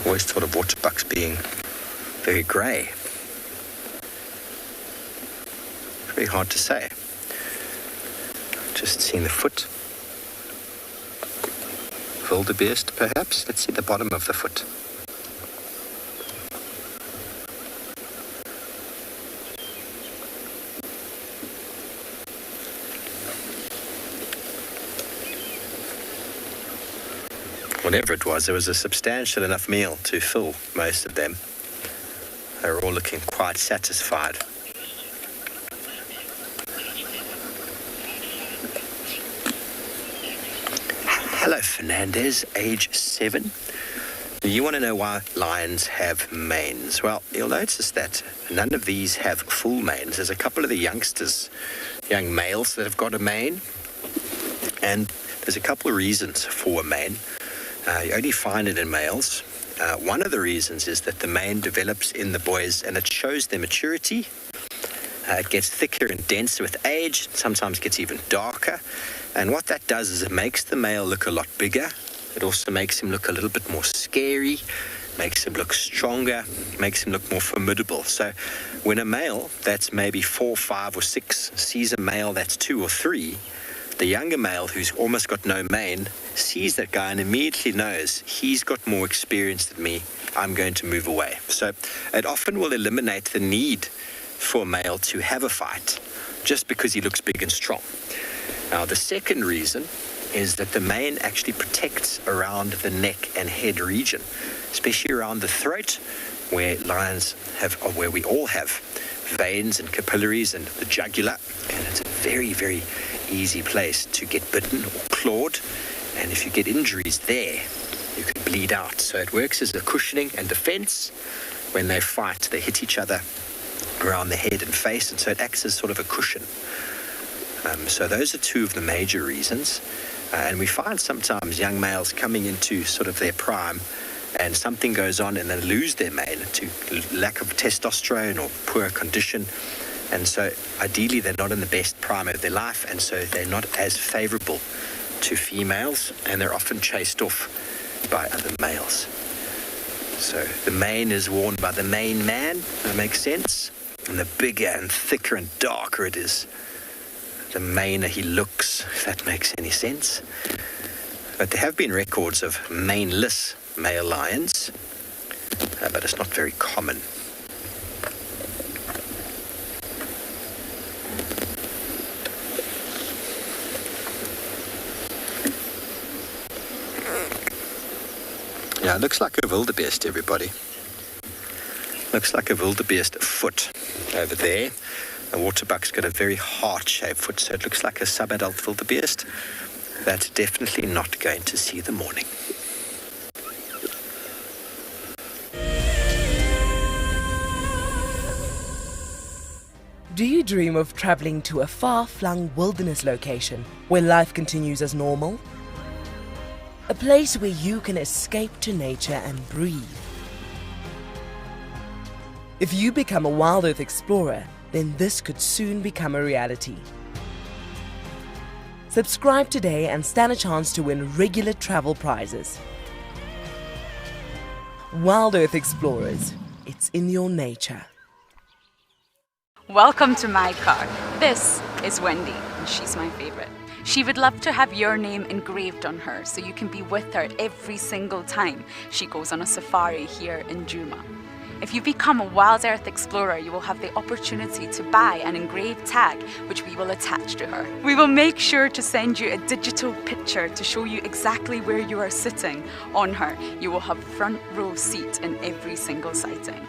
Always thought of waterbucks being very grey. Very hard to say. Just seeing the foot. Wildebeest, perhaps. Let's see the bottom of the foot. Whatever it was a substantial enough meal to fill most of them. They were all looking quite satisfied. Hello, Fernandez, age 7. You want to know why lions have manes? Well, you'll notice that none of these have full manes. There's a couple of the young males that have got a mane, and there's a couple of reasons for a mane. You only find it in males. One of the reasons is that the mane develops in the boys and it shows their maturity. It gets thicker and denser with age, sometimes gets even darker. And what that does is it makes the male look a lot bigger. It also makes him look a little bit more scary, makes him look stronger, makes him look more formidable. So when a male that's maybe 4, 5, or 6 sees a male that's 2 or 3, the younger male who's almost got no mane sees that guy and immediately knows he's got more experience than me. I'm going to move away. So it often will eliminate the need for a male to have a fight just because he looks big and strong. Now, the second reason is that the mane actually protects around the neck and head region, especially around the throat, where lions have, or where we all have, veins and capillaries, and the jugular, and it's a very, very easy place to get bitten or clawed, and if you get injuries there, you can bleed out. So it works as a cushioning and defense. When they fight, they hit each other around the head and face, and so it acts as sort of a cushion. So those are two of the major reasons. And we find sometimes young males coming into sort of their prime and something goes on and they lose their mane to lack of testosterone or poor condition. And so ideally they're not in the best prime of their life, and so they're not as favorable to females, and they're often chased off by other males. So the mane is worn by the main man, that makes sense. And the bigger and thicker and darker it is, the maner he looks, if that makes any sense. But there have been records of maneless male lions, but it's not very common. Yeah, it looks like a wildebeest, everybody. Looks like a wildebeest foot over there. The waterbuck's got a very heart-shaped foot, so it looks like a subadult wildebeest. That's definitely not going to see the morning. Do you dream of traveling to a far-flung wilderness location where life continues as normal? A place where you can escape to nature and breathe. If you become a Wild Earth explorer, then this could soon become a reality. Subscribe today and stand a chance to win regular travel prizes. Wild Earth Explorers, it's in your nature. Welcome to my car. This is Wendy, and she's my favorite. She would love to have your name engraved on her so you can be with her every single time she goes on a safari here in Djuma. If you become a Wild Earth Explorer, you will have the opportunity to buy an engraved tag which we will attach to her. We will make sure to send you a digital picture to show you exactly where you are sitting on her. You will have front row seat in every single sighting.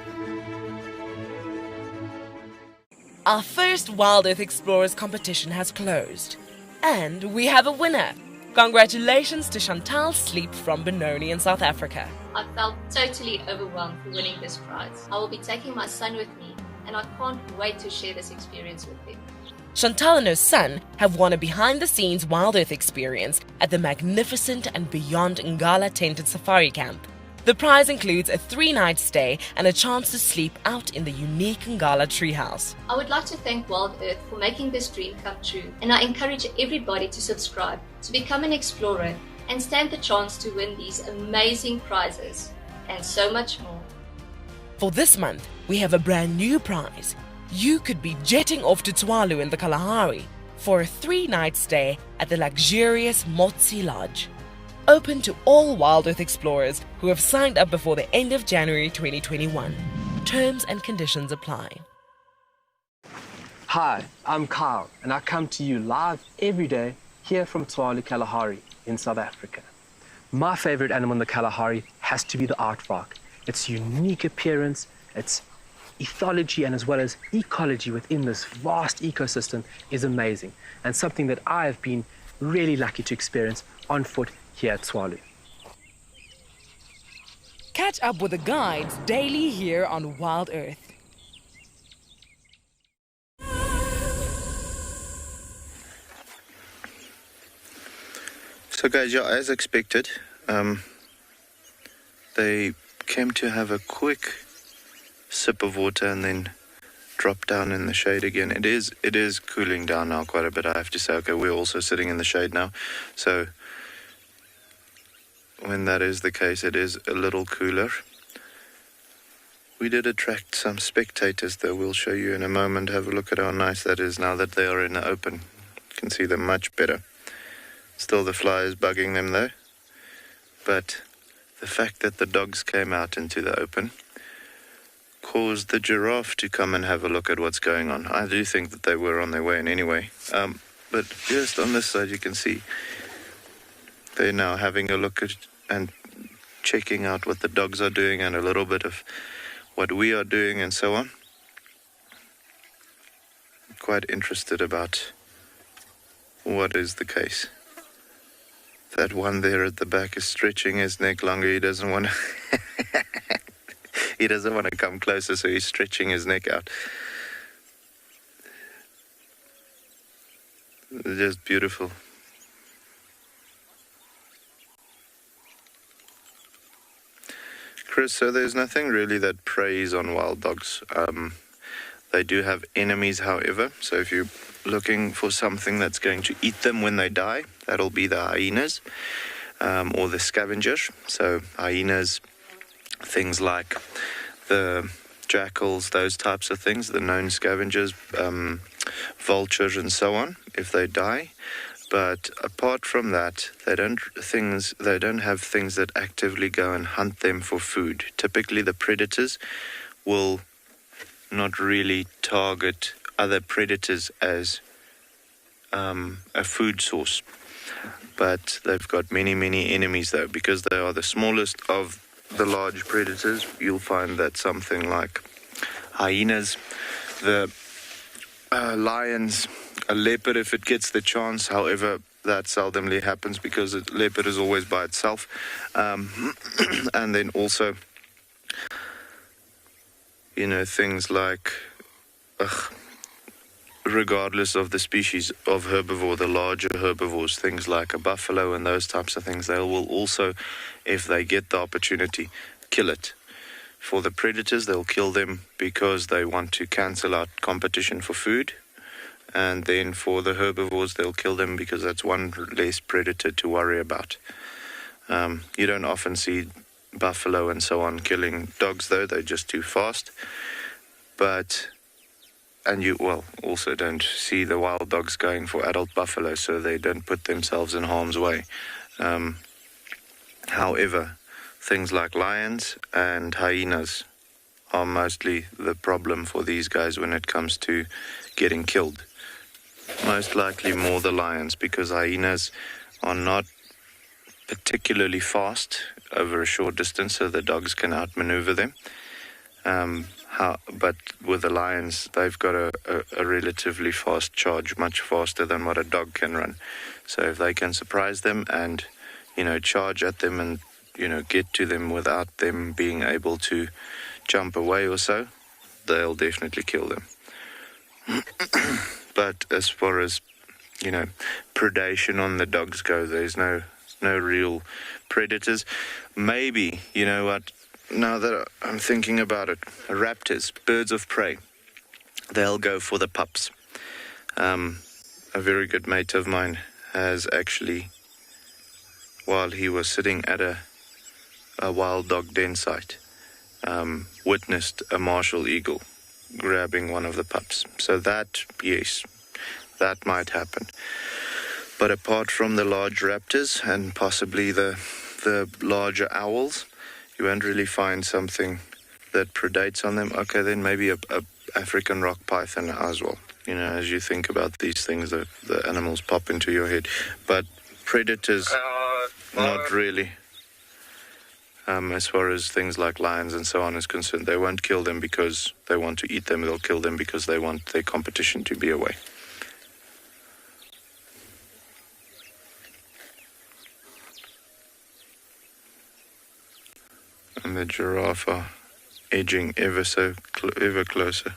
Our first Wild Earth Explorers competition has closed, and we have a winner. Congratulations to Chantal Sleep from Benoni in South Africa. I felt totally overwhelmed for winning this prize. I will be taking my son with me, and I can't wait to share this experience with him. Chantal and her son have won a behind-the-scenes Wild Earth experience at the magnificent and beyond Ngala tented safari camp. The prize includes a 3-night stay and a chance to sleep out in the unique Ngala treehouse. I would like to thank Wild Earth for making this dream come true, and I encourage everybody to subscribe, to become an explorer, and stand the chance to win these amazing prizes. and so much more. For this month, we have a brand new prize. You could be jetting off to Tswalu in the Kalahari for a 3-night stay at the luxurious Motsi Lodge. Open to all Wild Earth explorers who have signed up before the end of January 2021. Terms and conditions apply. Hi, I'm Kyle, and I come to you live every day here from Tswalu, Kalahari in South Africa. My favorite animal in the Kalahari has to be the aardvark. Its unique appearance, its ethology, and as well as ecology within this vast ecosystem is amazing, and something that I have been really lucky to experience on foot here at Tswalu. Catch up with the guides daily here on Wild Earth. So guys, yeah, as expected, they came to have a quick sip of water and then drop down in the shade again. It is cooling down now quite a bit, I have to say. Okay, we're also sitting in the shade now, so when that is the case, it is a little cooler. We did attract some spectators, though. We'll show you in a moment. Have a look at how nice that is now that they are in the open. You can see them much better. Still the fly is bugging them though, but the fact that the dogs came out into the open caused the giraffe to come and have a look at what's going on. I do think that they were on their way in anyway, but just on this side you can see they're now having a look at and checking out what the dogs are doing and a little bit of what we are doing and so on. Quite interested about what is the case. That one there at the back is stretching his neck longer. He doesn't want to he doesn't want to come closer, so he's stretching his neck out. Just beautiful. Chris, so there's nothing really that preys on wild dogs. They do have enemies, however, so if you're looking for something that's going to eat them when they die, that'll be the hyenas or the scavengers. So hyenas, things like the jackals, those types of things, the known scavengers, vultures and so on, if they die. But apart from that, they don't have things that actively go and hunt them for food. Typically the predators will not really target other predators as a food source, but they've got many enemies though, because they are the smallest of the large predators. You'll find that something like hyenas, the lions, a leopard if it gets the chance, however that seldomly happens because a leopard is always by itself, and then also things like, regardless of the species of herbivore, the larger herbivores, things like a buffalo and those types of things, they will also, if they get the opportunity, kill it. For the predators, they'll kill them because they want to cancel out competition for food. And then for the herbivores, they'll kill them because that's one less predator to worry about. You don't often see buffalo and so on killing dogs though, they're just too fast. And you also don't see the wild dogs going for adult buffalo, so they don't put themselves in harm's way. However, things like lions and hyenas are mostly the problem for these guys when it comes to getting killed. Most likely more the lions, because hyenas are not particularly fast over a short distance, so the dogs can outmaneuver them. But with the lions, they've got a relatively fast charge, much faster than what a dog can run. So if they can surprise them and, charge at them and, get to them without them being able to jump away or so, they'll definitely kill them. But as far as, predation on the dogs go, there's no real predators. Maybe, now that I'm thinking about it, raptors, birds of prey, they'll go for the pups. A very good mate of mine has actually, while he was sitting at a a wild dog den site, witnessed a martial eagle grabbing one of the pups. So that, yes, that might happen. But apart from the large raptors and possibly the larger owls, you won't really find something that predates on them. Okay, then maybe a African rock python as well. You know, as you think about these things, the animals pop into your head. But predators, not really. As far as things like lions and so on is concerned, they won't kill them because they want to eat them. They'll kill them because they want their competition to be away. And the giraffe are edging ever closer.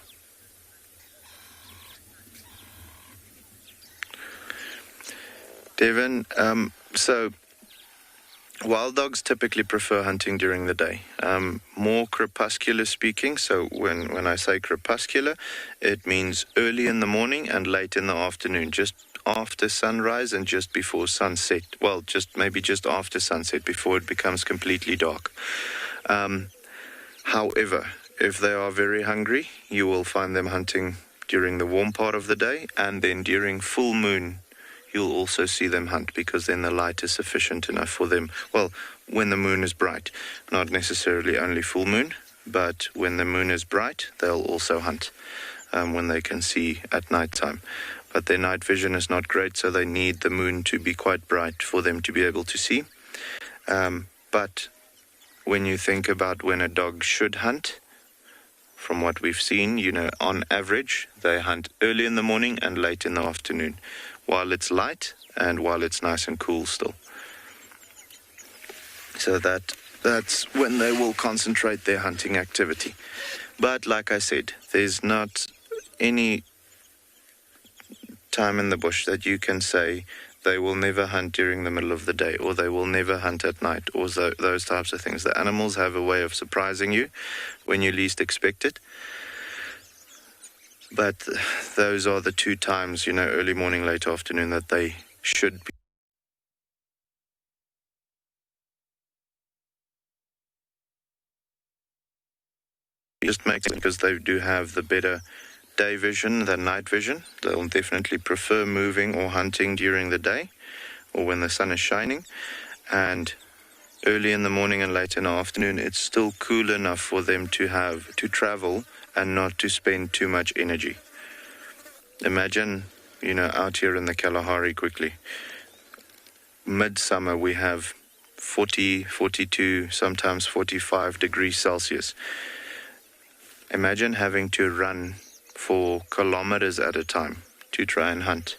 Devin, so wild dogs typically prefer hunting during the day, more crepuscular speaking. So when I say crepuscular, it means early in the morning and late in the afternoon, just after sunrise and just before sunset. Well, just after sunset, before it becomes completely dark. However, if they are very hungry, you will find them hunting during the warm part of the day, and then during full moon, you'll also see them hunt, because then the light is sufficient enough for them. Well, when the moon is bright, not necessarily only full moon, but when the moon is bright, they'll also hunt when they can see at night time. But their night vision is not great, so they need the moon to be quite bright for them to be able to see. But when you think about when a dog should hunt, from what we've seen, you know, on average, they hunt early in the morning and late in the afternoon, while it's light and while it's nice and cool still. So that's when they will concentrate their hunting activity. But like I said, there's not any time in the bush that you can say they will never hunt during the middle of the day, or they will never hunt at night, or those types of things. The animals have a way of surprising you when you least expect it. But those are the two times, you know, early morning, late afternoon, that they should be. Just makes it because they do have the better day vision than night vision. They'll definitely prefer moving or hunting during the day or when the sun is shining. And early in the morning and late in the afternoon, it's still cool enough for them to travel and not to spend too much energy. Imagine, you know, out here in the Kalahari quickly. Midsummer, we have 40, 42, sometimes 45 degrees Celsius. Imagine having to run for kilometers at a time to try and hunt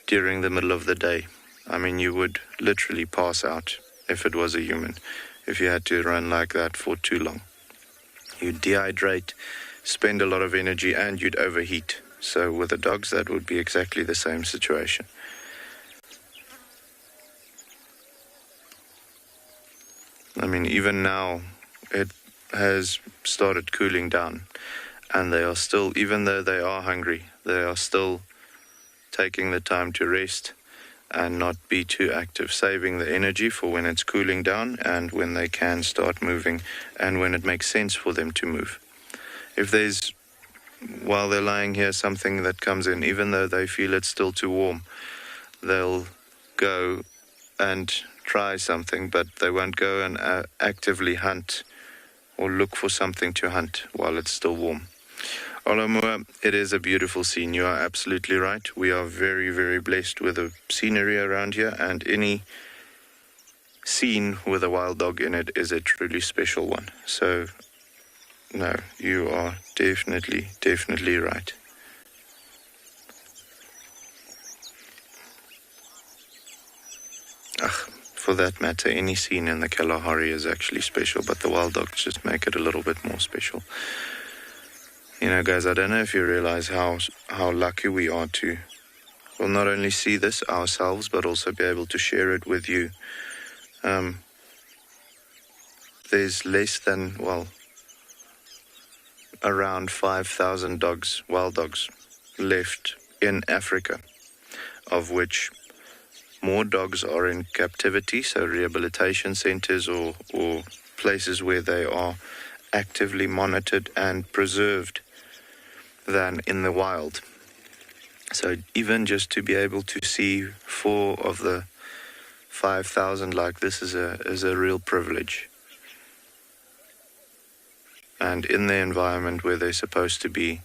during the middle of the day. I mean, you would literally pass out if it was a human, if you had to run like that for too long. You'd dehydrate, spend a lot of energy, and you'd overheat. So with the dogs, that would be exactly the same situation. I mean, even now, it has started cooling down. And they are still, even though they are hungry, they are still taking the time to rest and not be too active, saving the energy for when it's cooling down and when they can start moving and when it makes sense for them to move. If there's, while they're lying here, something that comes in, even though they feel it's still too warm, they'll go and try something, but they won't go and actively hunt or look for something to hunt while it's still warm. Olamua, it is a beautiful scene. You are absolutely right. We are very, very blessed with the scenery around here, and any scene with a wild dog in it is a truly special one. So, no, you are definitely right. For that matter, any scene in the Kalahari is actually special, but the wild dogs just make it a little bit more special. You know, guys, I don't know if you realize how lucky we are to, well, not only see this ourselves, but also be able to share it with you. There's less than, well, around 5,000 dogs, wild dogs, left in Africa, of which more dogs are in captivity, so rehabilitation centers or places where they are actively monitored and preserved, than in the wild. So even just to be able to see 4 of the 5,000 like this is a real privilege. And in the environment where they're supposed to be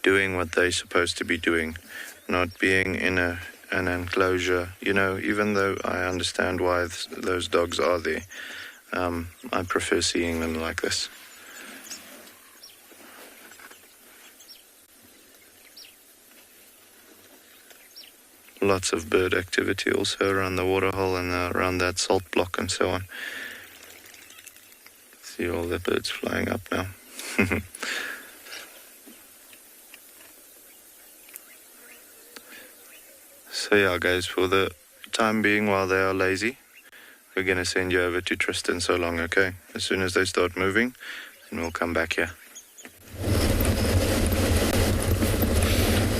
doing what they're supposed to be doing, not being in an enclosure, you know, even though I understand why those dogs are there, I prefer seeing them like this. Lots of bird activity also around the waterhole and around that salt block and so on. See all the birds flying up now. So yeah, guys, for the time being, while they are lazy, we're going to send you over to Tristan so long, okay? As soon as they start moving, then we'll come back here.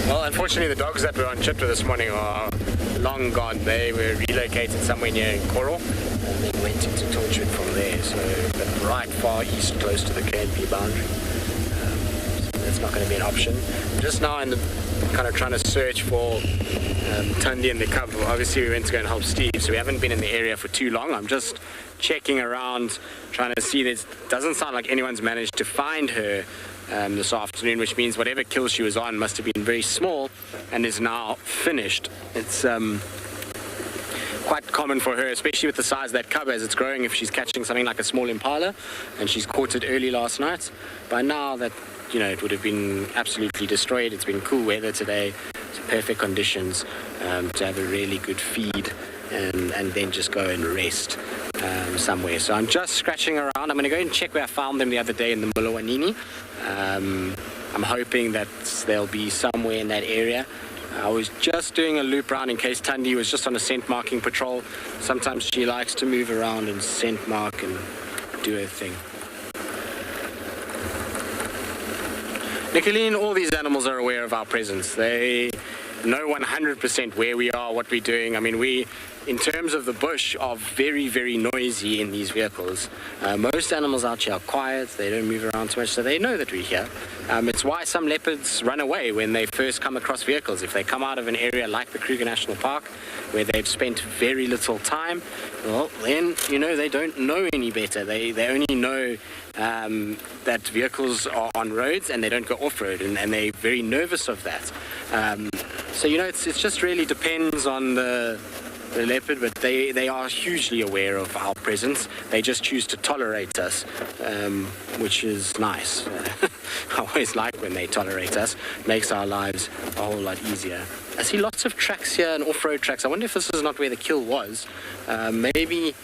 Well, unfortunately, the dogs that were on Chitra this morning are long gone. They were relocated somewhere near Coral and then went into Torchwood from there. So, but right far east, close to the KNP boundary. So that's not going to be an option. Just now, in the kind of trying to search for Tundi and the cub. Obviously, we went to go and help Steve, so we haven't been in the area for too long. I'm just checking around, trying to see. It doesn't sound like anyone's managed to find her this afternoon, which means whatever kill she was on must have been very small and is now finished. It's quite common for her, especially with the size of that cub as it's growing, if she's catching something like a small impala, and she's caught it early last night. By now, that, you know, it would have been absolutely destroyed. It's been cool weather today, it's perfect conditions to have a really good feed and then just go and rest somewhere. So I'm just scratching around. I'm going to go and check where I found them the other day in the Mulawanini. I'm hoping that they'll be somewhere in that area. I was just doing a loop round in case Tundi was just on a scent marking patrol. Sometimes she likes to move around and scent mark and do her thing. Nicolene, all these animals are aware of our presence. They know 100% where we are, what we're doing. I mean, we, in terms of the bush, are very, very noisy in these vehicles. Most animals out here are quiet, they don't move around too much, so they know that we're here. It's why some leopards run away when they first come across vehicles. If they come out of an area like the Kruger National Park, where they've spent very little time, well, then, you know, they don't know any better. They only know that vehicles are on roads and they don't go off-road, and they're very nervous of that. So, you know, it just really depends on the leopard, but they are hugely aware of our presence. They just choose to tolerate us, which is nice. I always like when they tolerate us. It makes our lives a whole lot easier. I see lots of tracks here and off-road tracks. I wonder if this is not where the kill was. Maybe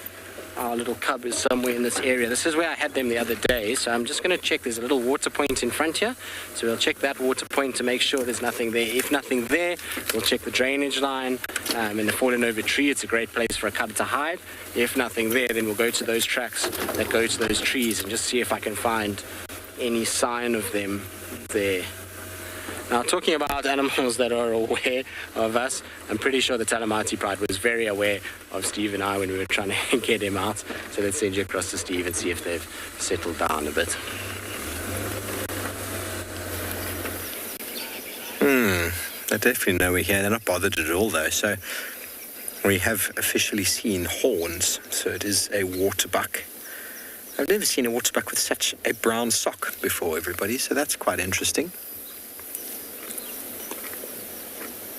our little cub is somewhere in this area. This is where I had them the other day, so I'm just going to check. There's a little water point in front here, so we'll check that water point to make sure there's nothing there. If nothing there, we'll check the drainage line and the fallen over tree. It's a great place for a cub to hide. If nothing there, then we'll go to those tracks that go to those trees and just see if I can find any sign of them there. Now, talking about animals that are aware of us, I'm pretty sure the Talamati Pride was very aware of Steve and I when we were trying to get him out. So let's send you across to Steve and see if they've settled down a bit. They definitely know we're here. They're not bothered at all, though. So we have officially seen horns. So it is a waterbuck. I've never seen a waterbuck with such a brown sock before, everybody. So that's quite interesting.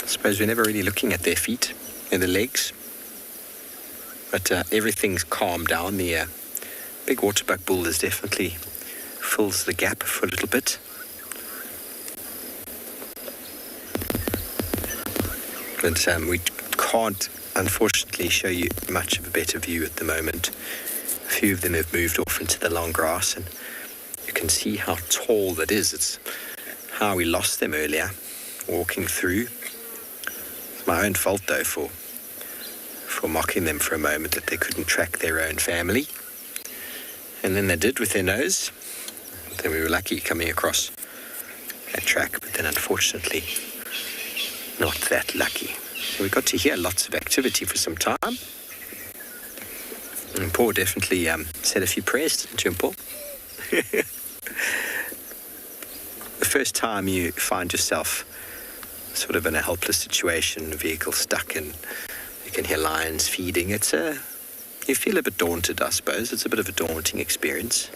I suppose we're never really looking at their feet and the legs, but everything's calmed down. The big waterbuck bull is definitely fills the gap for a little bit. But we can't, unfortunately, show you much of a better view at the moment. A few of them have moved off into the long grass, and you can see how tall that is. It's how we lost them earlier, walking through. My own fault, though, for mocking them for a moment, that they couldn't track their own family. And then they did with their nose. Then we were lucky coming across that track, but then unfortunately not that lucky. So we got to hear lots of activity for some time. And Paul definitely said a few prayers, didn't you, Paul? The first time you find yourself sort of in a helpless situation, a vehicle stuck, and you can hear lions feeding, you feel a bit daunted, I suppose. It's a bit of a daunting experience.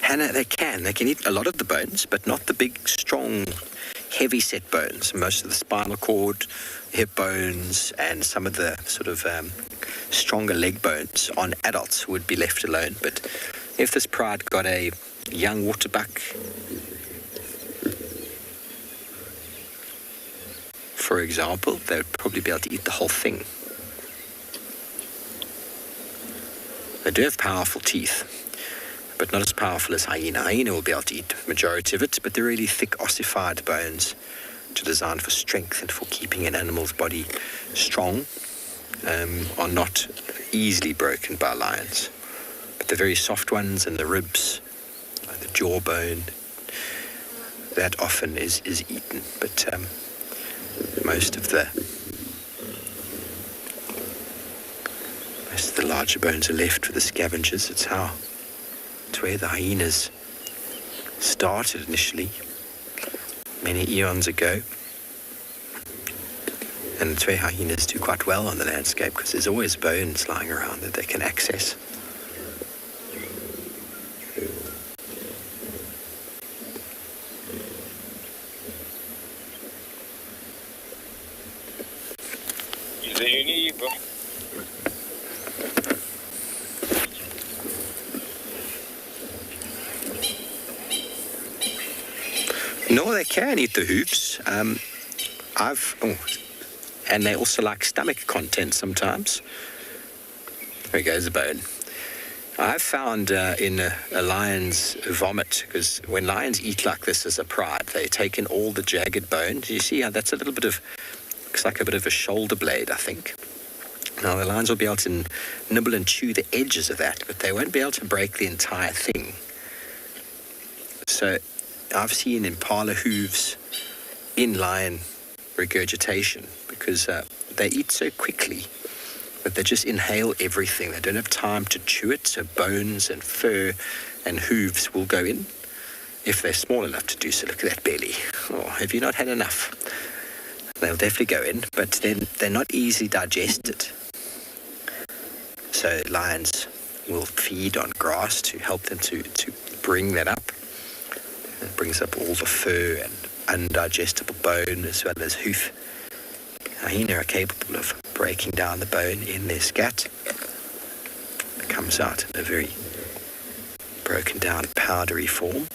Hannah, they can eat a lot of the bones, but not the big, strong, heavy-set bones. Most of the spinal cord, hip bones, and some of the sort of stronger leg bones on adults would be left alone. But if this pride got a young waterbuck, for example, they would probably be able to eat the whole thing. They do have powerful teeth, but not as powerful as hyena. Hyena will be able to eat the majority of it, but they're really thick ossified bones, which are designed for strength and for keeping an animal's body strong, are not easily broken by lions. But the very soft ones and the ribs, the jawbone, that often is eaten. But most of the larger bones are left for the scavengers. It's where the hyenas started initially, many eons ago. And it's where hyenas do quite well on the landscape, because there's always bones lying around that they can access. No, they can eat the hooves. And they also like stomach content sometimes. There goes a bone. I've found in a lion's vomit, because when lions eat like this as a pride, they take in all the jagged bones. You see how that's a little bit of, looks like a bit of a shoulder blade, I think. Now the lions will be able to nibble and chew the edges of that, but they won't be able to break the entire thing. So I've seen impala hooves in lion regurgitation, because they eat so quickly that they just inhale everything. They don't have time to chew it, so bones and fur and hooves will go in if they're small enough to do so. Look at that belly. Oh, have you not had enough? They'll definitely go in, but then they're not easily digested. So lions will feed on grass to help them to bring that up. It brings up all the fur and undigestible bone as well as hoof. Hyena are capable of breaking down the bone in their scat. It comes out in a very broken down powdery form.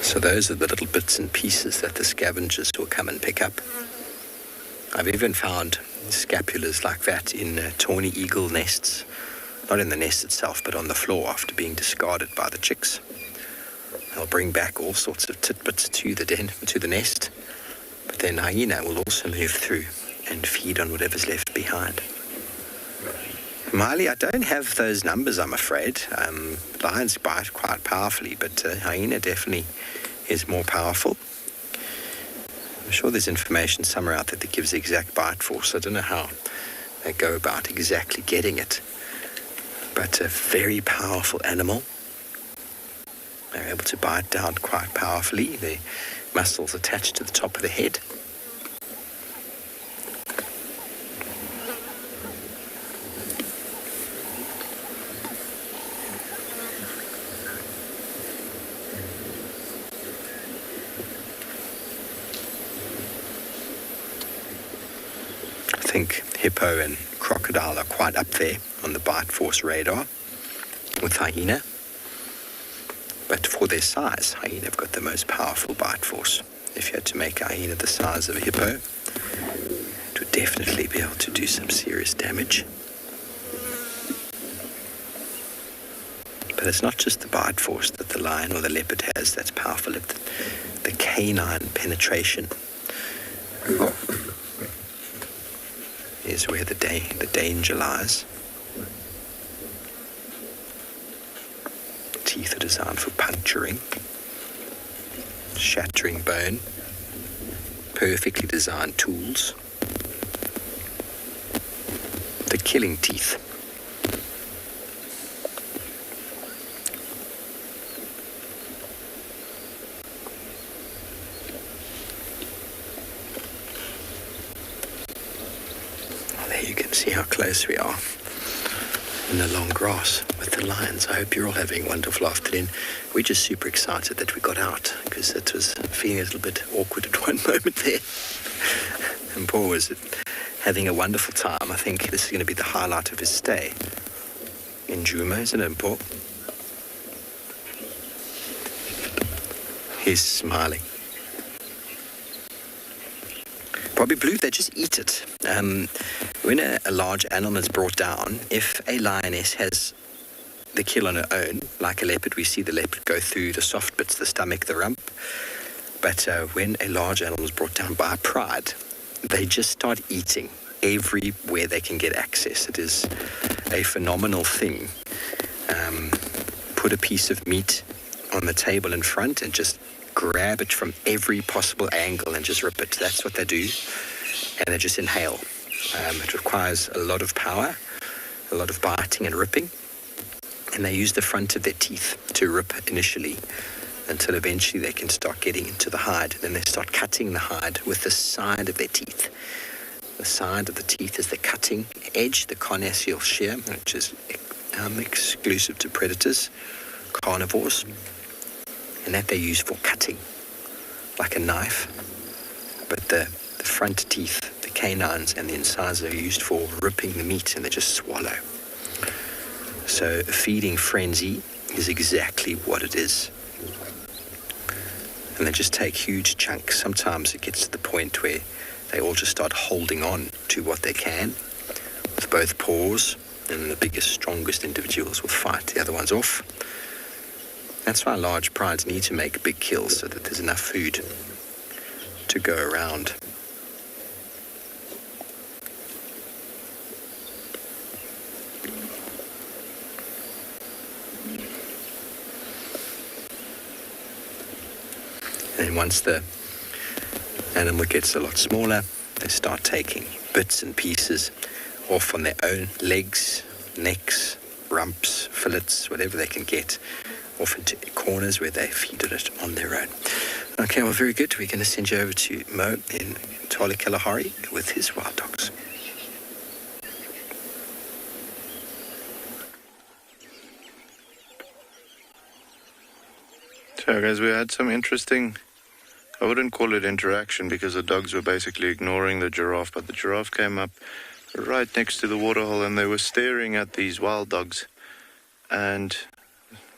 So those are the little bits and pieces that the scavengers will come and pick up. I've even found scapulas like that in tawny eagle nests. Not in the nest itself, but on the floor after being discarded by the chicks. They'll bring back all sorts of tidbits to the nest. But then hyena will also move through and feed on whatever's left behind. Miley, I don't have those numbers, I'm afraid. Lions bite quite powerfully, but hyena definitely is more powerful. I'm sure there's information somewhere out there that gives the exact bite force. I don't know how they go about exactly getting it. But a very powerful animal. They're able to bite down quite powerfully. The muscles attached to the top of the head. think hippo and crocodile are quite up there on the bite force radar with hyena. But for their size, hyena have got the most powerful bite force. If you had to make a hyena the size of a hippo, it would definitely be able to do some serious damage. But it's not just the bite force that the lion or the leopard has that's powerful. The canine penetration is where the danger lies. Teeth are designed for puncturing, shattering bone, perfectly designed tools. The killing teeth. There you can see how close we are in the long grass with the lions. I hope you're all having a wonderful afternoon. We're just super excited that we got out because it was feeling a little bit awkward at one moment there. And Paul was having a wonderful time. I think this is going to be the highlight of his stay in Djuma, isn't it, Paul? He's smiling. Bobby Blue, they just eat it. When a large animal is brought down, if a lioness has the kill on her own, like a leopard, we see the leopard go through the soft bits, the stomach, the rump. But when a large animal is brought down by a pride, they just start eating everywhere they can get access. It is a phenomenal thing. Put a piece of meat on the table in front and just grab it from every possible angle and just rip it. That's what they do. And they just inhale. It requires a lot of power, a lot of biting and ripping. And they use the front of their teeth to rip initially until eventually they can start getting into the hide. Then they start cutting the hide with the side of their teeth. The side of the teeth is the cutting edge, the carnassial shear, which is exclusive to predators, carnivores. And that they use for cutting, like a knife. But the front teeth, the canines and the incisors are used for ripping the meat, and they just swallow. So a feeding frenzy is exactly what it is. And they just take huge chunks. Sometimes it gets to the point where they all just start holding on to what they can with both paws, and then the biggest, strongest individuals will fight the other ones off. That's why large prides need to make big kills so that there's enough food to go around. And then once the animal gets a lot smaller, they start taking bits and pieces off on their own legs, necks, rumps, fillets, whatever they can get, off into corners where they feed it on their own. Okay, well, very good. We're going to send you over to Mo in Tuala Kalahari with his wild dogs. So, guys, we had some interesting, I wouldn't call it interaction because the dogs were basically ignoring the giraffe, but the giraffe came up right next to the waterhole and they were staring at these wild dogs. And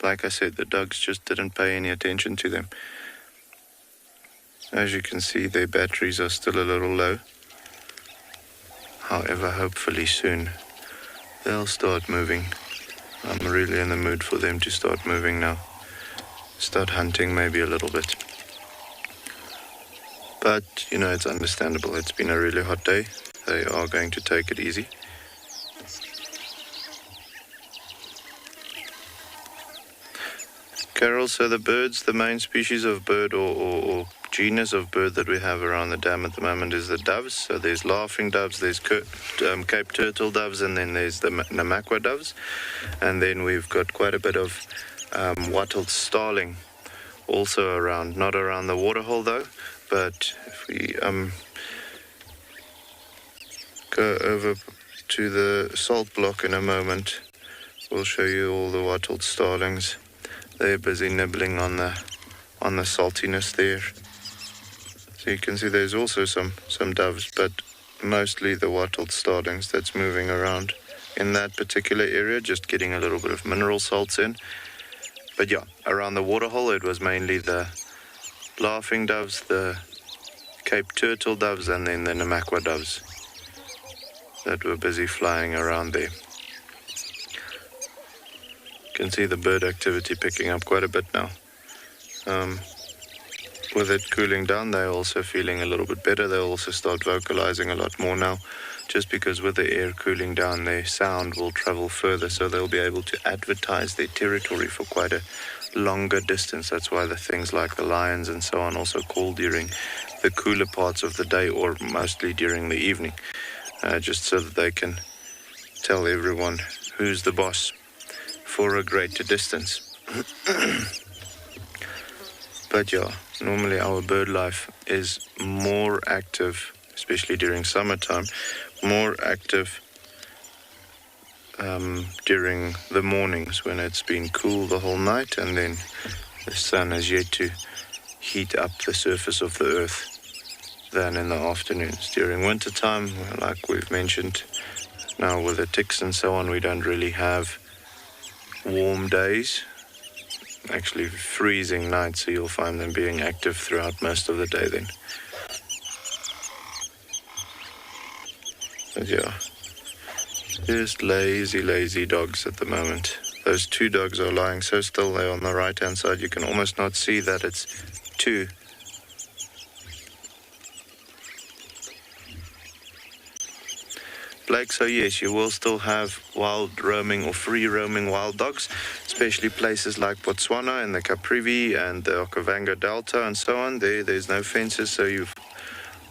like I said, the dogs just didn't pay any attention to them. As you can see, their batteries are still a little low. However, hopefully soon they'll start moving. I'm really in the mood for them to start moving now. Start hunting maybe a little bit. But, you know, it's understandable. It's been a really hot day. They are going to take it easy. Carol, so the birds, the main species of bird or genus of bird that we have around the dam at the moment is the doves. So there's laughing doves, there's Cape turtle doves, and then there's the Namakwa doves. And then we've got quite a bit of wattled starling also around, not around the waterhole though, but if we go over to the salt block in a moment, we'll show you all the wattled starlings. They're busy nibbling on the saltiness there. So you can see there's also some doves, but mostly the wattled starlings that's moving around in that particular area, just getting a little bit of mineral salts in. But yeah, around the waterhole it was mainly the laughing doves, the Cape turtle doves, and then the Namaqua doves that were busy flying around there. You can see the bird activity picking up quite a bit now. With it cooling down, they're also feeling a little bit better. They'll also start vocalizing a lot more now, just because with the air cooling down, their sound will travel further, so they'll be able to advertise their territory for quite a longer distance. That's why the things like the lions and so on also call during the cooler parts of the day, or mostly during the evening, just so that they can tell everyone who's the boss for a greater distance. But yeah, normally our bird life is more active, especially during summertime, more active during the mornings when it's been cool the whole night, and then the sun has yet to heat up the surface of the earth, than in the afternoons. During winter time, like we've mentioned, now with the ticks and so on, we don't really have warm days, actually freezing nights, so you'll find them being active throughout most of the day then. But yeah, just lazy dogs at the moment. Those two dogs are lying so still there on the right hand side, you can almost not see that it's two. Blake, so yes, you will still have wild roaming or free roaming wild dogs, especially places like Botswana and the Caprivi and the Okavango Delta and so on. There's no fences, so you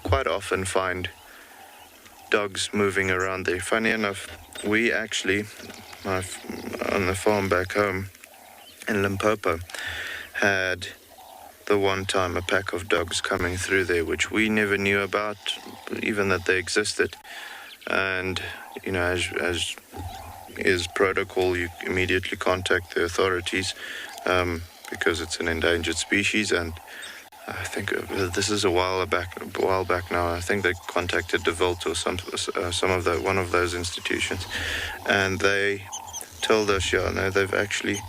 quite often find dogs moving around there. Funny enough, we actually, on the farm back home in Limpopo, had the one time a pack of dogs coming through there, which we never knew about, even that they existed. And, you know, as is protocol, you immediately contact the authorities because it's an endangered species. And I think this is a while back now. I think they contacted De Wild or one of those institutions, and they told us, yeah, no, they've actually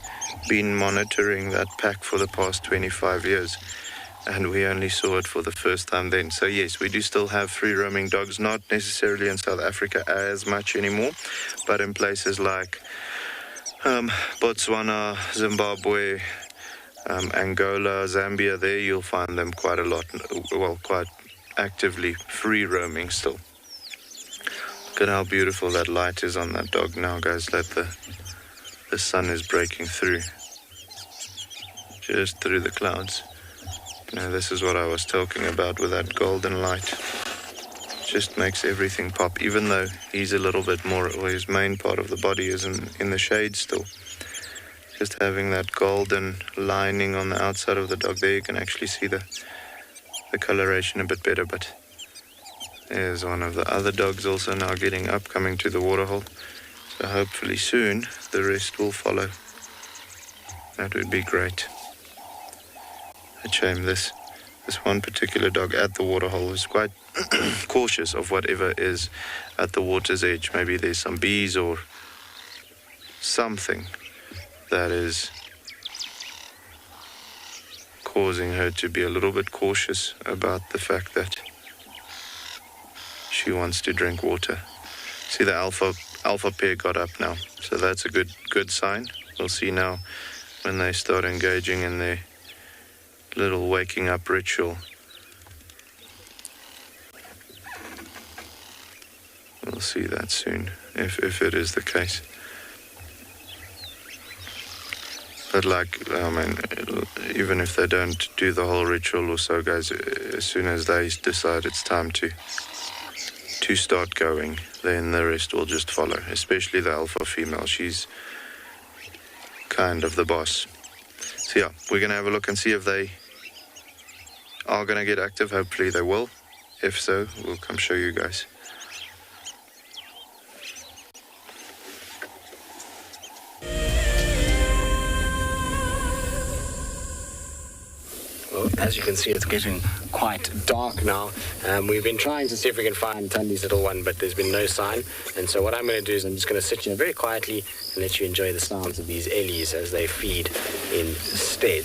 been monitoring that pack for the past 25 years. And we only saw it for the first time then. So yes, we do still have free-roaming dogs, not necessarily in South Africa as much anymore, but in places like Botswana, Zimbabwe, Angola, Zambia, there you'll find them quite a lot, well, quite actively free-roaming still. Look at how beautiful that light is on that dog now, guys, that the sun is breaking through, just through the clouds. You know, this is what I was talking about with that golden light. Just makes everything pop, even though he's a little bit more, or his main part of the body is in the shade still. Just having that golden lining on the outside of the dog there, you can actually see the coloration a bit better. But there's one of the other dogs also now getting up, coming to the waterhole. So hopefully soon the rest will follow. That would be great. A shame this one particular dog at the waterhole is quite cautious of whatever is at the water's edge. Maybe there's some bees or something that is causing her to be a little bit cautious about the fact that she wants to drink water. See, the alpha pair got up now, so that's a good sign. We'll see now when they start engaging in their little waking up ritual. We'll see that soon, if it is the case. But even if they don't do the whole ritual or so, guys, as soon as they decide it's time to start going, then the rest will just follow, especially the alpha female. She's kind of the boss. So yeah, we're going to have a look and see if they are going to get active. Hopefully they will. If so, we'll come show you guys. As you can see, it's getting quite dark now. We've been trying to see if we can find Tandy's little one, but there's been no sign. And so what I'm going to do is I'm just going to sit here very quietly and let you enjoy the sounds of these ellies as they feed instead.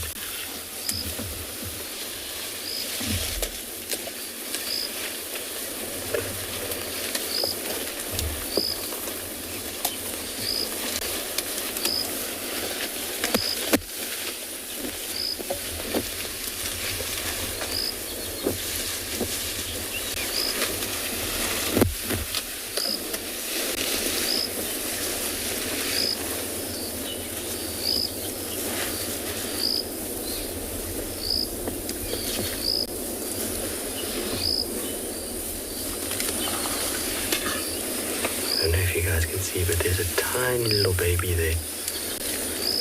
But there's a tiny little baby there.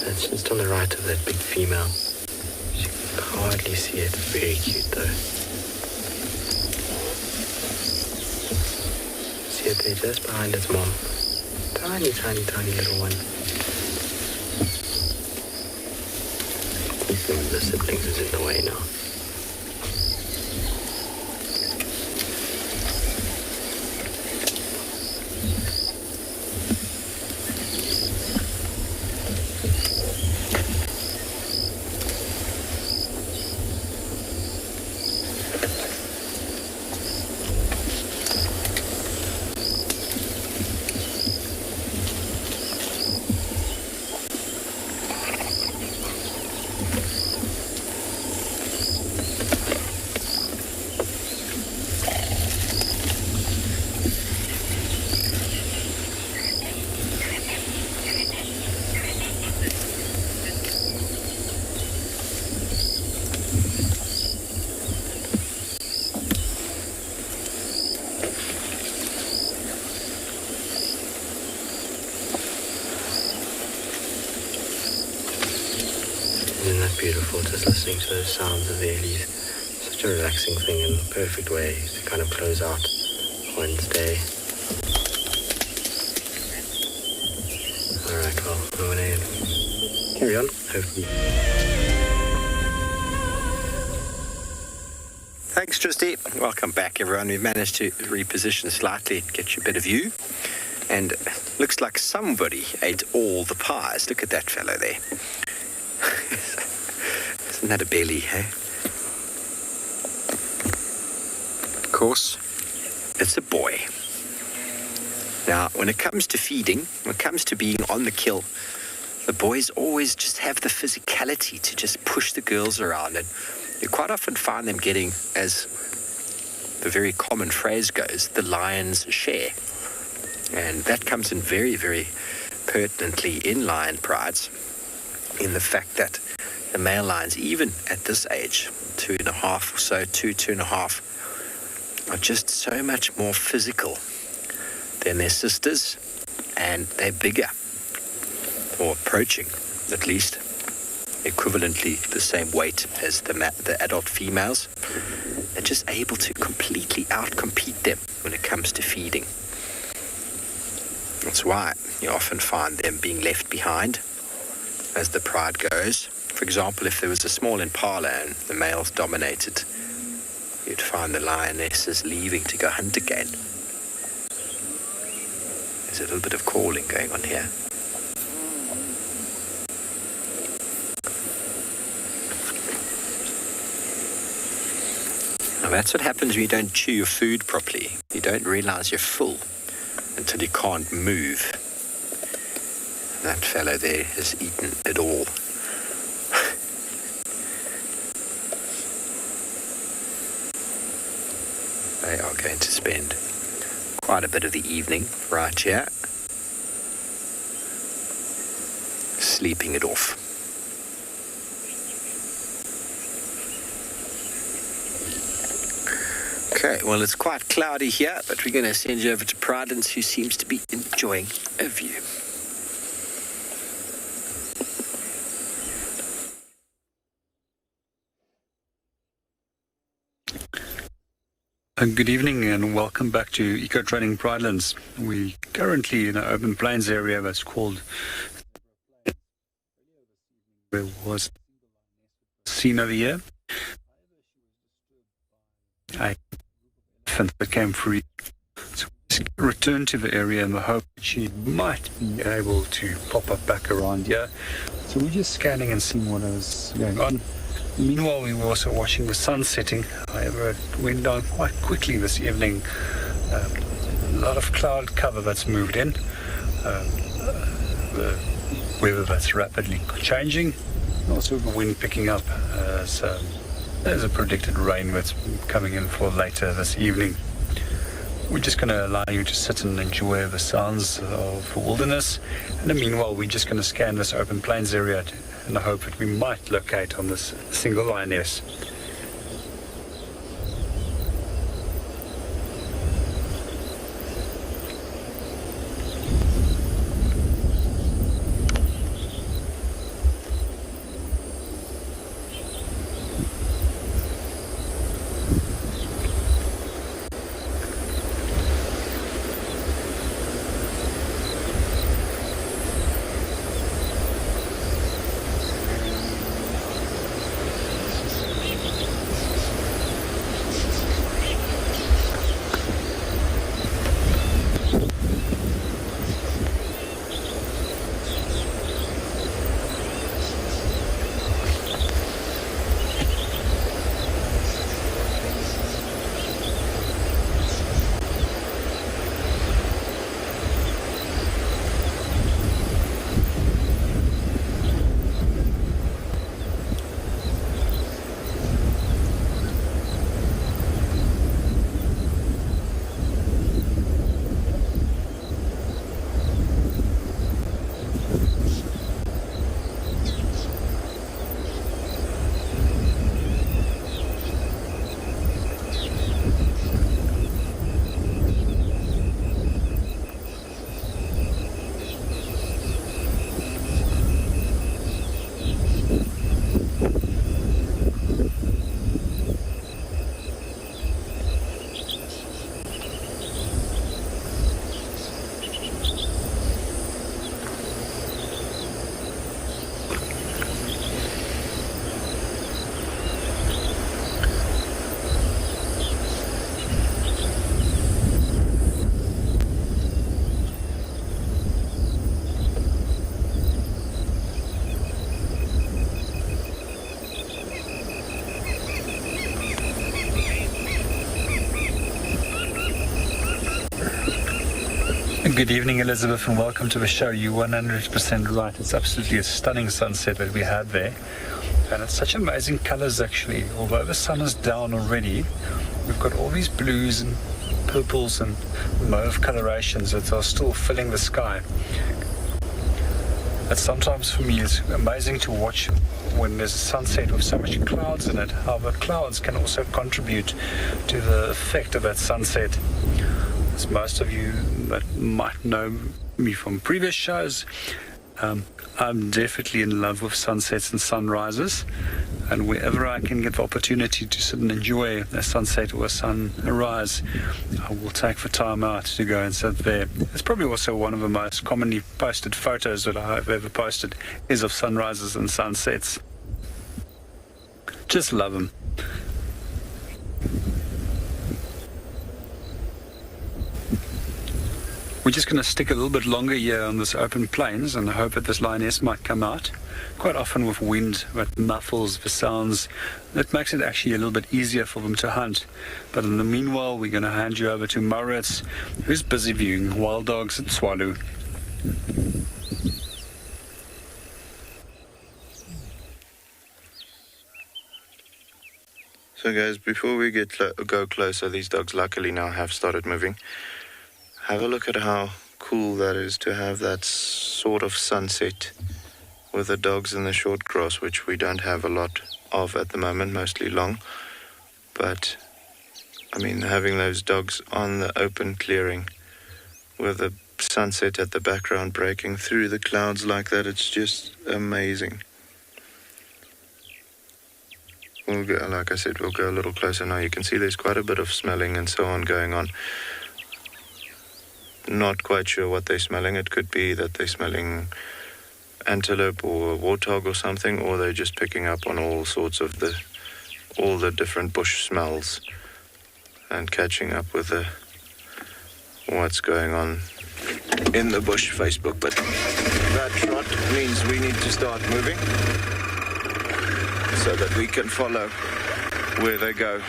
That's just on the right of that big female. You can hardly see it. Very cute though. See it there just behind its mom. Tiny, tiny, tiny little one. One of the siblings is in the way now. Isn't that beautiful, just listening to those sounds of the ellies? Such a relaxing thing and the perfect way to kind of close out one's day. Alright, well, I'm going to carry on, hopefully. Thanks, Tristy. Welcome back, everyone. We've managed to reposition slightly, get you a better view. And looks like somebody ate all the pies. Look at that fellow there. Isn't that a belly, eh? Of course, it's a boy. Now, when it comes to feeding, when it comes to being on the kill, the boys always just have the physicality to just push the girls around. And you quite often find them getting, as the very common phrase goes, the lion's share. And that comes in very, very pertinently in lion prides, in the fact that the male lions, even at this age, 2.5 or so, 2.5, are just so much more physical than their sisters, and they're bigger, or approaching, at least, equivalently the same weight as the adult females. They're just able to completely outcompete them when it comes to feeding. That's why you often find them being left behind as the pride goes. For example, if there was a small impala and the males dominated, you'd find the lionesses leaving to go hunt again. There's a little bit of calling going on here. Now that's what happens when you don't chew your food properly. You don't realize you're full until you can't move. That fellow there has eaten it all. They are going to spend quite a bit of the evening right here, sleeping it off. Okay, well, it's quite cloudy here, but we're going to send you over to Prydens, who seems to be enjoying a view. Good evening and welcome back to Eco Training Pridelands. We're currently in an open plains area that's called, where was seen over here. a elephant that came free. So we just returned to the area in the hope that she might be able to pop up back around here. So we're just scanning and seeing what is going on. Meanwhile, we were also watching the sun setting. However, it went down quite quickly this evening. A lot of cloud cover that's moved in. The weather that's rapidly changing. Also the wind picking up. So there's a predicted rain that's coming in for later this evening. We're just going to allow you to sit and enjoy the sounds of the wilderness. And in the meanwhile, we're just going to scan this open plains area in the hope that we might locate on this single lioness. Good evening, Elizabeth, and welcome to the show. You're 100% right. It's absolutely a stunning sunset that we had there. And it's such amazing colors, actually. Although the sun is down already, we've got all these blues and purples and mauve colorations that are still filling the sky. That sometimes for me is amazing to watch when there's a sunset with so much clouds in it, how the clouds can also contribute to the effect of that sunset. As most of you that might know me from previous shows, I'm definitely in love with sunsets and sunrises, and wherever I can get the opportunity to sit and enjoy a sunset or a sunrise, I will take the time out to go and sit there. It's probably also one of the most commonly posted photos that I've ever posted is of sunrises and sunsets. Just love them. We're just going to stick a little bit longer here on this open plains and hope that this lioness might come out. Quite often with wind that muffles the sounds, that makes it actually a little bit easier for them to hunt. But in the meanwhile, we're going to hand you over to Maurits, who's busy viewing wild dogs at Swallow. So guys, before we go closer, these dogs luckily now have started moving. Have a look at how cool that is to have that sort of sunset with the dogs in the short grass, which we don't have a lot of at the moment, mostly long. But, I mean, having those dogs on the open clearing with the sunset at the background breaking through the clouds like that, it's just amazing. We'll go, like I said, we'll go a little closer now. You can see there's quite a bit of smelling and so on going on. Not quite sure what they're smelling. It could be that they're smelling antelope or warthog or something, or they're just picking up on all sorts of all the different bush smells. and catching up with what's going on in the bush Facebook. But that trot means we need to start moving so that we can follow where they go.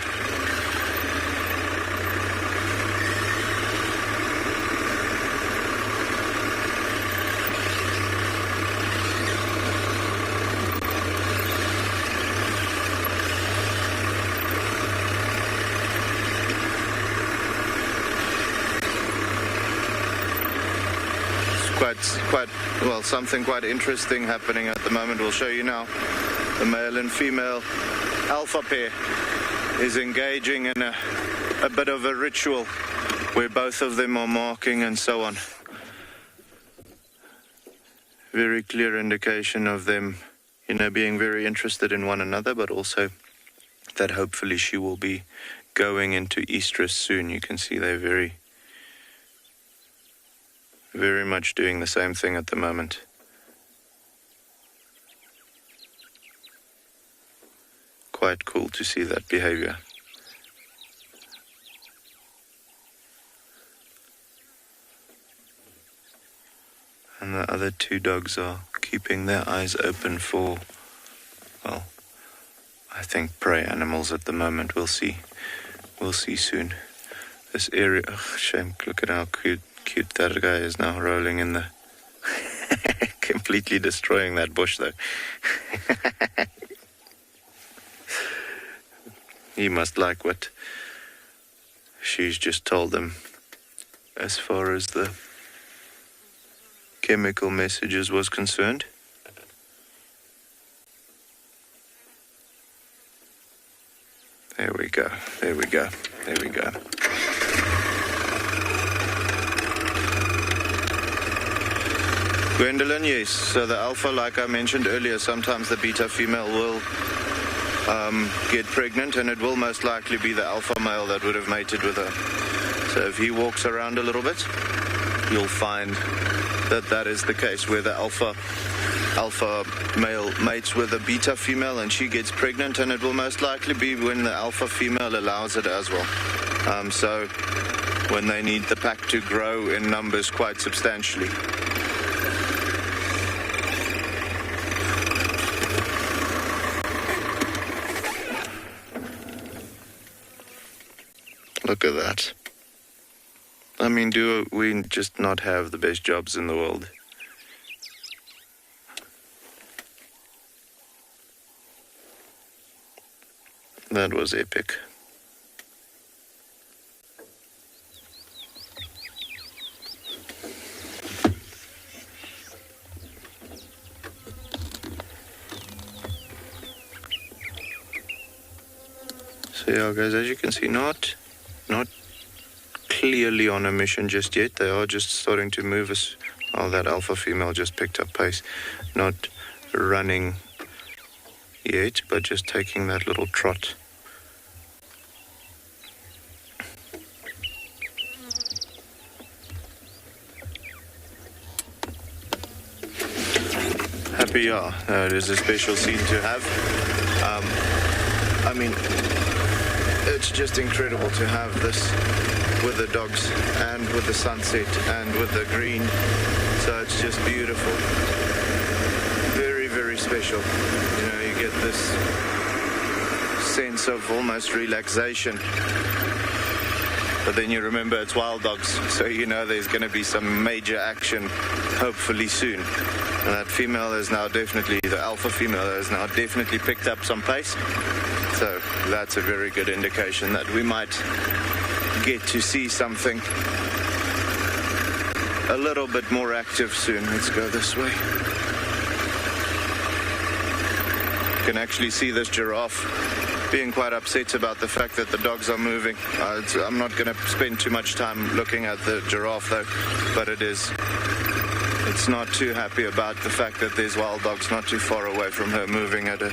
Something quite interesting happening at the moment. We'll show you now. The male and female alpha pair is engaging in a bit of a ritual where both of them are marking and so on. Very clear indication of them, being very interested in one another, but also that hopefully she will be going into estrus soon. You can see they're very much doing the same thing at the moment. Quite cool to see that behavior. And the other two dogs are keeping their eyes open for, well, I think prey animals at the moment. We'll see soon. This area, shame, look at how cute that guy is now rolling in the completely destroying that bush though. He must like what she's just told him as far as the chemical messages was concerned. There we go. Gwendolyn, yes. So the alpha, like I mentioned earlier, sometimes the beta female will get pregnant, and it will most likely be the alpha male that would have mated with her. So if he walks around a little bit, you'll find that is the case, where the alpha male mates with a beta female and she gets pregnant, and it will most likely be when the alpha female allows it as well. So when they need the pack to grow in numbers quite substantially. Look at that. I mean, do we just not have the best jobs in the world? That was epic. So yeah, guys, as you can see, not clearly on a mission just yet. They are just starting to move us. Oh, that alpha female just picked up pace. Not running yet, but just taking that little trot. Happy, yeah. It is a special scene to have. I mean, it's just incredible to have this with the dogs and with the sunset and with the green. So it's just beautiful. Very, very special. You know, you get this sense of almost relaxation. But then you remember it's wild dogs, so you know there's going to be some major action, hopefully soon. And that female is now definitely, the alpha female has now definitely picked up some pace. So that's a very good indication that we might get to see something a little bit more active soon. Let's go this way. You can actually see this giraffe being quite upset about the fact that the dogs are moving. I'm not going to spend too much time looking at the giraffe though, but it's not too happy about the fact that there's wild dogs not too far away from her moving at a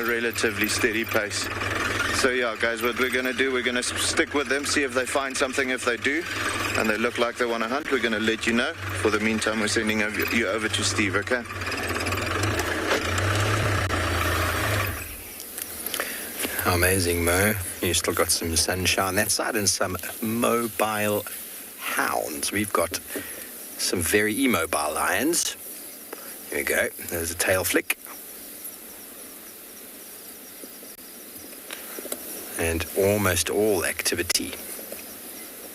relatively steady pace. So yeah, guys, what we're going to do, we're going to stick with them, see if they find something. If they do, and they look like they want to hunt, we're going to let you know. For the meantime, we're sending you over to Steve, okay? How amazing, Mo. You still got some sunshine that side and some mobile hounds. We've got some very immobile lions. Here we go. There's a tail flick. And almost all activity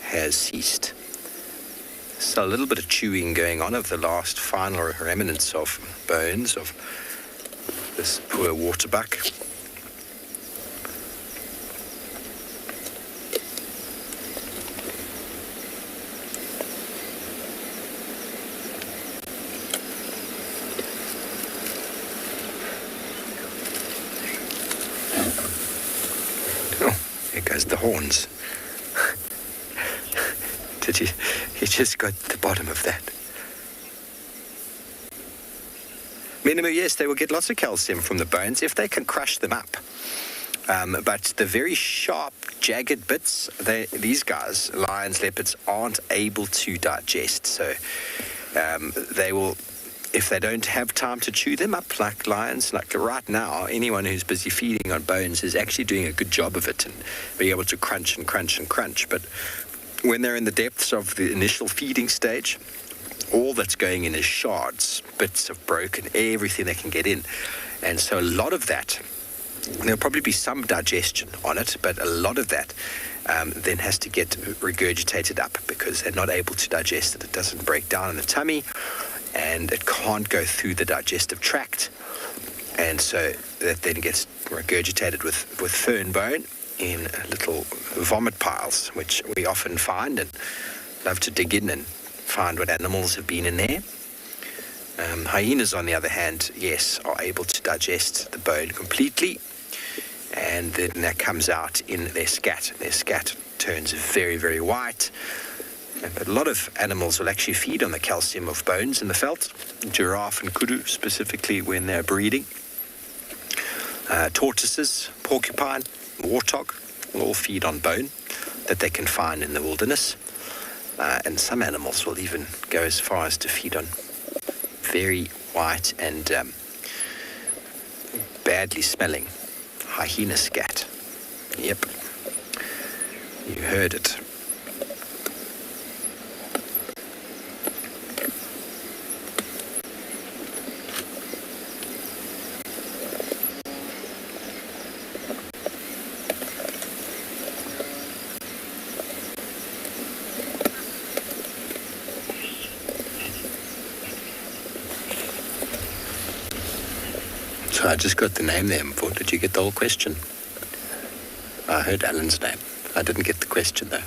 has ceased. So a little bit of chewing going on of the last final remnants of bones of this poor waterbuck. There goes the horns. Did you just got the bottom of that. Minimum, yes, they will get lots of calcium from the bones if they can crush them up. But the very sharp, jagged bits, these guys, lions, leopards, aren't able to digest. So they will, if they don't have time to chew them up like lions, like right now, anyone who's busy feeding on bones is actually doing a good job of it and being able to crunch and crunch and crunch. But when they're in the depths of the initial feeding stage, all that's going in is shards, bits of broken, everything they can get in. And so a lot of that, there'll probably be some digestion on it, but a lot of that then has to get regurgitated up because they're not able to digest it. It doesn't break down in the tummy and it can't go through the digestive tract. And so that then gets regurgitated with fern bone in little vomit piles, which we often find and love to dig in and find what animals have been in there. Hyenas, on the other hand, yes, are able to digest the bone completely, and then that comes out in their scat. Their scat turns very, very white. But a lot of animals will actually feed on the calcium of bones in the veld. Giraffe and kudu, specifically when they're breeding. Tortoises, porcupine, warthog will all feed on bone that they can find in the wilderness. And some animals will even go as far as to feed on very white and badly smelling hyena scat. Yep, you heard it. So I just got the name there, Mvo. Did you get the whole question? I heard Alan's name. I didn't get the question, though.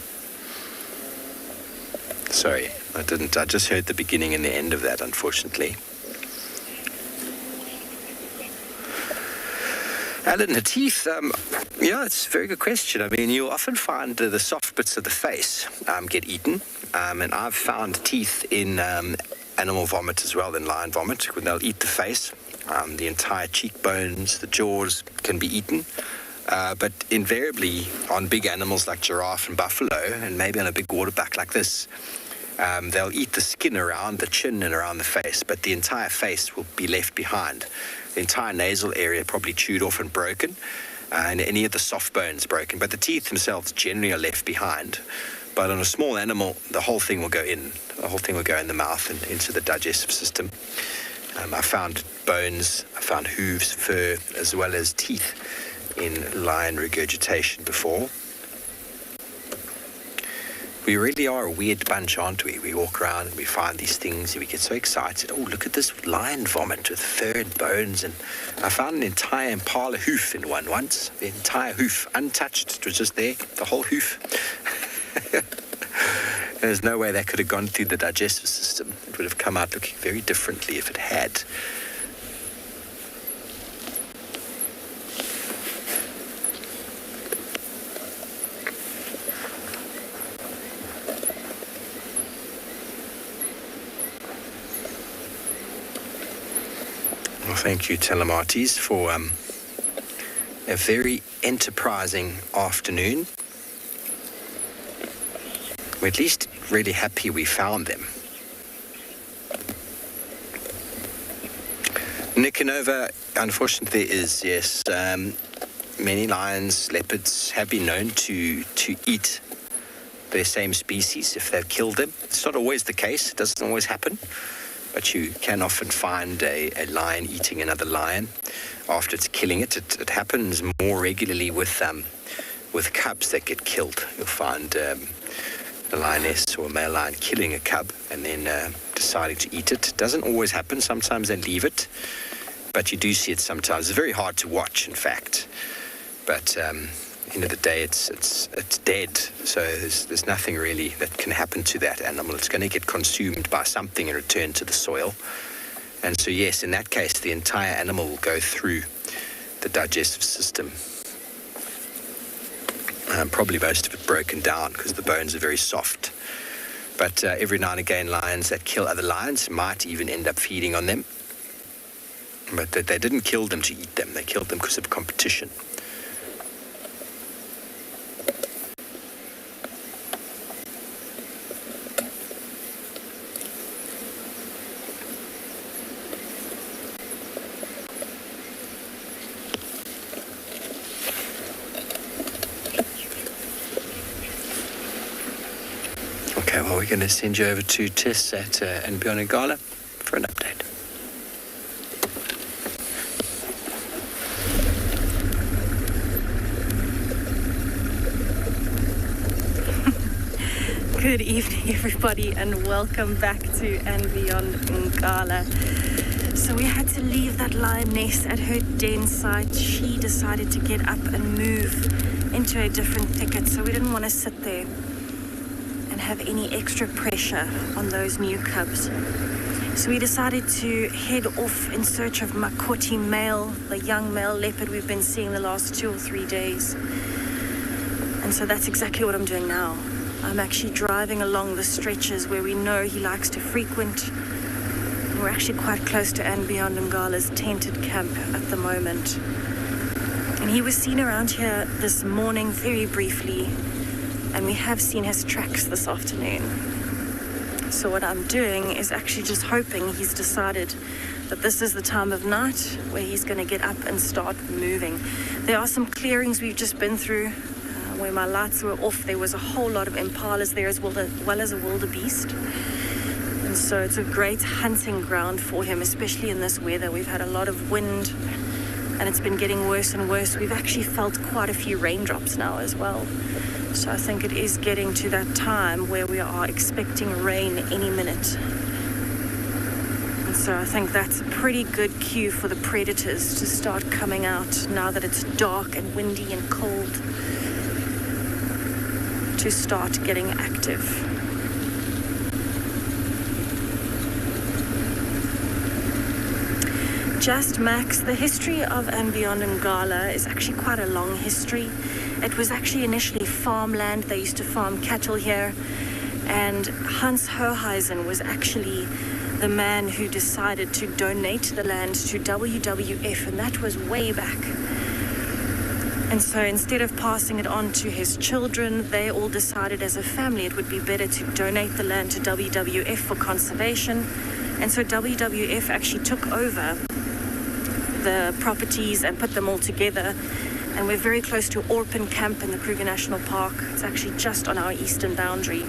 Sorry, I didn't. I just heard the beginning and the end of that, unfortunately. Alan, the teeth, yeah, it's a very good question. I mean, you'll often find the soft bits of the face get eaten, and I've found teeth in animal vomit as well, in lion vomit, when they'll eat the face. The entire cheekbones, the jaws can be eaten. But invariably on big animals like giraffe and buffalo, and maybe on a big waterbuck like this, they'll eat the skin around the chin and around the face, but the entire face will be left behind. The entire nasal area probably chewed off and broken, and any of the soft bones broken. But the teeth themselves generally are left behind. But on a small animal, the whole thing will go in. The whole thing will go in the mouth and into the digestive system. I found bones, I found hooves, fur, as well as teeth in lion regurgitation before. We really are a weird bunch, aren't we? We walk around and we find these things and we get so excited. Oh, look at this lion vomit with fur and bones. And I found an entire impala hoof in one once. The entire hoof, untouched. It was just there, the whole hoof. There's no way that could have gone through the digestive system. It would have come out looking very differently if it had. Well, thank you, Telemates, for a very enterprising afternoon. We're at least really happy we found them. Nicanova, unfortunately, is, yes, many lions, leopards have been known to eat their same species if they've killed them. It's not always the case. It doesn't always happen. But you can often find a lion eating another lion after it's killing it. It happens more regularly with cubs that get killed. You'll find a lioness or a male lion killing a cub and then deciding to eat it. It doesn't always happen. Sometimes they leave it, but you do see it sometimes. It's very hard to watch, in fact. But end of the day, it's dead. So there's nothing really that can happen to that animal. It's going to get consumed by something and return to the soil. And so yes, in that case, the entire animal will go through the digestive system. Probably most of it broken down because the bones are very soft. But every now and again, lions that kill other lions might even end up feeding on them. But they didn't kill them to eat them. They killed them because of competition. Okay, well, we're going to send you over to Tess at Anbion Ngala for an update. Good evening, everybody, and welcome back to Anbion Ngala. So we had to leave that lioness at her den site. She decided to get up and move into a different thicket, so we didn't want to sit there and have any extra pressure on those new cubs. So we decided to head off in search of Makoti male, the young male leopard we've been seeing the last 2 or 3 days. And so that's exactly what I'm doing now. I'm actually driving along the stretches where we know he likes to frequent. We're actually quite close to Anbion Ngala's tented camp at the moment. And he was seen around here this morning very briefly, and we have seen his tracks this afternoon. So what I'm doing is actually just hoping he's decided that this is the time of night where he's going to get up and start moving. There are some clearings we've just been through where my lights were off. There was a whole lot of impalas there as well as a wildebeest. And so it's a great hunting ground for him, especially in this weather. We've had a lot of wind and it's been getting worse and worse. We've actually felt quite a few raindrops now as well. So I think it is getting to that time where we are expecting rain any minute. And so I think that's a pretty good cue for the predators to start coming out now that it's dark and windy and cold, to start getting active. Just Max, the history of Anbion Ngala is actually quite a long history. It was actually initially farmland. They used to farm cattle here. And Hans Hoheisen was actually the man who decided to donate the land to WWF, and that was way back. And so instead of passing it on to his children, they all decided as a family it would be better to donate the land to WWF for conservation. And so WWF actually took over the properties and put them all together. And we're very close to Orpen Camp in the Kruger National Park. It's actually just on our eastern boundary.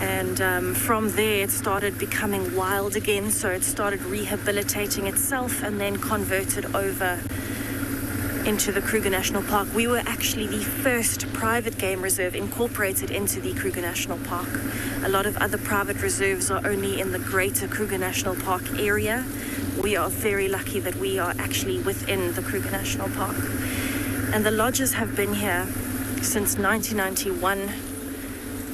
And from there it started becoming wild again, so it started rehabilitating itself and then converted over into the Kruger National Park. We were actually the first private game reserve incorporated into the Kruger National Park. A lot of other private reserves are only in the greater Kruger National Park area. We are very lucky that we are actually within the Kruger National Park. And the lodges have been here since 1991.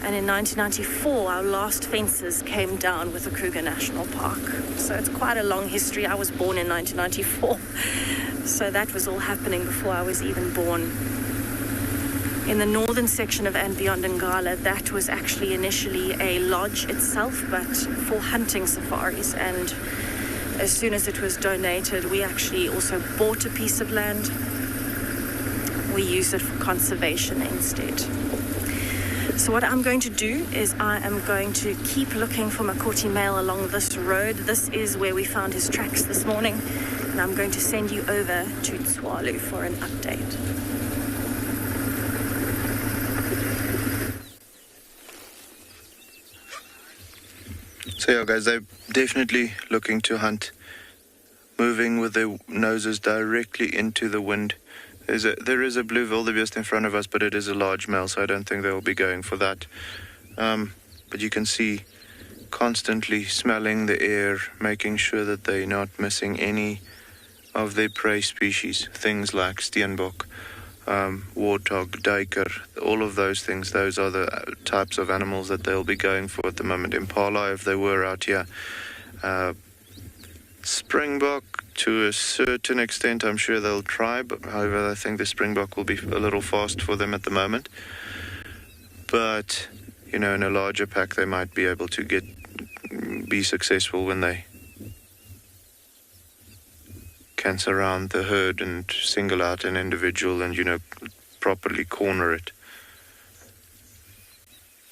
And in 1994, our last fences came down with the Kruger National Park. So it's quite a long history. I was born in 1994. So that was all happening before I was even born. In the northern section of Anbion Ngala, that was actually initially a lodge itself, but for hunting safaris. And as soon as it was donated, we actually also bought a piece of land. We used it for conservation instead. So what I'm going to do is I am going to keep looking for Makoti male along this road. This is where we found his tracks this morning. And I'm going to send you over to Tswalu for an update. So yeah, guys, they're definitely looking to hunt, moving with their noses directly into the wind. There is a blue wildebeest in front of us, but it is a large male, so I don't think they'll be going for that. But you can see constantly smelling the air, making sure that they're not missing any of their prey species, things like steenbok, warthog, duiker, all of those things. Those are the types of animals that they'll be going for at the moment. Impala, if they were out here. Springbok, to a certain extent, I'm sure they'll try, but however, I think the springbok will be a little fast for them at the moment. But, you know, in a larger pack, they might be able to be successful when they can surround the herd and single out an individual and, you know, properly corner it.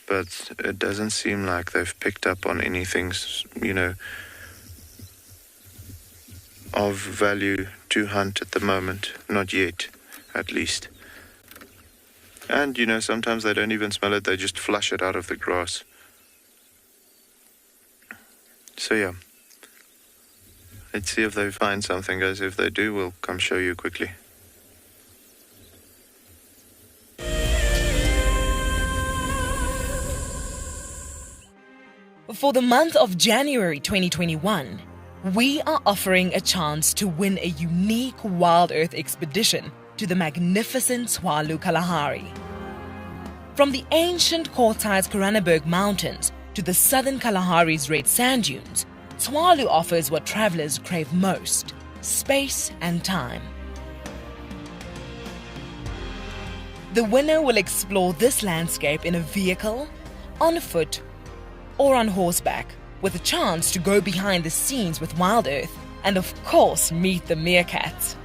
But it doesn't seem like they've picked up on anything, you know, of value to hunt at the moment. Not yet, at least. And, you know, sometimes they don't even smell it, they just flush it out of the grass. So, yeah. Let's see if they find something, guys. If they do, we'll come show you quickly. For the month of January 2021, we are offering a chance to win a unique Wild Earth expedition to the magnificent Tswalu Kalahari. From the ancient Kortai's Koranenberg Mountains to the southern Kalahari's red sand dunes, Tswalu offers what travelers crave most: space and time. The winner will explore this landscape in a vehicle, on foot, or on horseback, with a chance to go behind the scenes with Wild Earth and, of course, meet the meerkats.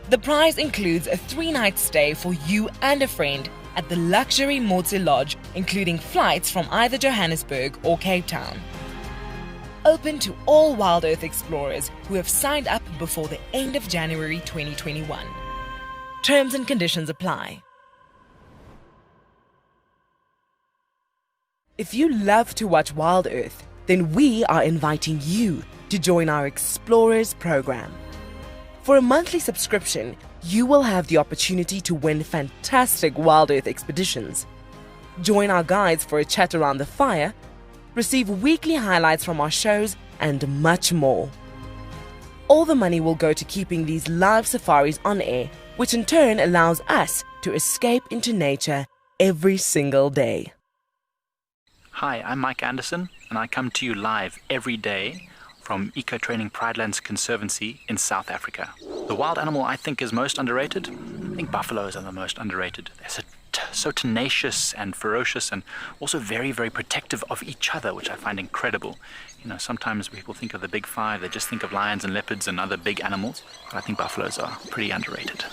The prize includes a 3-night stay for you and a friend at the luxury Motse Lodge, including flights from either Johannesburg or Cape Town. Open to all Wild Earth explorers who have signed up before the end of January 2021. Terms and conditions apply. If you love to watch Wild Earth, then we are inviting you to join our Explorers program. For a monthly subscription, you will have the opportunity to win fantastic Wild Earth expeditions, join our guides for a chat around the fire, receive weekly highlights from our shows, and much more. All the money will go to keeping these live safaris on air, which in turn allows us to escape into nature every single day. Hi, I'm Mike Anderson, and I come to you live every day from Eco Training Pridelands Conservancy in South Africa. The wild animal I think is most underrated. I think buffaloes are the most underrated. They're so tenacious and ferocious, and also very, very protective of each other, which I find incredible. You know, sometimes people think of the big five, they just think of lions and leopards and other big animals, but I think buffaloes are pretty underrated.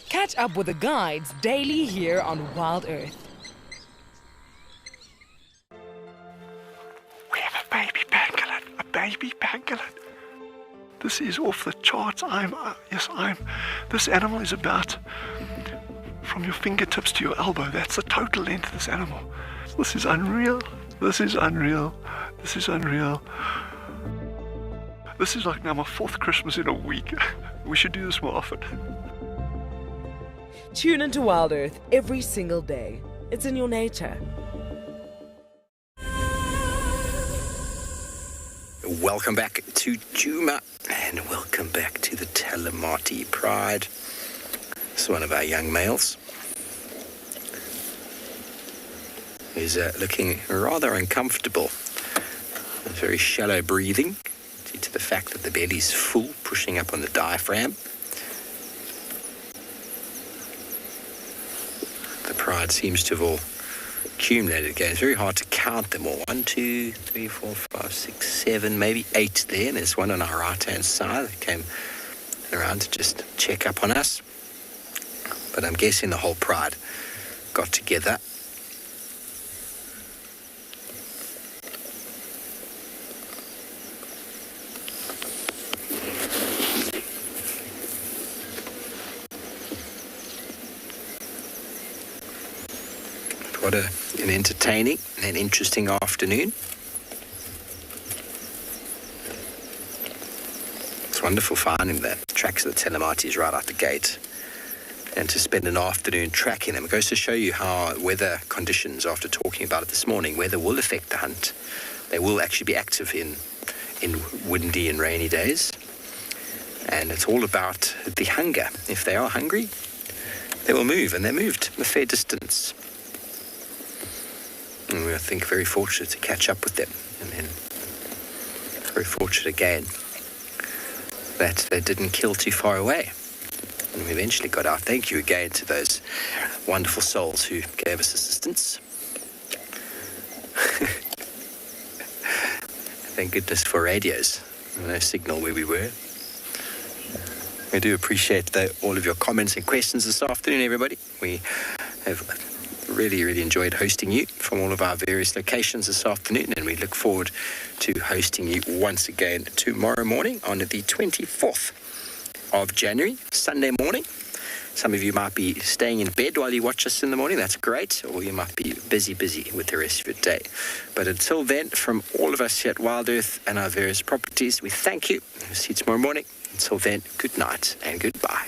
Catch up with the guides daily here on Wild Earth. We have a baby pangolin. A baby pangolin. This is off the charts. This animal is about from your fingertips to your elbow. That's the total length of this animal. This is unreal. This is unreal. This is unreal. This is like now my 4th Christmas in a week. We should do this more often. Tune into Wild Earth every single day. It's in your nature. Welcome back to Djuma, and welcome back to the Talamati Pride. It's one of our young males who's looking rather uncomfortable. Very shallow breathing due to the fact that the belly's full, pushing up on the diaphragm. The pride seems to have all accumulated again. It's very hard to count them all. 1, 2, 3, 4, 5, 6, 7, maybe 8 there. And there's one on our right-hand side that came around to just check up on us. But I'm guessing the whole pride got together got an entertaining and interesting afternoon. It's wonderful finding the tracks of the Telematis right out the gate, and to spend an afternoon tracking them. It goes to show you how weather conditions, after talking about it this morning, weather will affect the hunt. They will actually be active in windy and rainy days. And it's all about the hunger. If they are hungry, they will move, and they moved a fair distance. And we are, I think, very fortunate to catch up with them. And then very fortunate again that they didn't kill too far away. And we eventually got out. Thank you again to those wonderful souls who gave us assistance. Thank goodness for radios. No signal where we were. We do appreciate all of your comments and questions this afternoon, everybody. We have really, really enjoyed hosting you from all of our various locations this afternoon, and we look forward to hosting you once again tomorrow morning on the 24th of January, Sunday morning. Some of you might be staying in bed while you watch us in the morning. That's great. Or you might be busy with the rest of your day. But until then, from all of us here at Wild Earth and our various properties, we thank you. We'll see you tomorrow morning. Until then, good night and goodbye.